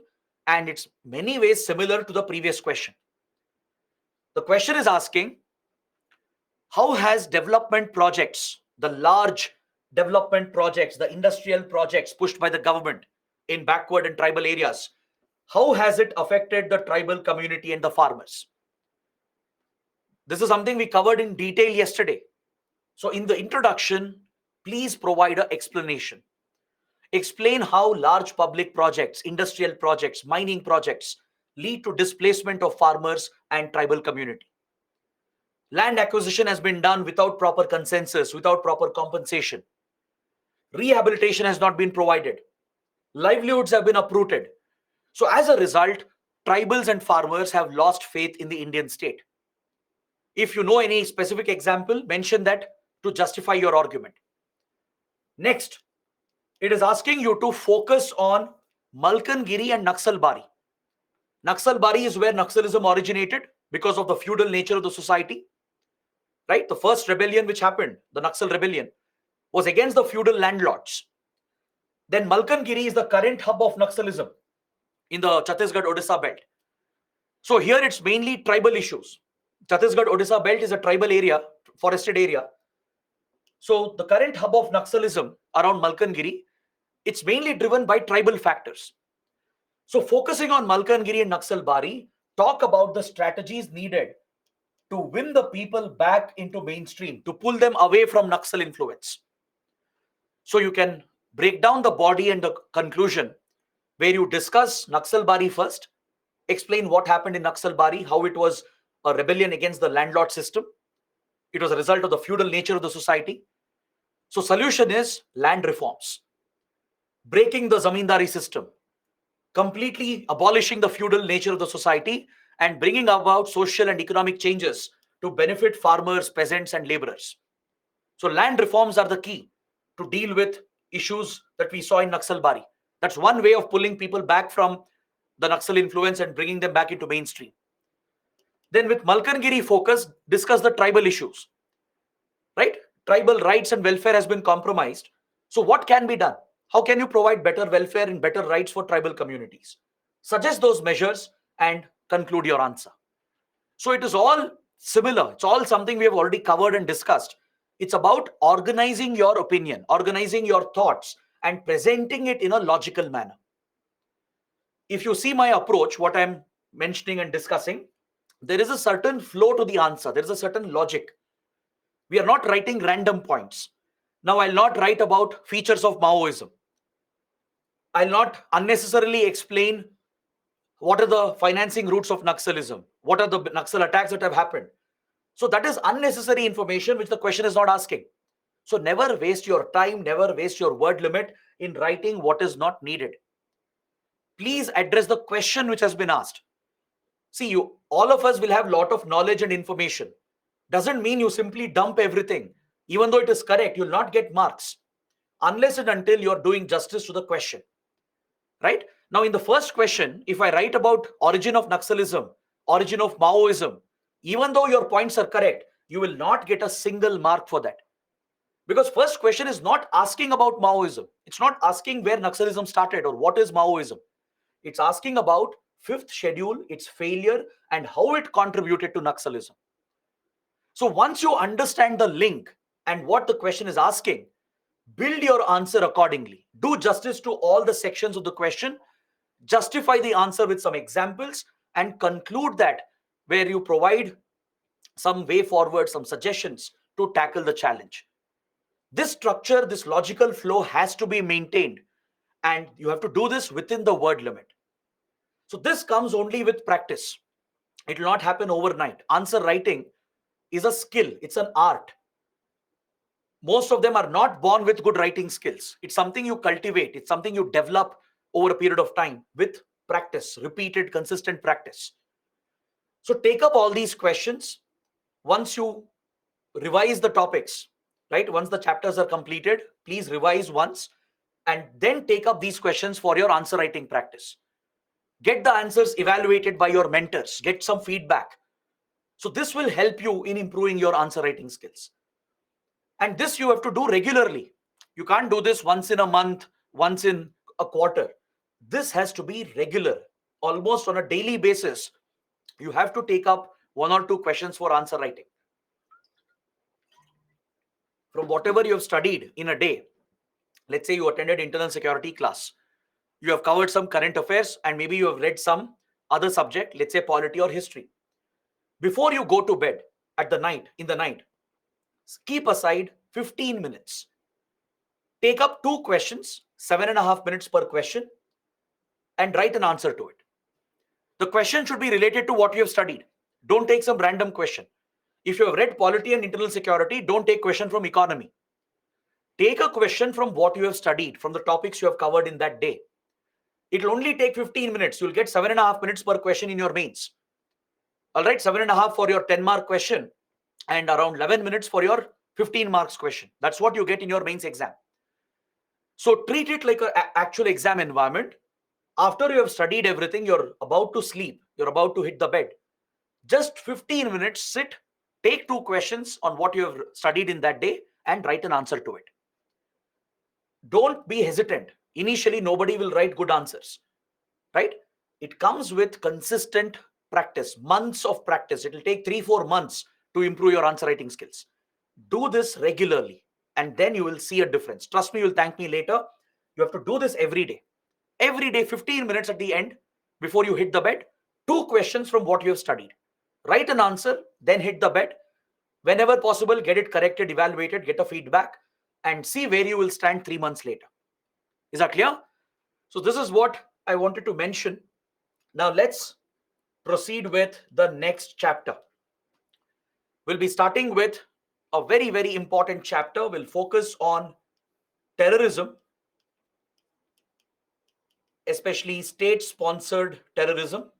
and it's many ways similar to the previous question. The question is asking, how has development projects, the large development projects, the industrial projects pushed by the government in backward and tribal areas, how has it affected the tribal community and the farmers? This is something we covered in detail yesterday. So in the introduction, please provide an explanation. Explain how large public projects, industrial projects, mining projects lead to displacement of farmers and tribal community. Land acquisition has been done without proper consensus, without proper compensation. Rehabilitation has not been provided. Livelihoods have been uprooted. So as a result, tribals and farmers have lost faith in the Indian state. If you know any specific example, mention that to justify your argument. Next, it is asking you to focus on Malkangiri and Naxalbari. Naxalbari is where Naxalism originated because of the feudal nature of the society. Right? The first rebellion which happened, the Naxal rebellion, was against the feudal landlords. Then Malkangiri is the current hub of Naxalism in the Chhattisgarh-Odisha belt. So here it's mainly tribal issues. Chhattisgarh-Odisha belt is a tribal area, forested area. So the current hub of Naxalism around Malkangiri It's mainly driven by tribal factors. So focusing on Malkangiri and Naxalbari, talk about the strategies needed to win the people back into mainstream, to pull them away from Naxal influence. So you can break down the body and the conclusion, where you discuss Naxalbari first, explain what happened in Naxalbari, how it was a rebellion against the landlord system. It was a result of the feudal nature of the society. So solution is land reforms, breaking the zamindari system, completely abolishing the feudal nature of the society, and bringing about social and economic changes to benefit farmers, peasants, and laborers. So land reforms are the key to deal with issues that we saw in Naxalbari. That's one way of pulling people back from the Naxal influence and bringing them back into mainstream. Then with Malkangiri focus, discuss the tribal issues, right? Tribal rights and welfare has been compromised. So what can be done? How can you provide better welfare and better rights for tribal communities? Suggest those measures and conclude your answer. So it is all similar. It's all something we have already covered and discussed. It's about organizing your opinion, organizing your thoughts, and presenting it in a logical manner. If you see my approach, what I'm mentioning and discussing, there is a certain flow to the answer. There is a certain logic. We are not writing random points. Now, I'll not write about features of Maoism. I'll not unnecessarily explain what are the financing routes of Naxalism, what are the Naxal attacks that have happened. So that is unnecessary information which the question is not asking. So never waste your time, never waste your word limit in writing what is not needed. Please address the question which has been asked. See, all of us will have a lot of knowledge and information. Doesn't mean you simply dump everything. Even though it is correct, you'll not get marks unless and until you're doing justice to the question. Right? Now, in the first question, if I write about origin of Naxalism, origin of Maoism, even though your points are correct, you will not get a single mark for that. Because first question is not asking about Maoism. It's not asking where Naxalism started or what is Maoism. It's asking about fifth schedule, its failure, and how it contributed to Naxalism. So once you understand the link and what the question is asking, build your answer accordingly. Do justice to all the sections of the question, justify the answer with some examples, and conclude that where you provide some way forward, some suggestions to tackle the challenge. This structure, this logical flow has to be maintained, and you have to do this within the word limit. So this comes only with practice. It will not happen overnight. Answer writing is a skill. It's an art. Most of them are not born with good writing skills. It's something you cultivate. It's something you develop over a period of time with practice, repeated, consistent practice. So take up all these questions. Once you revise the topics, right? Once the chapters are completed, please revise once and then take up these questions for your answer writing practice. Get the answers evaluated by your mentors. Get some feedback. So this will help you in improving your answer writing skills. And this you have to do regularly. You can't do this once in a month, once in a quarter. This has to be regular, almost on a daily basis. You have to take up one or two questions for answer writing. From whatever you have studied in a day, let's say you attended internal security class, you have covered some current affairs, and maybe you have read some other subject, let's say polity or history. Before you go to bed in the night, keep aside 15 minutes. Take up two questions, 7.5 minutes per question, and write an answer to it. The question should be related to what you have studied. Don't take some random question. If you have read polity and internal security, don't take question from economy. Take a question from what you have studied, from the topics you have covered in that day. It will only take 15 minutes. You'll get 7.5 minutes per question in your mains. All right, 7.5 for your 10-mark question and around 11 minutes for your 15 marks question. That's what you get in your mains exam. So treat it like an actual exam environment. After you have studied everything, you're about to sleep, you're about to hit the bed. Just 15 minutes, sit, take two questions on what you have studied in that day and write an answer to it. Don't be hesitant. Initially, nobody will write good answers, right? It comes with consistent practice, months of practice. It will take 3-4 months to improve your answer writing skills. Do this regularly, and then you will see a difference. Trust me, you'll thank me later. You have to do this every day. Every day, 15 minutes at the end, before you hit the bed, 2 questions from what you have studied. Write an answer, then hit the bed. Whenever possible, get it corrected, evaluated, get a feedback, and see where you will stand 3 months later. Is that clear? So this is what I wanted to mention. Now let's proceed with the next chapter. We'll be starting with a very, very important chapter. We'll focus on terrorism, especially state-sponsored terrorism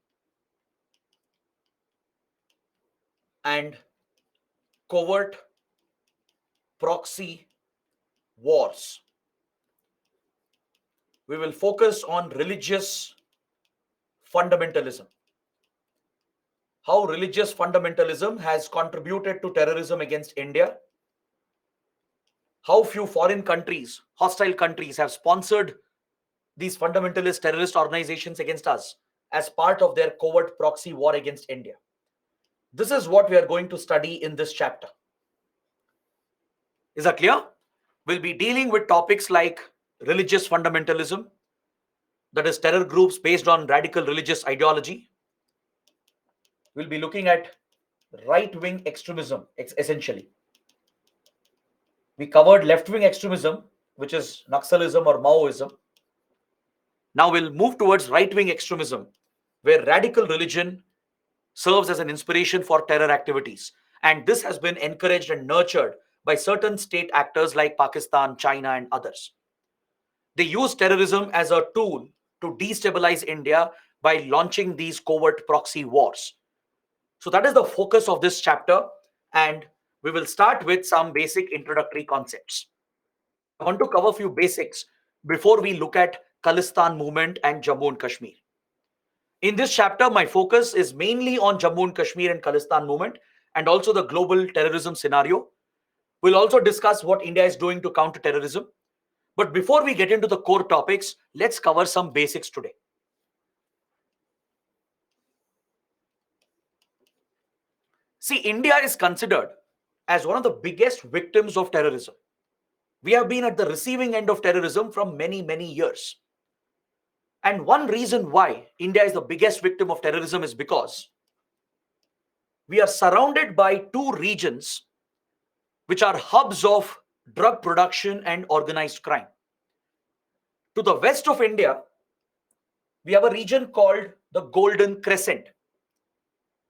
and covert proxy wars. We will focus on religious fundamentalism. How religious fundamentalism has contributed to terrorism against India. How few foreign countries, hostile countries, have sponsored these fundamentalist terrorist organizations against us as part of their covert proxy war against India. This is what we are going to study in this chapter. Is that clear? We'll be dealing with topics like religious fundamentalism, that is terror groups based on radical religious ideology. We'll be looking at right-wing extremism, essentially. We covered left-wing extremism, which is Naxalism or Maoism. Now we'll move towards right-wing extremism, where radical religion serves as an inspiration for terror activities. And this has been encouraged and nurtured by certain state actors like Pakistan, China, and others. They use terrorism as a tool to destabilize India by launching these covert proxy wars. So that is the focus of this chapter, and we will start with some basic introductory concepts. I want to cover a few basics before we look at Khalistan movement and Jammu and Kashmir. In this chapter, my focus is mainly on Jammu and Kashmir and Khalistan movement and also the global terrorism scenario. We'll also discuss what India is doing to counter terrorism. But before we get into the core topics, let's cover some basics today. See, India is considered as one of the biggest victims of terrorism. We have been at the receiving end of terrorism from many, many years. And one reason why India is the biggest victim of terrorism is because we are surrounded by two regions which are hubs of drug production and organized crime. To the west of India, we have a region called the Golden Crescent.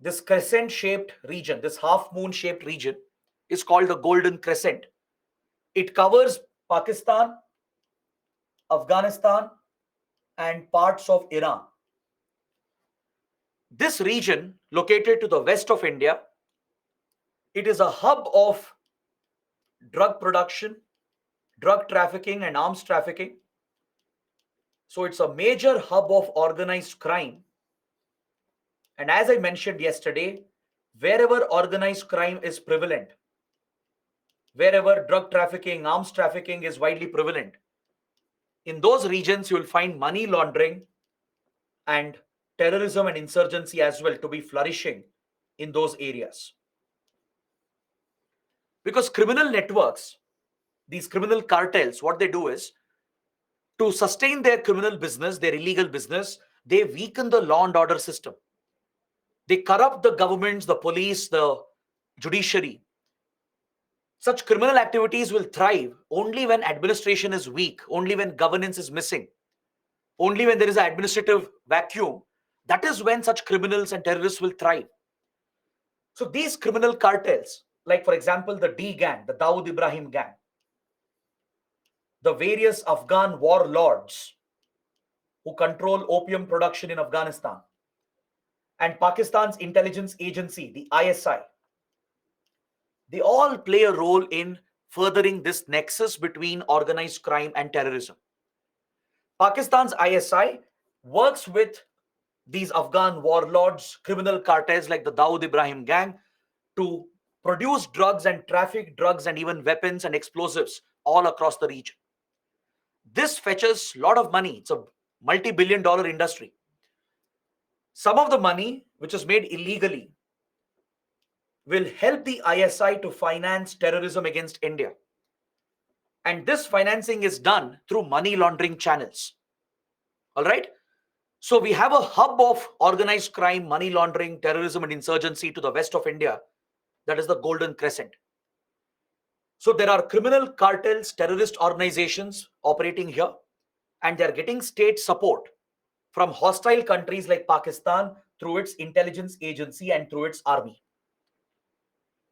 This crescent-shaped region, this half-moon-shaped region, is called the Golden Crescent. It covers Pakistan, Afghanistan, and parts of Iran. This region, located to the west of India, it is a hub of drug production, drug trafficking, and arms trafficking. So it's a major hub of organized crime. And as I mentioned yesterday, wherever organized crime is prevalent, wherever drug trafficking, arms trafficking is widely prevalent, in those regions you will find money laundering and terrorism and insurgency as well to be flourishing in those areas. Because criminal networks, these criminal cartels, what they do is, to sustain their criminal business, their illegal business, they weaken the law and order system. They corrupt the governments, the police, the judiciary. Such criminal activities will thrive only when administration is weak, only when governance is missing, only when there is an administrative vacuum. That is when such criminals and terrorists will thrive. So these criminal cartels, like for example, the D gang, the Dawood Ibrahim gang, the various Afghan warlords who control opium production in Afghanistan, and Pakistan's intelligence agency, the ISI, they all play a role in furthering this nexus between organized crime and terrorism. Pakistan's ISI works with these Afghan warlords, criminal cartels like the Dawood Ibrahim gang to produce drugs and traffic drugs and even weapons and explosives all across the region. This fetches a lot of money. It's a multi-billion-dollar industry. Some of the money, which is made illegally, will help the ISI to finance terrorism against India. And this financing is done through money laundering channels. All right. So we have a hub of organized crime, money laundering, terrorism, and insurgency to the west of India. That is the Golden Crescent. So there are criminal cartels, terrorist organizations operating here, and they're getting state support from hostile countries like Pakistan through its intelligence agency and through its army.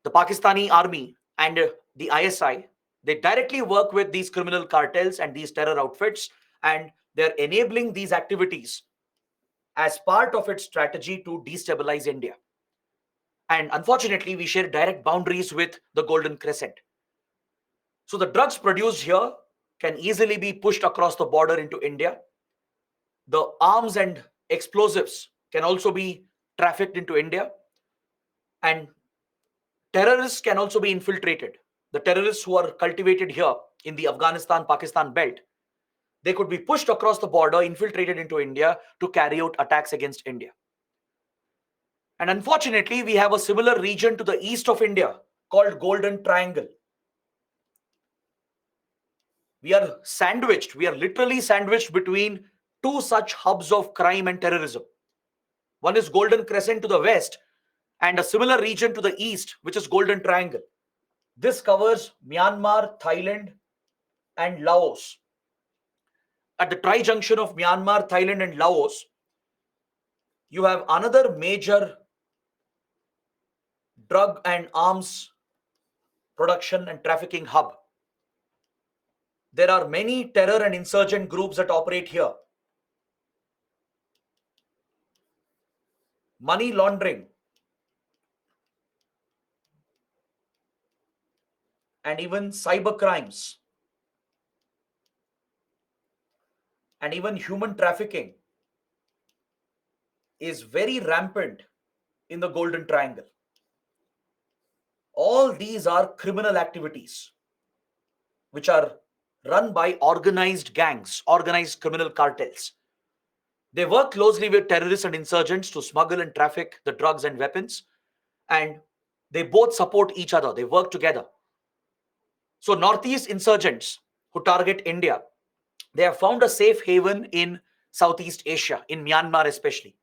The Pakistani army and the ISI, they directly work with these criminal cartels and these terror outfits, and they're enabling these activities as part of its strategy to destabilize India. And unfortunately, we share direct boundaries with the Golden Crescent. So the drugs produced here can easily be pushed across the border into India. The arms and explosives can also be trafficked into India. And terrorists can also be infiltrated. The terrorists who are cultivated here in the Afghanistan-Pakistan belt, they could be pushed across the border, infiltrated into India to carry out attacks against India. And unfortunately, we have a similar region to the east of India called Golden Triangle. We are sandwiched, we are literally sandwiched between two such hubs of crime and terrorism. One is Golden Crescent to the west, and a similar region to the east, which is Golden Triangle. This covers Myanmar, Thailand, and Laos. At the tri-junction of Myanmar, Thailand, and Laos, you have another major drug and arms production and trafficking hub. There are many terror and insurgent groups that operate here. Money laundering and even cyber crimes and even human trafficking is very rampant in the Golden Triangle. All these are criminal activities which are run by organized gangs, organized criminal cartels. They work closely with terrorists and insurgents to smuggle and traffic the drugs and weapons, and they both support each other. They work together. So Northeast insurgents who target India, they have found a safe haven in Southeast Asia, in Myanmar especially.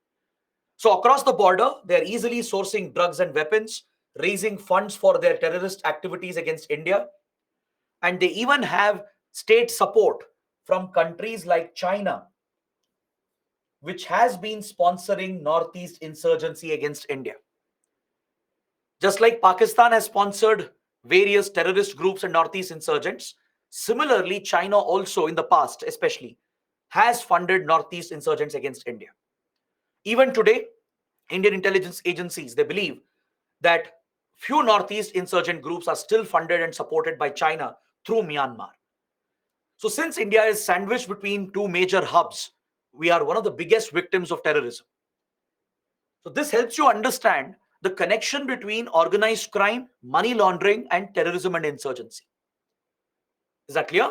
So across the border, they are easily sourcing drugs and weapons, raising funds for their terrorist activities against India, and they even have state support from countries like China, which has been sponsoring Northeast insurgency against India. Just like Pakistan has sponsored various terrorist groups and Northeast insurgents, similarly, China also in the past especially has funded Northeast insurgents against India. Even today, Indian intelligence agencies, they believe that few Northeast insurgent groups are still funded and supported by China through Myanmar. So since India is sandwiched between two major hubs, we are one of the biggest victims of terrorism. So this helps you understand the connection between organized crime, money laundering, and terrorism and insurgency. Is that clear?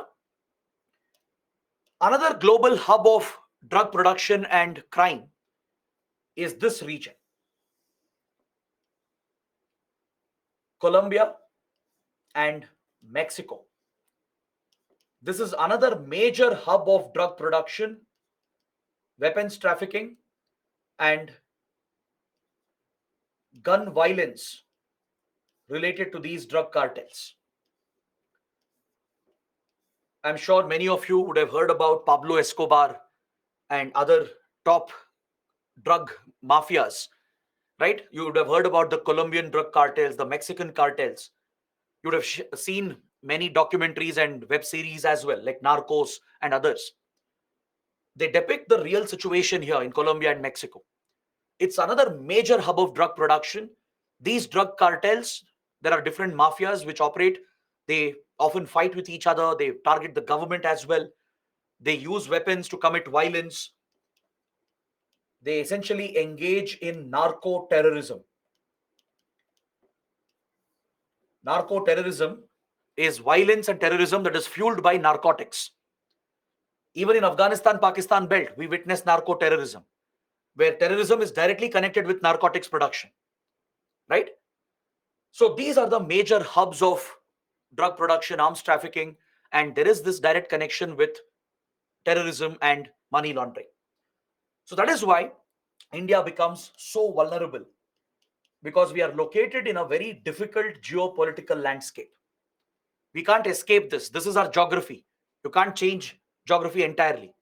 Another global hub of drug production and crime is this region. Colombia and Mexico. This is another major hub of drug production, weapons trafficking, and gun violence related to these drug cartels. I'm sure many of you would have heard about Pablo Escobar and other top drug mafias, right? You would have heard about the Colombian drug cartels, the Mexican cartels. You would have seen many documentaries and web series as well, like Narcos and others. They depict the real situation here in Colombia and Mexico. It's another major hub of drug production. These drug cartels, there are different mafias which operate. They often fight with each other. They target the government as well. They use weapons to commit violence. They essentially engage in narco terrorism. Narco terrorism is violence and terrorism that is fueled by narcotics. Even in Afghanistan, Pakistan belt, we witness narco terrorism, where terrorism is directly connected with narcotics production, right? So these are the major hubs of drug production, arms trafficking, and there is this direct connection with terrorism and money laundering. So that is why India becomes so vulnerable, because we are located in a very difficult geopolitical landscape. We can't escape this. This is our geography. You can't change geography entirely,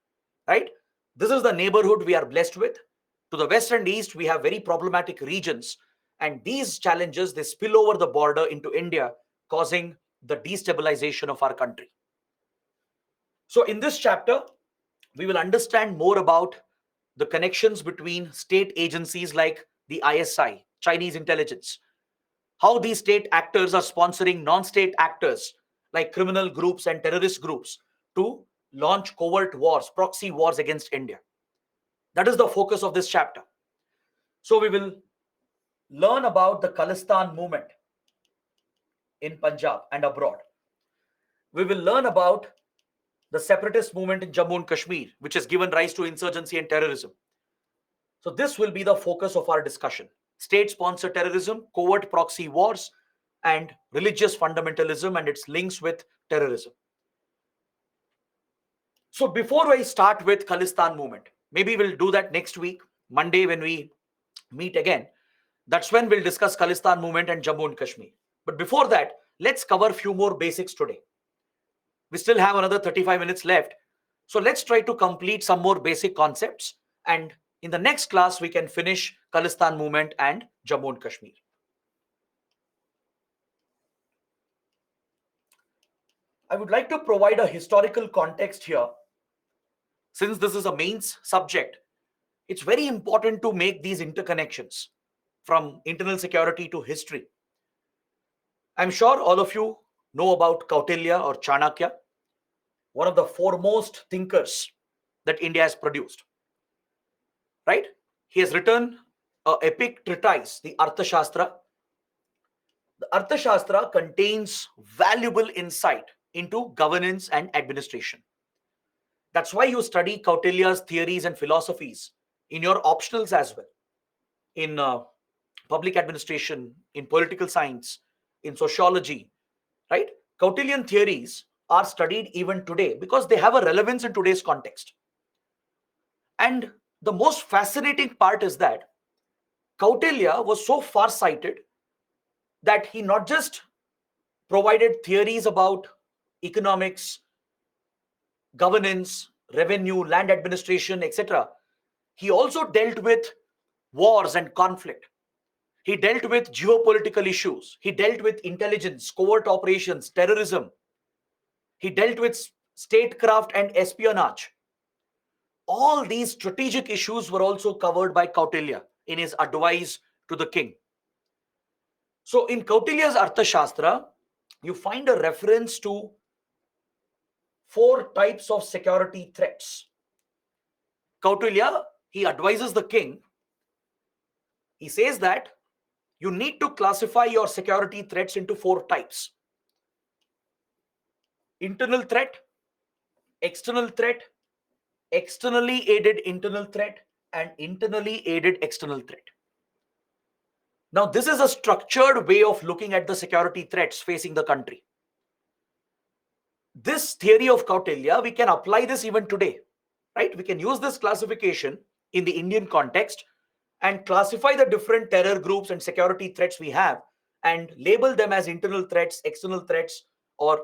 right? This is the neighborhood we are blessed with. To the west and east, we have very problematic regions, and these challenges, they spill over the border into India, causing the destabilization of our country. So in this chapter, we will understand more about the connections between state agencies like the ISI, Chinese intelligence, how these state actors are sponsoring non-state actors like criminal groups and terrorist groups to launch covert wars, proxy wars against India. That is the focus of this chapter. So we will learn about the Khalistan movement in Punjab and abroad. We will learn about the separatist movement in Jammu and Kashmir, which has given rise to insurgency and terrorism. So this will be the focus of our discussion. State-sponsored terrorism, covert proxy wars, and religious fundamentalism and its links with terrorism. So before I start with Khalistan movement, maybe we'll do that next week, Monday when we meet again. That's when we'll discuss Khalistan movement and Jammu and Kashmir. But before that, let's cover a few more basics today. We still have another 35 minutes left. So let's try to complete some more basic concepts. And in the next class, we can finish Khalistan movement and Jammu and Kashmir. I would like to provide a historical context here. Since this is a mains subject, it's very important to make these interconnections from internal security to history. I'm sure all of you know about Kautilya or Chanakya, one of the foremost thinkers that India has produced. Right? He has written an epic treatise, the Arthashastra. The Arthashastra contains valuable insight into governance and administration. That's why you study Kautilya's theories and philosophies in your optionals as well, in public administration, in political science, in sociology, right? Kautilyan theories are studied even today because they have a relevance in today's context. And the most fascinating part is that Kautilya was so far-sighted that he not just provided theories about economics, governance, revenue, land administration, etc. He also dealt with wars and conflict. He dealt with geopolitical issues. He dealt with intelligence, covert operations, terrorism. He dealt with statecraft and espionage. All these strategic issues were also covered by Kautilya in his advice to the king. So in Kautilya's Arthashastra, you find a reference to 4 types of security threats. Kautilya, he advises the king. He says that you need to classify your security threats into 4 types. Internal threat, external threat, externally aided internal threat, and internally aided external threat. Now, this is a structured way of looking at the security threats facing the country. This theory of Kautilya, we can apply this even today, right? We can use this classification in the Indian context and classify the different terror groups and security threats we have and label them as internal threats, external threats, or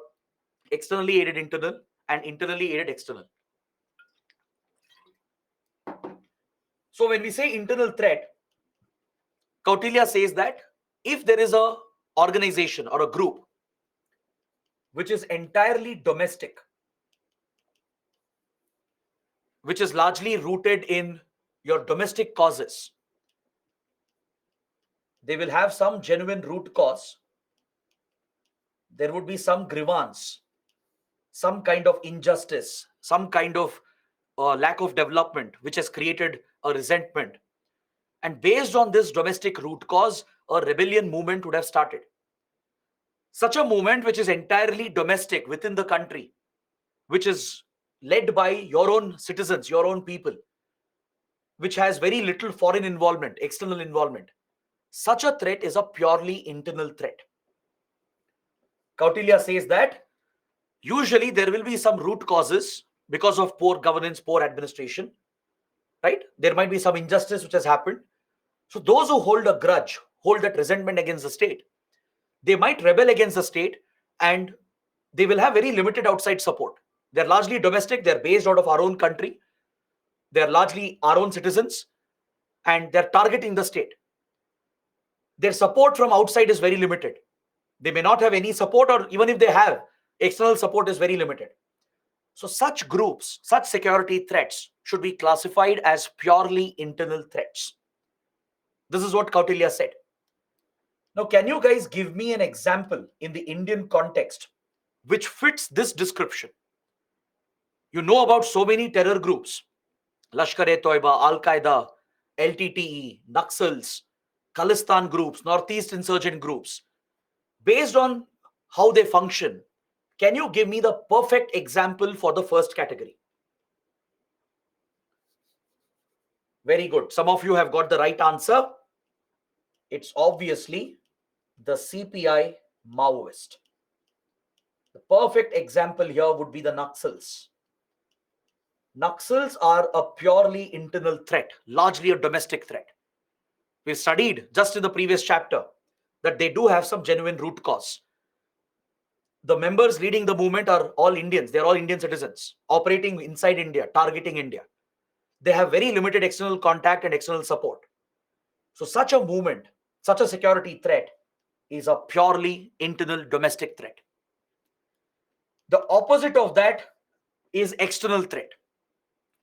externally aided internal and internally aided external. So when we say internal threat, Kautilya says that if there is a organization or a group which is entirely domestic, which is largely rooted in your domestic causes, they will have some genuine root cause. There would be some grievance, some kind of injustice, some kind of lack of development, which has created a resentment. And based on this domestic root cause, a rebellion movement would have started. Such a movement which is entirely domestic within the country, which is led by your own citizens, your own people, which has very little foreign involvement, external involvement. Such a threat is a purely internal threat. Kautilya says that Usually there will be some root causes because of poor governance, poor administration, right? There might be some injustice which has happened. So those who hold a grudge, hold that resentment against the state, they might rebel against the state, and they will have very limited outside support. They're largely domestic, they're based out of our own country, they're largely our own citizens, and they're targeting the state. Their support from outside is very limited. They may not have any support, or even if they have, external support is very limited. So such groups, such security threats should be classified as purely internal threats. This is what Kautilya said. Now, can you guys give me an example in the Indian context which fits this description? You know about so many terror groups: Lashkar-e-Toiba, Al-Qaeda, LTTE, Naxals, Khalistan groups, Northeast insurgent groups. Based on how they function, can you give me the perfect example for the first category? Very good. Some of you have got the right answer. It's obviously the CPI Maoist. The perfect example here would be the Naxals. Naxals are a purely internal threat, largely a domestic threat. We studied just in the previous chapter that they do have some genuine root cause. The members leading the movement are all Indians. They're all Indian citizens operating inside India, targeting India. They have very limited external contact and external support. So such a movement, such a security threat is a purely internal domestic threat. The opposite of that is external threat.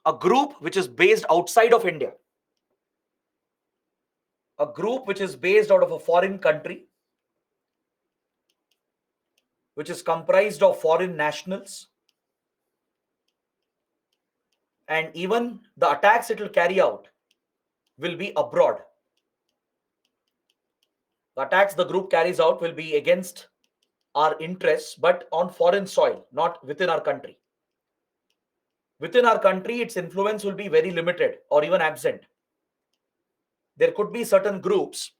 A group which is based outside of India. A group which is based out of a foreign country, which is comprised of foreign nationals, and even the attacks it will carry out will be abroad. The attacks the group carries out will be against our interests, but on foreign soil, not within our country. Within our country, its influence will be very limited or even absent. There could be certain groups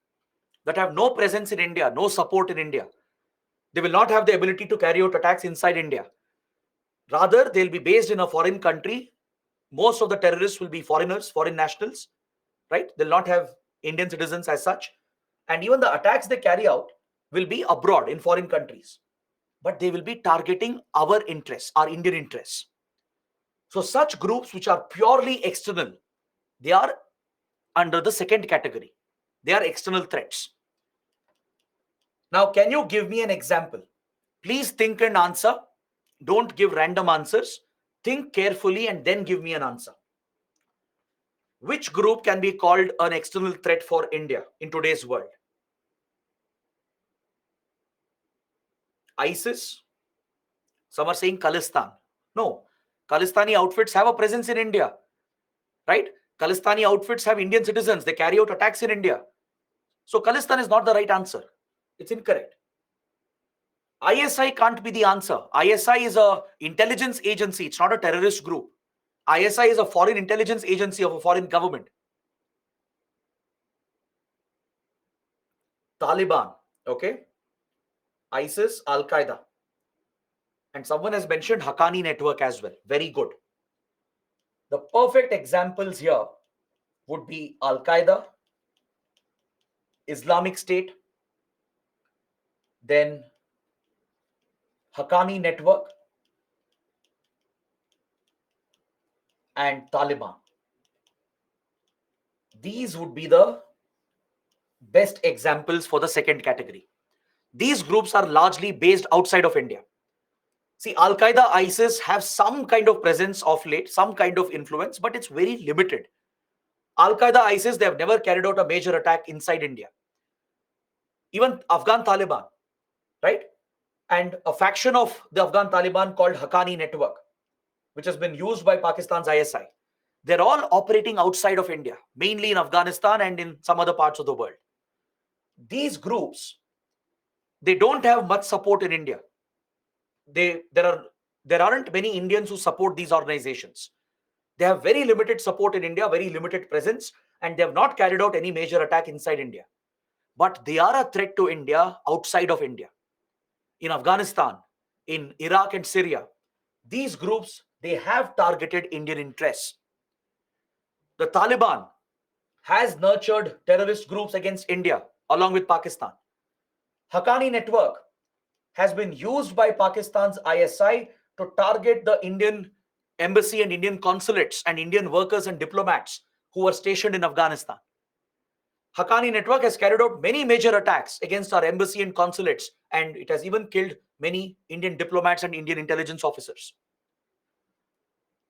that have no presence in India, no support in India. They will not have the ability to carry out attacks inside India. Rather, they'll be based in a foreign country. Most of the terrorists will be foreigners, foreign nationals, right? They'll not have Indian citizens as such. And even the attacks they carry out will be abroad in foreign countries. But they will be targeting our interests, our Indian interests. So such groups which are purely external, they are under the second category. They are external threats. Now, can you give me an example? Please think and answer. Don't give random answers. Think carefully and then give me an answer. Which group can be called an external threat for India in today's world? ISIS? Some are saying Khalistan. No, Khalistani outfits have a presence in India, right? Khalistani outfits have Indian citizens. They carry out attacks in India. So Khalistan is not the right answer. It's incorrect. ISI can't be the answer. ISI is an intelligence agency. It's not a terrorist group. ISI is a foreign intelligence agency of a foreign government. Taliban, okay? ISIS, Al-Qaeda. And someone has mentioned Haqqani network as well. Very good. The perfect examples here would be Al-Qaeda, Islamic State, then Haqqani network, and Taliban. These would be the best examples for the second category. These groups are largely based outside of India. See, Al-Qaeda, ISIS have some kind of presence of late, some kind of influence, but it's very limited. Al-Qaeda, ISIS, they have never carried out a major attack inside India. Even Afghan Taliban, right? And a faction of the Afghan Taliban called Haqqani network, which has been used by Pakistan's ISI. They're all operating outside of India, mainly in Afghanistan and in some other parts of the world. These groups, they don't have much support in India. There aren't many Indians who support these organizations. They have very limited support in India, very limited presence, and they have not carried out any major attack inside India. But they are a threat to India outside of India. In Afghanistan, in Iraq and Syria, these groups, they have targeted Indian interests. The Taliban has nurtured terrorist groups against India along with Pakistan. Haqqani network has been used by Pakistan's ISI to target the Indian embassy and Indian consulates and Indian workers and diplomats who were stationed in Afghanistan. Haqqani network has carried out many major attacks against our embassy and consulates, and it has even killed many Indian diplomats and Indian intelligence officers.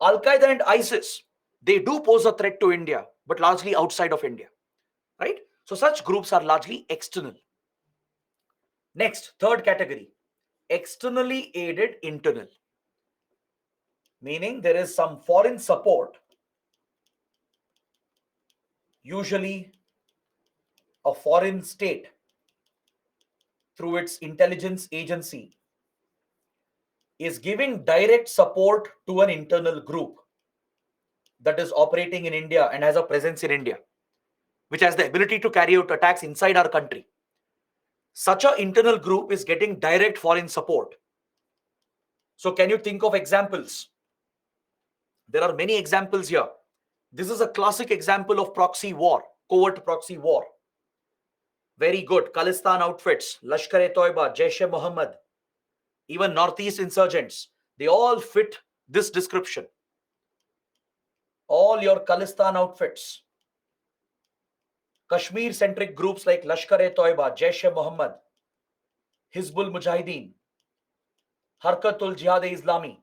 Al-Qaeda and ISIS, they do pose a threat to India, but largely outside of India, right? So such groups are largely external. Next, third category, externally aided internal, meaning there is some foreign support, usually a foreign state through its intelligence agency is giving direct support to an internal group that is operating in India and has a presence in India, which has the ability to carry out attacks inside our country. Such an internal group is getting direct foreign support. So can you think of examples? There are many examples here. This is a classic example of proxy war, covert proxy war. Very good. Khalistan outfits, Lashkar-e-Toiba, Jaish-e-Mohammed, even Northeast insurgents, they all fit this description. All your Khalistan outfits, Kashmir-centric groups like Lashkar-e-Toiba, Jaish-e-Mohammed, Hizbul Mujahideen, Harkatul Jihad-e-Islami,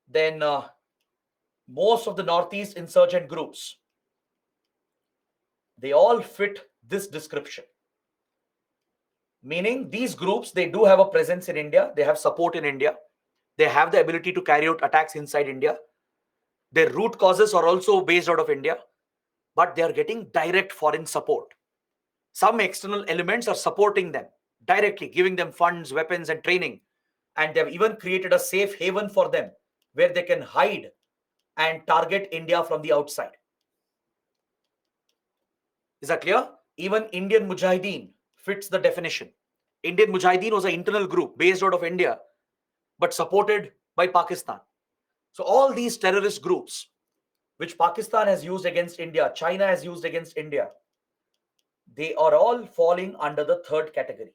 then most of the Northeast insurgent groups, they all fit this description. Meaning these groups, they do have a presence in India, they have support in India, they have the ability to carry out attacks inside India. Their root causes are also based out of India, but they are getting direct foreign support. Some external elements are supporting them directly, giving them funds, weapons, and training. And they have even created a safe haven for them where they can hide and target India from the outside. Is that clear? Even Indian Mujahideen fits the definition. Indian Mujahideen was an internal group based out of India, but supported by Pakistan. So all these terrorist groups, which Pakistan has used against India, China has used against India, they are all falling under the third category.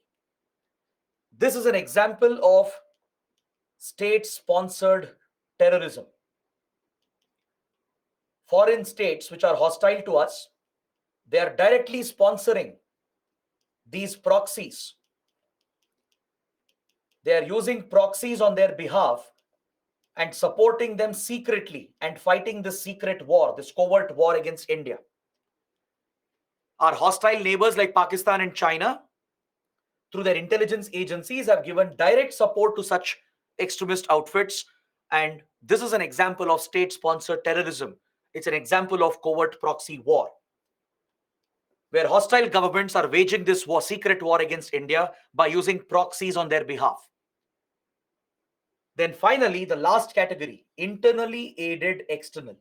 This is an example of state-sponsored terrorism. Foreign states which are hostile to us, they are directly sponsoring these proxies. They are using proxies on their behalf and supporting them secretly and fighting this secret war, this covert war against India. Our hostile neighbors like Pakistan and China, through their intelligence agencies, have given direct support to such extremist outfits. And this is an example of state-sponsored terrorism. It's an example of covert proxy war, where hostile governments are waging this war, secret war against India by using proxies on their behalf. Then finally, the last category, internally aided external.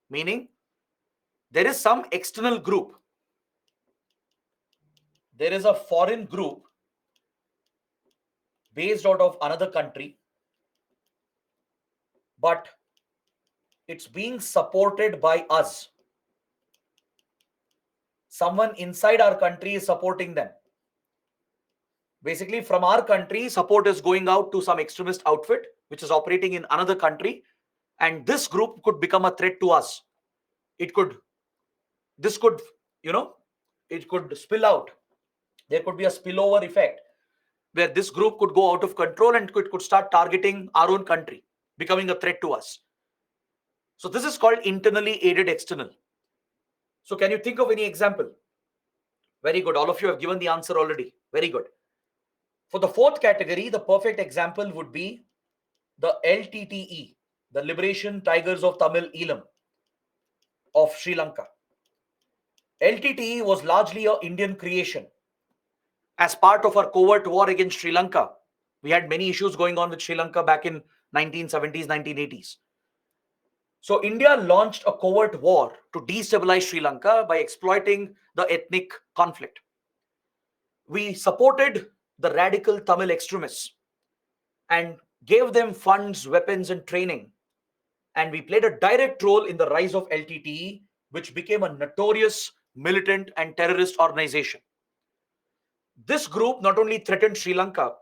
Meaning, there is some external group. There is a foreign group based out of another country, but it's being supported by us. Someone inside our country is supporting them. Basically, from our country, support is going out to some extremist outfit which is operating in another country, and this group could become a threat to us. It could spill out. There could be a spillover effect where this group could go out of control and could start targeting our own country, becoming a threat to us. So this is called internally aided external. So can you think of any example? Very good. All of you have given the answer already. Very good. For the fourth category, the perfect example would be the LTTE, the Liberation Tigers of Tamil Eelam of Sri Lanka. LTTE was largely an Indian creation. As part of our covert war against Sri Lanka, we had many issues going on with Sri Lanka back in 1970s, 1980s. So India launched a covert war to destabilize Sri Lanka by exploiting the ethnic conflict. We supported the radical Tamil extremists and gave them funds, weapons, and training. And we played a direct role in the rise of LTTE, which became a notorious militant and terrorist organization. This group not only threatened Sri Lanka,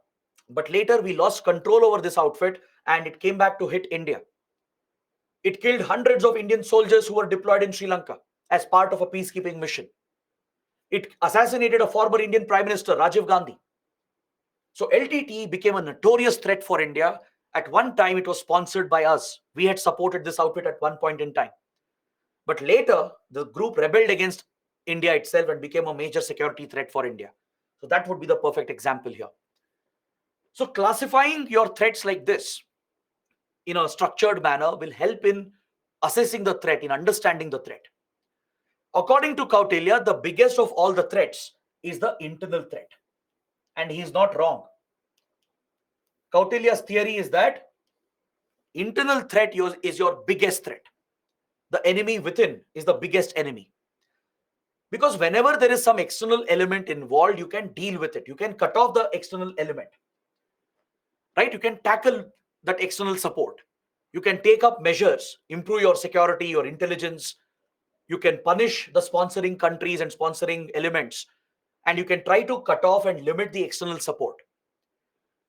but later we lost control over this outfit and it came back to hit India. It killed hundreds of Indian soldiers who were deployed in Sri Lanka as part of a peacekeeping mission. It assassinated a former Indian Prime Minister, Rajiv Gandhi. So LTTE became a notorious threat for India. At one time, it was sponsored by us. We had supported this outfit at one point in time. But later, the group rebelled against India itself and became a major security threat for India. So that would be the perfect example here. So classifying your threats like this in a structured manner will help in assessing the threat, in understanding the threat. According to Kautilya, the biggest of all the threats is the internal threat. And he is not wrong. Kautilya's theory is that internal threat is your biggest threat. The enemy within is the biggest enemy. Because whenever there is some external element involved, you can deal with it. You can cut off the external element. Right? You can tackle that external support. You can take up measures, improve your security, your intelligence. You can punish the sponsoring countries and sponsoring elements. And you can try to cut off and limit the external support.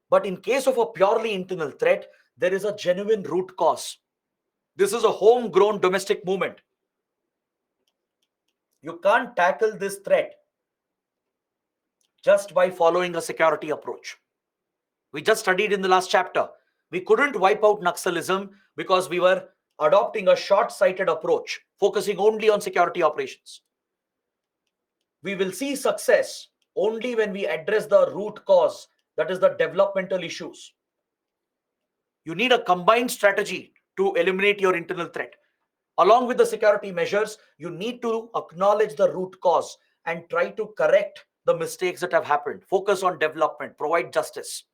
But in case of a purely internal threat, there is a genuine root cause. This is a homegrown domestic movement. You can't tackle this threat just by following a security approach. We just studied in the last chapter. We couldn't wipe out Naxalism because we were adopting a short-sighted approach, focusing only on security operations. We will see success only when we address the root cause, that is the developmental issues. You need a combined strategy to eliminate your internal threat. Along with the security measures, you need to acknowledge the root cause and try to correct the mistakes that have happened. Focus on development, provide justice.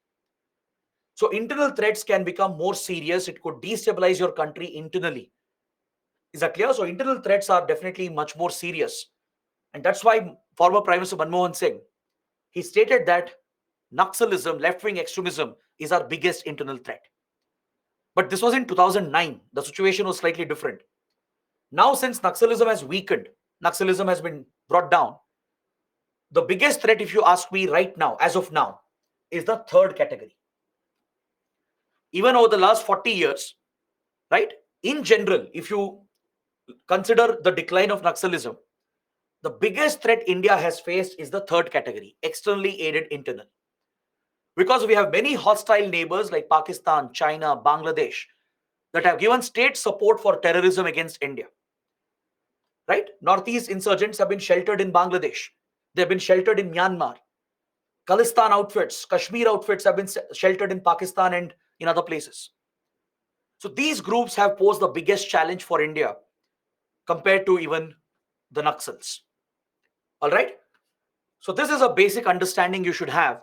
So internal threats can become more serious. It could destabilize your country internally. Is that clear? So internal threats are definitely much more serious. And that's why former Prime Minister Manmohan Singh, he stated that Naxalism, left-wing extremism, is our biggest internal threat. But this was in 2009. The situation was slightly different. Now, since Naxalism has weakened, Naxalism has been brought down, the biggest threat, if you ask me right now, as of now, is the third category. Even over the last 40 years, right, in general, if you consider the decline of Naxalism, the biggest threat India has faced is the third category, externally aided internal. Because we have many hostile neighbors like Pakistan, China, Bangladesh, that have given state support for terrorism against India. Right? Northeast insurgents have been sheltered in Bangladesh. They have been sheltered in Myanmar. Khalistan outfits, Kashmir outfits have been sheltered in Pakistan and in other places. So these groups have posed the biggest challenge for India compared to even the Naxals. All right? So this is a basic understanding you should have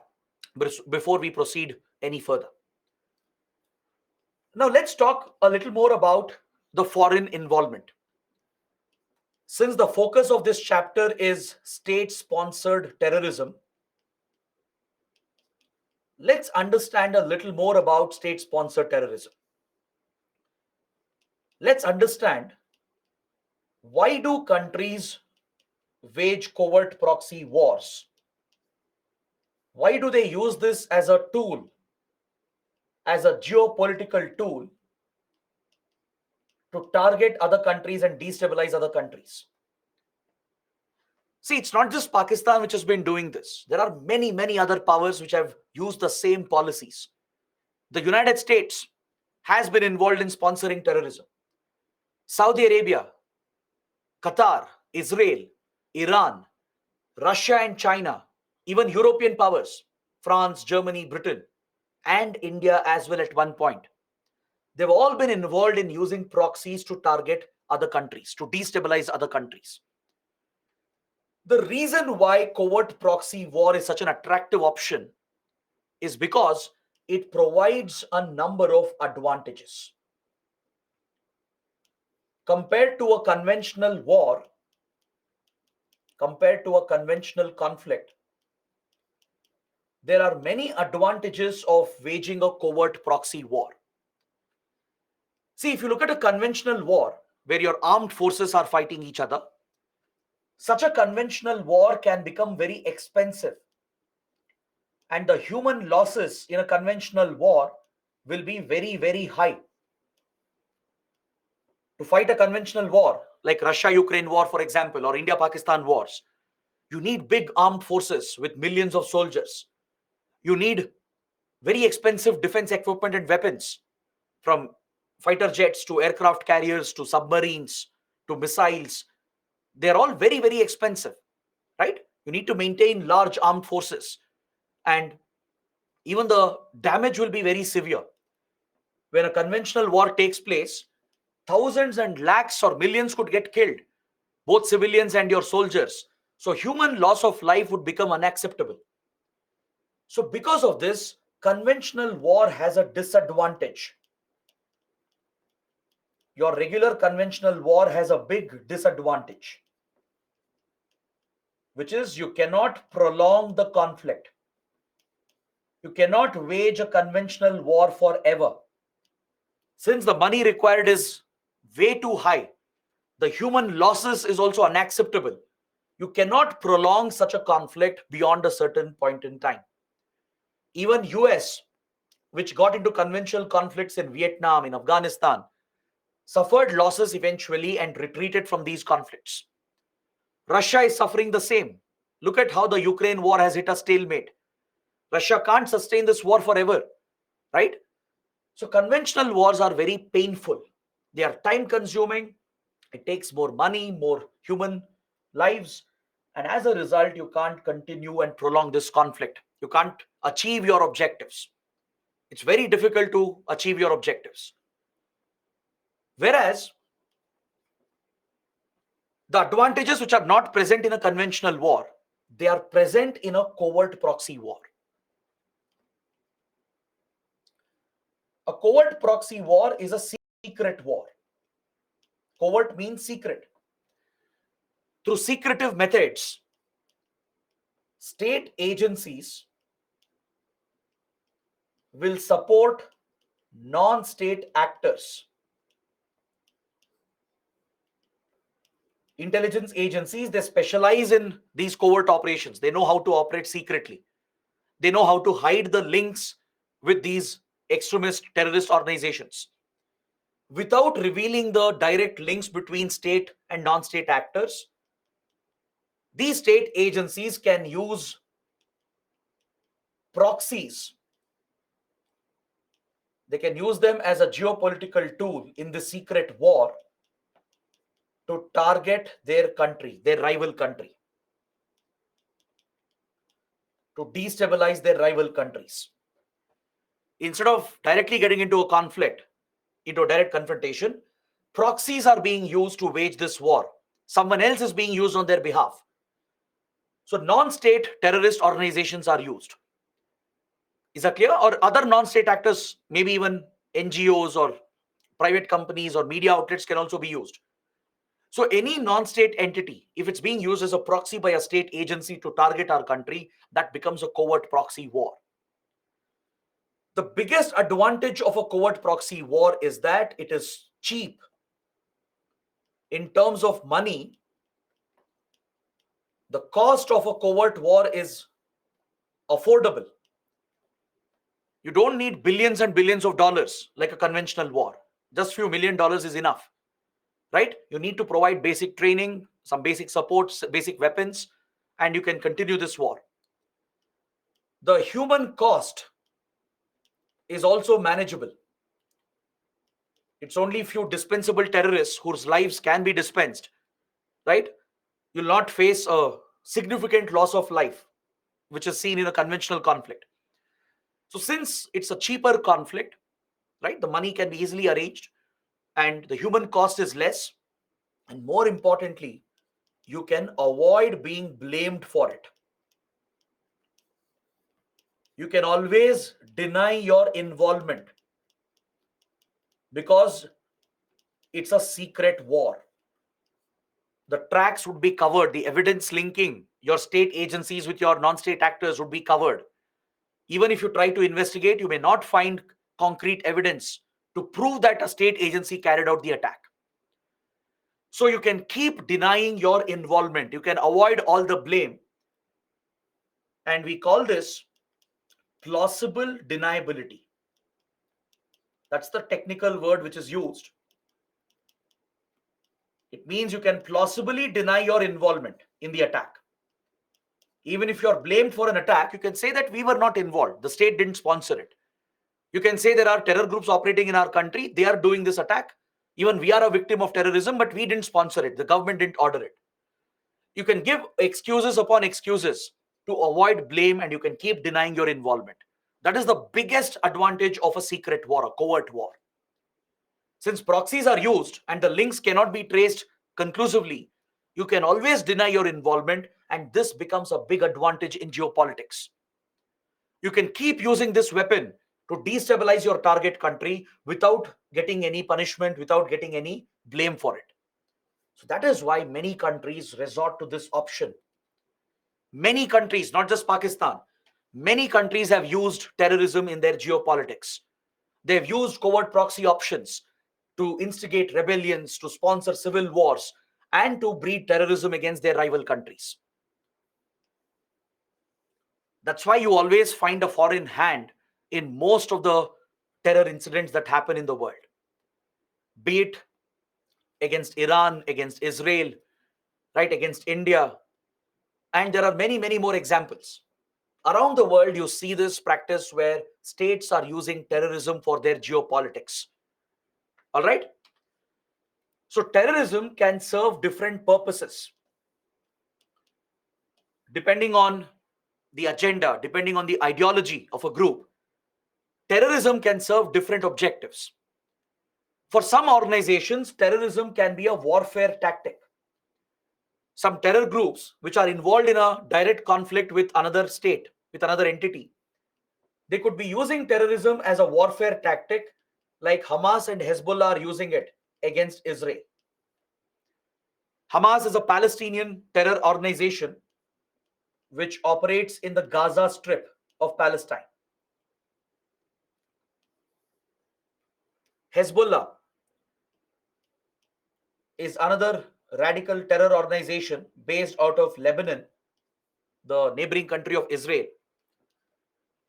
before we proceed any further. Now let's talk a little more about the foreign involvement. Since the focus of this chapter is state-sponsored terrorism, let's understand a little more about state-sponsored terrorism. Let's understand, why do countries wage covert proxy wars? Why do they use this as a tool, as a geopolitical tool to target other countries and destabilize other countries? See, it's not just Pakistan which has been doing this. There are many, many other powers which have used the same policies. The United States has been involved in sponsoring terrorism. Saudi Arabia, Qatar, Israel, Iran, Russia and China, even European powers, France, Germany, Britain, and India as well at one point. They've all been involved in using proxies to target other countries, to destabilize other countries. The reason why covert proxy war is such an attractive option is because it provides a number of advantages. Compared to a conventional war, compared to a conventional conflict, there are many advantages of waging a covert proxy war. See, if you look at a conventional war where your armed forces are fighting each other, such a conventional war can become very expensive, and the human losses in a conventional war will be very, very high. To fight a conventional war like Russia-Ukraine war, for example, or India-Pakistan wars, you need big armed forces with millions of soldiers. You need very expensive defense equipment and weapons, from fighter jets to aircraft carriers to submarines to missiles. They're all very, very expensive, right? You need to maintain large armed forces, and even the damage will be very severe. When a conventional war takes place, thousands and lakhs or millions could get killed, both civilians and your soldiers. So human loss of life would become unacceptable. So because of this, conventional war has a disadvantage. Your regular conventional war has a big disadvantage, which is you cannot prolong the conflict. You cannot wage a conventional war forever. Since the money required is way too high, the human losses is also unacceptable. You cannot prolong such a conflict beyond a certain point in time. Even US, which got into conventional conflicts in Vietnam, in Afghanistan, suffered losses eventually and retreated from these conflicts. Russia is suffering the same. Look at how the Ukraine war has hit a stalemate. Russia can't sustain this war forever, right? So conventional wars are very painful. They are time consuming. It takes more money, more human lives. And as a result, you can't continue and prolong this conflict. You can't achieve your objectives. It's very difficult to achieve your objectives. Whereas the advantages which are not present in a conventional war, they are present in a covert proxy war. A covert proxy war is a secret war. Covert means secret. Through secretive methods, state agencies will support non-state actors. Intelligence agencies, they specialize in these covert operations. They know how to operate secretly. They know how to hide the links with these extremist terrorist organizations. Without revealing the direct links between state and non-state actors, these state agencies can use proxies. They can use them as a geopolitical tool in the secret war to target their country, their rival country, to destabilize their rival countries. Instead of directly getting into a conflict, into a direct confrontation, proxies are being used to wage this war. Someone else is being used on their behalf. So non-state terrorist organizations are used. Is that clear? Or other non-state actors, maybe even NGOs or private companies or media outlets can also be used. So any non-state entity, if it's being used as a proxy by a state agency to target our country, that becomes a covert proxy war. The biggest advantage of a covert proxy war is that it is cheap. In terms of money, the cost of a covert war is affordable. You don't need billions and billions of dollars like a conventional war. Just few $1 million is enough, right? You need to provide basic training, some basic supports, basic weapons, and you can continue this war. The human cost is also manageable. It's only few dispensable terrorists whose lives can be dispensed, right? You'll not face a significant loss of life, which is seen in a conventional conflict. So since it's a cheaper conflict, right, the money can be easily arranged and the human cost is less, and more importantly, you can avoid being blamed for it. You can always deny your involvement because it's a secret war. The tracks would be covered, the evidence linking your state agencies with your non-state actors would be covered. Even if you try to investigate, you may not find concrete evidence to prove that a state agency carried out the attack. So you can keep denying your involvement. You can avoid all the blame. And we call this plausible deniability. That's the technical word which is used. It means you can plausibly deny your involvement in the attack. Even if you're blamed for an attack, you can say that we were not involved. The state didn't sponsor it. You can say there are terror groups operating in our country. They are doing this attack. Even we are a victim of terrorism, but we didn't sponsor it. The government didn't order it. You can give excuses upon excuses to avoid blame, and you can keep denying your involvement. That is the biggest advantage of a secret war, a covert war. Since proxies are used and the links cannot be traced conclusively, you can always deny your involvement, and this becomes a big advantage in geopolitics. You can keep using this weapon to destabilize your target country without getting any punishment, without getting any blame for it. So that is why many countries resort to this option. Many countries, not just Pakistan, many countries have used terrorism in their geopolitics. They've used covert proxy options to instigate rebellions, to sponsor civil wars, and to breed terrorism against their rival countries. That's why you always find a foreign hand in most of the terror incidents that happen in the world, be it against Iran, against Israel, right, against India. And there are many, many more examples. Around the world, you see this practice where states are using terrorism for their geopolitics. All right? So terrorism can serve different purposes depending on the agenda, depending on the ideology of a group. Terrorism can serve different objectives. For some organizations, terrorism can be a warfare tactic. Some terror groups which are involved in a direct conflict with another state, with another entity, they could be using terrorism as a warfare tactic, like Hamas and Hezbollah are using it against Israel. Hamas is a Palestinian terror organization which operates in the Gaza Strip of Palestine. Hezbollah is another radical terror organization based out of Lebanon, the neighboring country of Israel.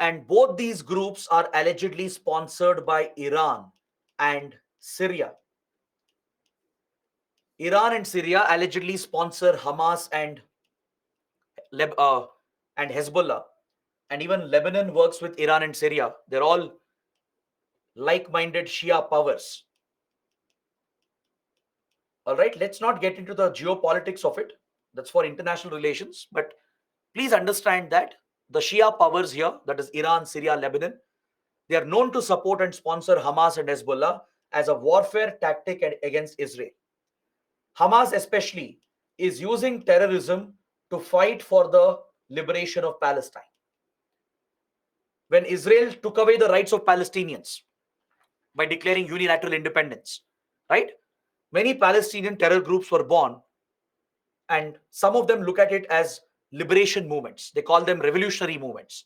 And both these groups are allegedly sponsored by Iran and Syria. Iran and Syria allegedly sponsor Hamas and Hezbollah. And even Lebanon works with Iran and Syria. They're all like-minded Shia powers. All right, let's not get into the geopolitics of it. That's for international relations. But please understand that the Shia powers here, that is Iran, Syria, Lebanon, they are known to support and sponsor Hamas and Hezbollah as a warfare tactic against Israel. Hamas especially is using terrorism to fight for the liberation of Palestine. When Israel took away the rights of Palestinians by declaring unilateral independence, right? Many Palestinian terror groups were born, and some of them look at it as liberation movements. They call them revolutionary movements,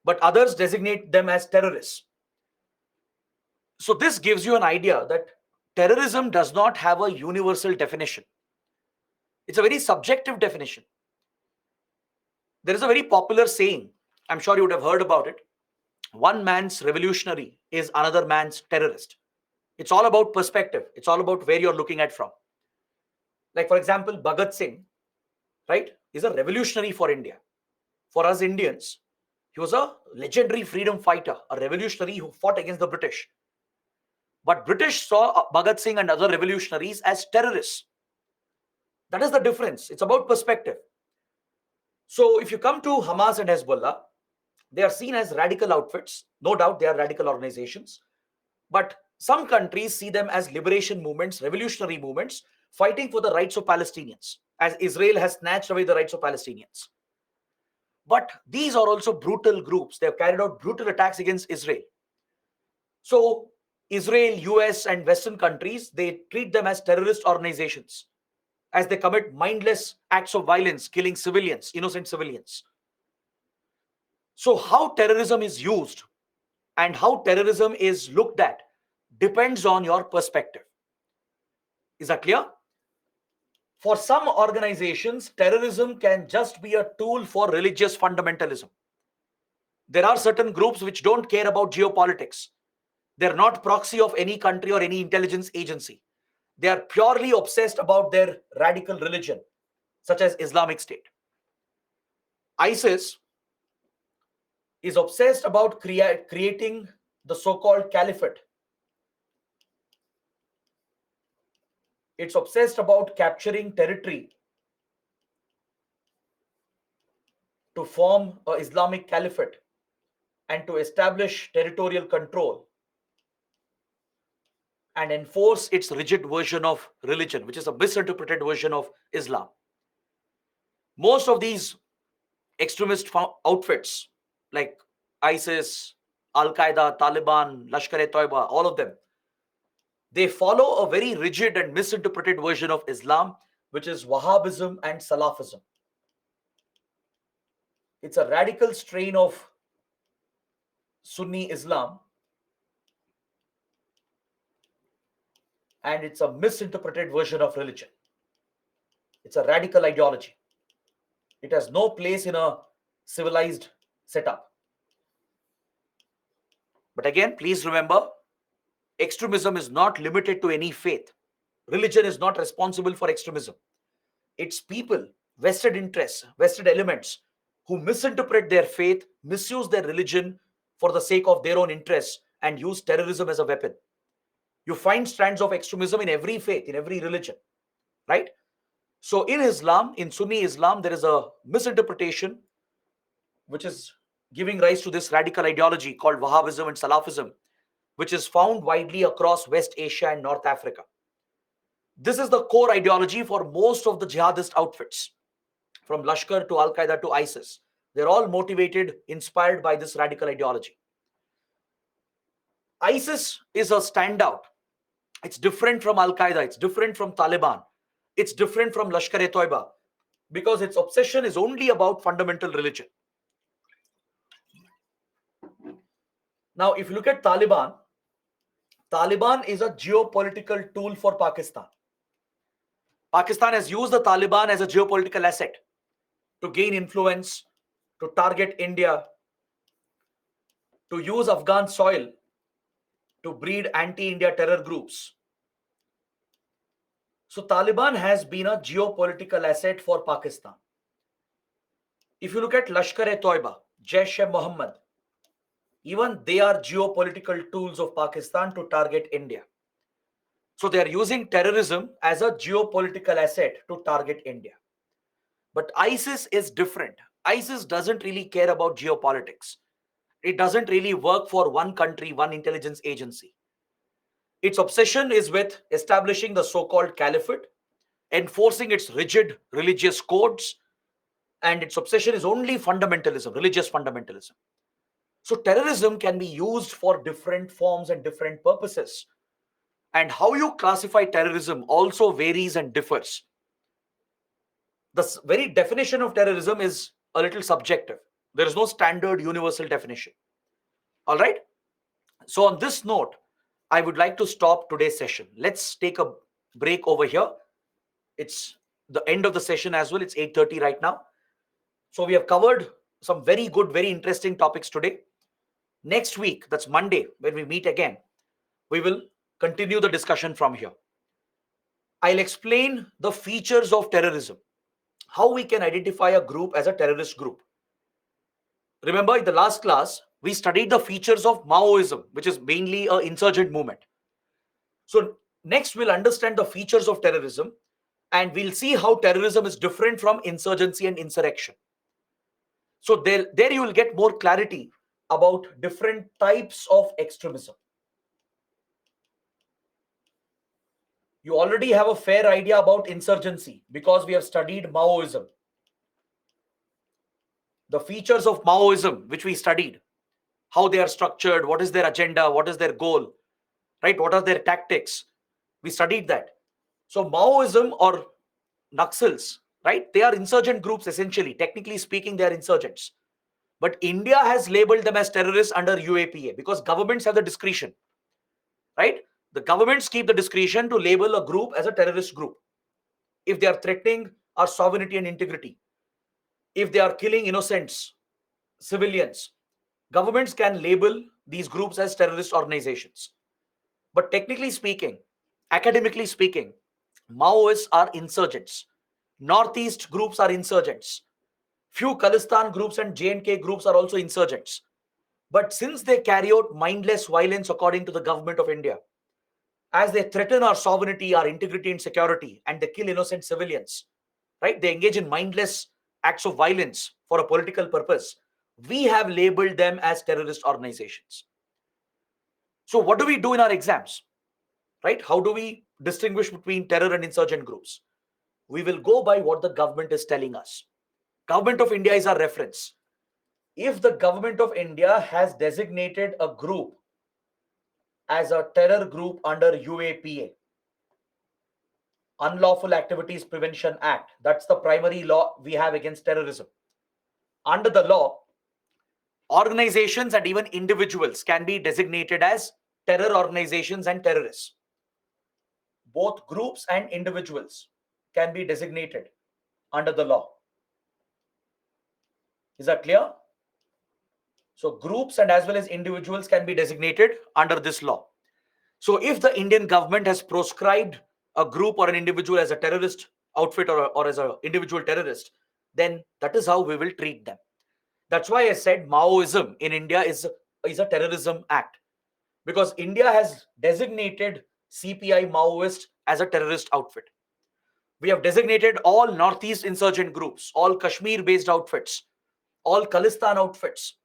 but others designate them as terrorists. So this gives you an idea that terrorism does not have a universal definition. It's a very subjective definition. There is a very popular saying, I'm sure you would have heard about it. One man's revolutionary is another man's terrorist. It's all about perspective. It's all about where you're looking at from. Like, for example, Bhagat Singh, right, is a revolutionary for India. For us Indians, he was a legendary freedom fighter, a revolutionary who fought against the British. But British saw Bhagat Singh and other revolutionaries as terrorists. That is the difference. It's about perspective. So if you come to Hamas and Hezbollah, they are seen as radical outfits. No doubt they are radical organizations. But some countries see them as liberation movements, revolutionary movements, fighting for the rights of Palestinians, as Israel has snatched away the rights of Palestinians. But these are also brutal groups. They have carried out brutal attacks against Israel. So Israel, US, and Western countries, they treat them as terrorist organizations, as they commit mindless acts of violence, killing civilians, innocent civilians. So how terrorism is used and how terrorism is looked at depends on your perspective. Is that clear? For some organizations, terrorism can just be a tool for religious fundamentalism. There are certain groups which don't care about geopolitics. They're not proxy of any country or any intelligence agency. They are purely obsessed about their radical religion, such as Islamic State. ISIS is obsessed about creating the so-called caliphate. It's obsessed about capturing territory to form an Islamic caliphate and to establish territorial control and enforce its rigid version of religion, which is a misinterpreted version of Islam. Most of these extremist outfits like ISIS, Al-Qaeda, Taliban, Lashkar-e-Toiba, all of them, they follow a very rigid and misinterpreted version of Islam, which is Wahhabism and Salafism. It's a radical strain of Sunni Islam, and it's a misinterpreted version of religion. It's a radical ideology. It has no place in a civilized setup. But again, please remember, extremism is not limited to any faith. Religion is not responsible for extremism. It's people, vested interests, vested elements who misinterpret their faith, misuse their religion for the sake of their own interests, and use terrorism as a weapon. You find strands of extremism in every faith, in every religion, right? So in Islam, in Sunni Islam, there is a misinterpretation which is giving rise to this radical ideology called Wahhabism and Salafism, which is found widely across West Asia and North Africa. This is the core ideology for most of the jihadist outfits, from Lashkar to Al-Qaeda to ISIS. They're all motivated, inspired by this radical ideology. ISIS is a standout. It's different from Al-Qaeda. It's different from Taliban. It's different from Lashkar-e-Toiba because its obsession is only about fundamental religion. Now, if you look at Taliban, Taliban is a geopolitical tool for Pakistan. Pakistan has used the Taliban as a geopolitical asset to gain influence, to target India, to use Afghan soil to breed anti-India terror groups. So Taliban has been a geopolitical asset for Pakistan. If you look at Lashkar-e-Toiba, Jaish-e-Mohammed, even they are geopolitical tools of Pakistan to target India. So they are using terrorism as a geopolitical asset to target India. But ISIS is different. ISIS doesn't really care about geopolitics. It doesn't really work for one country, one intelligence agency. Its obsession is with establishing the so-called caliphate, enforcing its rigid religious codes, and its obsession is only fundamentalism, religious fundamentalism. So terrorism can be used for different forms and different purposes. And how you classify terrorism also varies and differs. The very definition of terrorism is a little subjective. There is no standard universal definition. All right. So on this note, I would like to stop today's session. Let's take a break over here. It's the end of the session as well. It's 8:30 right now. So we have covered some very good, very interesting topics today. Next week, that's Monday, when we meet again, we will continue the discussion from here. I'll explain the features of terrorism, how we can identify a group as a terrorist group. Remember, in the last class, we studied the features of Maoism, which is mainly an insurgent movement. So next, we'll understand the features of terrorism, and we'll see how terrorism is different from insurgency and insurrection. So there you will get more clarity about different types of extremism. You already have a fair idea about insurgency because we have studied Maoism. The features of Maoism, which we studied, how they are structured, what is their agenda, what is their goal, right? What are their tactics? We studied that. So Maoism or Naxals, right? They are insurgent groups essentially. Technically speaking, they are insurgents. But India has labeled them as terrorists under UAPA because governments have the discretion, right? The governments keep the discretion to label a group as a terrorist group if they are threatening our sovereignty and integrity, if they are killing innocents, civilians. Governments can label these groups as terrorist organizations. But technically speaking, academically speaking, Maoists are insurgents. Northeast groups are insurgents. Few Khalistan groups and J&K groups are also insurgents. But since they carry out mindless violence according to the government of India, as they threaten our sovereignty, our integrity and security, and they kill innocent civilians, right? They engage in mindless acts of violence for a political purpose. We have labeled them as terrorist organizations. So what do we do in our exams, right? How do we distinguish between terror and insurgent groups? We will go by what the government is telling us. Government of India is our reference. If the government of India has designated a group as a terror group under UAPA, Unlawful Activities Prevention Act, that's the primary law we have against terrorism. Under the law, organizations and even individuals can be designated as terror organizations and terrorists. Both groups and individuals can be designated under the law. Is that clear? So groups and as well as individuals can be designated under this law. So if the Indian government has proscribed a group or an individual as a terrorist outfit or as an individual terrorist, then that is how we will treat them. That's why I said Maoism in India is a terrorism act, because India has designated CPI Maoist as a terrorist outfit. We have designated all Northeast insurgent groups, all Kashmir-based outfits, all Khalistan outfits,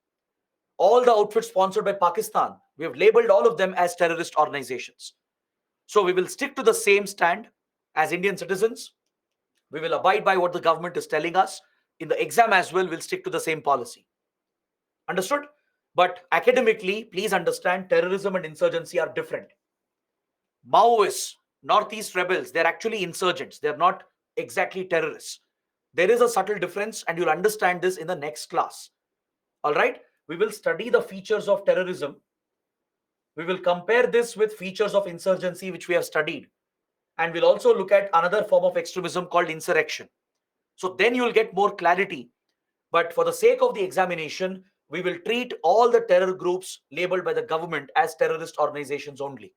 all the outfits sponsored by Pakistan. We have labeled all of them as terrorist organizations. So we will stick to the same stand as Indian citizens. We will abide by what the government is telling us. In the exam as well, we'll stick to the same policy. Understood? But academically, please understand terrorism and insurgency are different. Maoists, Northeast rebels, they're actually insurgents. They're not exactly terrorists. There is a subtle difference, and you'll understand this in the next class. All right? We will study the features of terrorism. We will compare this with features of insurgency, which we have studied. And we'll also look at another form of extremism called insurrection. So then you'll get more clarity. But for the sake of the examination, we will treat all the terror groups labeled by the government as terrorist organizations only.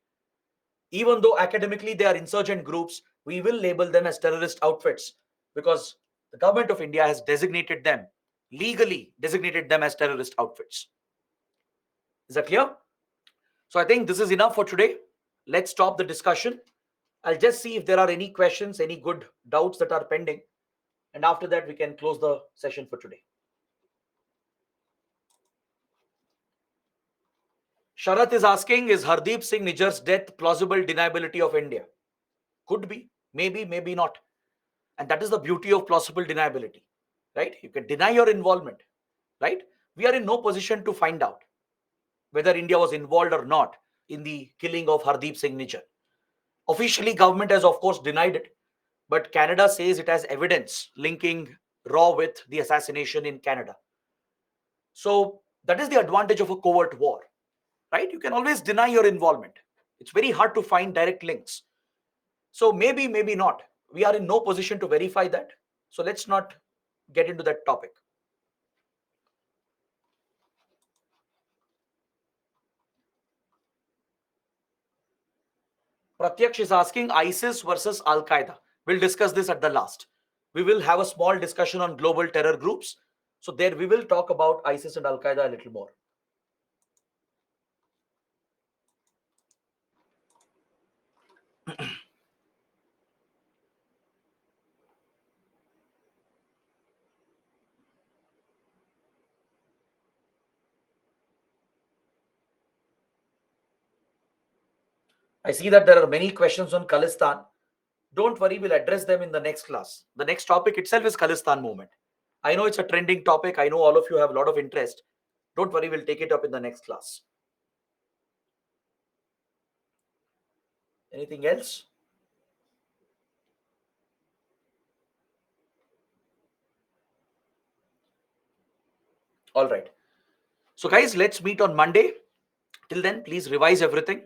Even though academically they are insurgent groups, we will label them as terrorist outfits because the government of India has designated them, legally designated them as terrorist outfits. Is that clear? So I think this is enough for today. Let's stop the discussion. I'll just see if there are any questions, any good doubts that are pending. And after that, we can close the session for today. Sharath is asking, is Hardeep Singh Nijjar's death plausible deniability of India? Could be, maybe, maybe not. And that is the beauty of plausible deniability, right? You can deny your involvement, right? We are in no position to find out whether India was involved or not in the killing of Hardeep Singh Nijjar. Officially, government has, of course, denied it. But Canada says it has evidence linking RAW with the assassination in Canada. So that is the advantage of a covert war, right? You can always deny your involvement. It's very hard to find direct links. So maybe, maybe not. We are in no position to verify that. So let's not get into that topic. Pratyaksh is asking ISIS versus Al-Qaeda. We'll discuss this at the last. We will have a small discussion on global terror groups. So there we will talk about ISIS and Al-Qaeda a little more. I see that there are many questions on Khalistan. Don't worry, we'll address them in the next class. The next topic itself is Khalistan movement. I know it's a trending topic. I know all of you have a lot of interest. Don't worry, we'll take it up in the next class. Anything else? All right. So, guys, let's meet on Monday. Till then, please revise everything.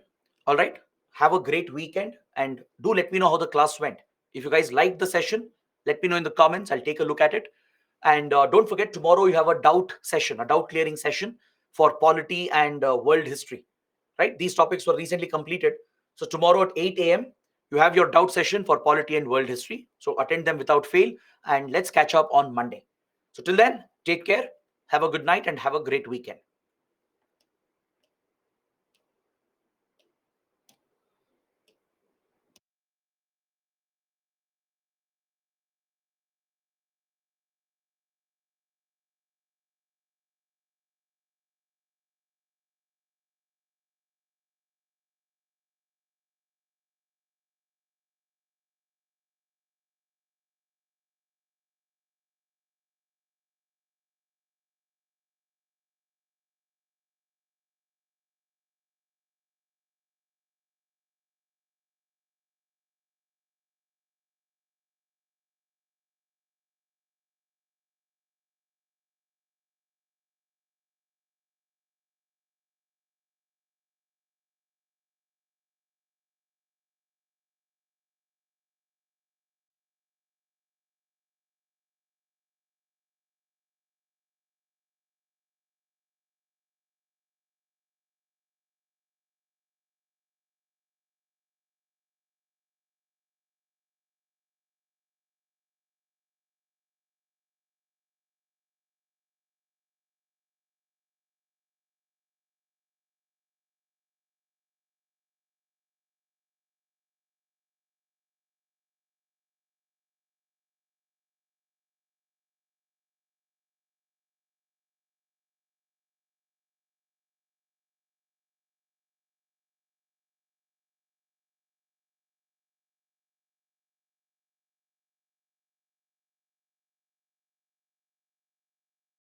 All right. Have a great weekend and do let me know how the class went. If you guys liked the session, let me know in the comments. I'll take a look at it. And don't forget, tomorrow you have a doubt session, a doubt clearing session for polity and world history. Right? These topics were recently completed. So, tomorrow at 8 a.m., you have your doubt session for polity and world history. So, attend them without fail. And let's catch up on Monday. So, till then, take care. Have a good night and have a great weekend.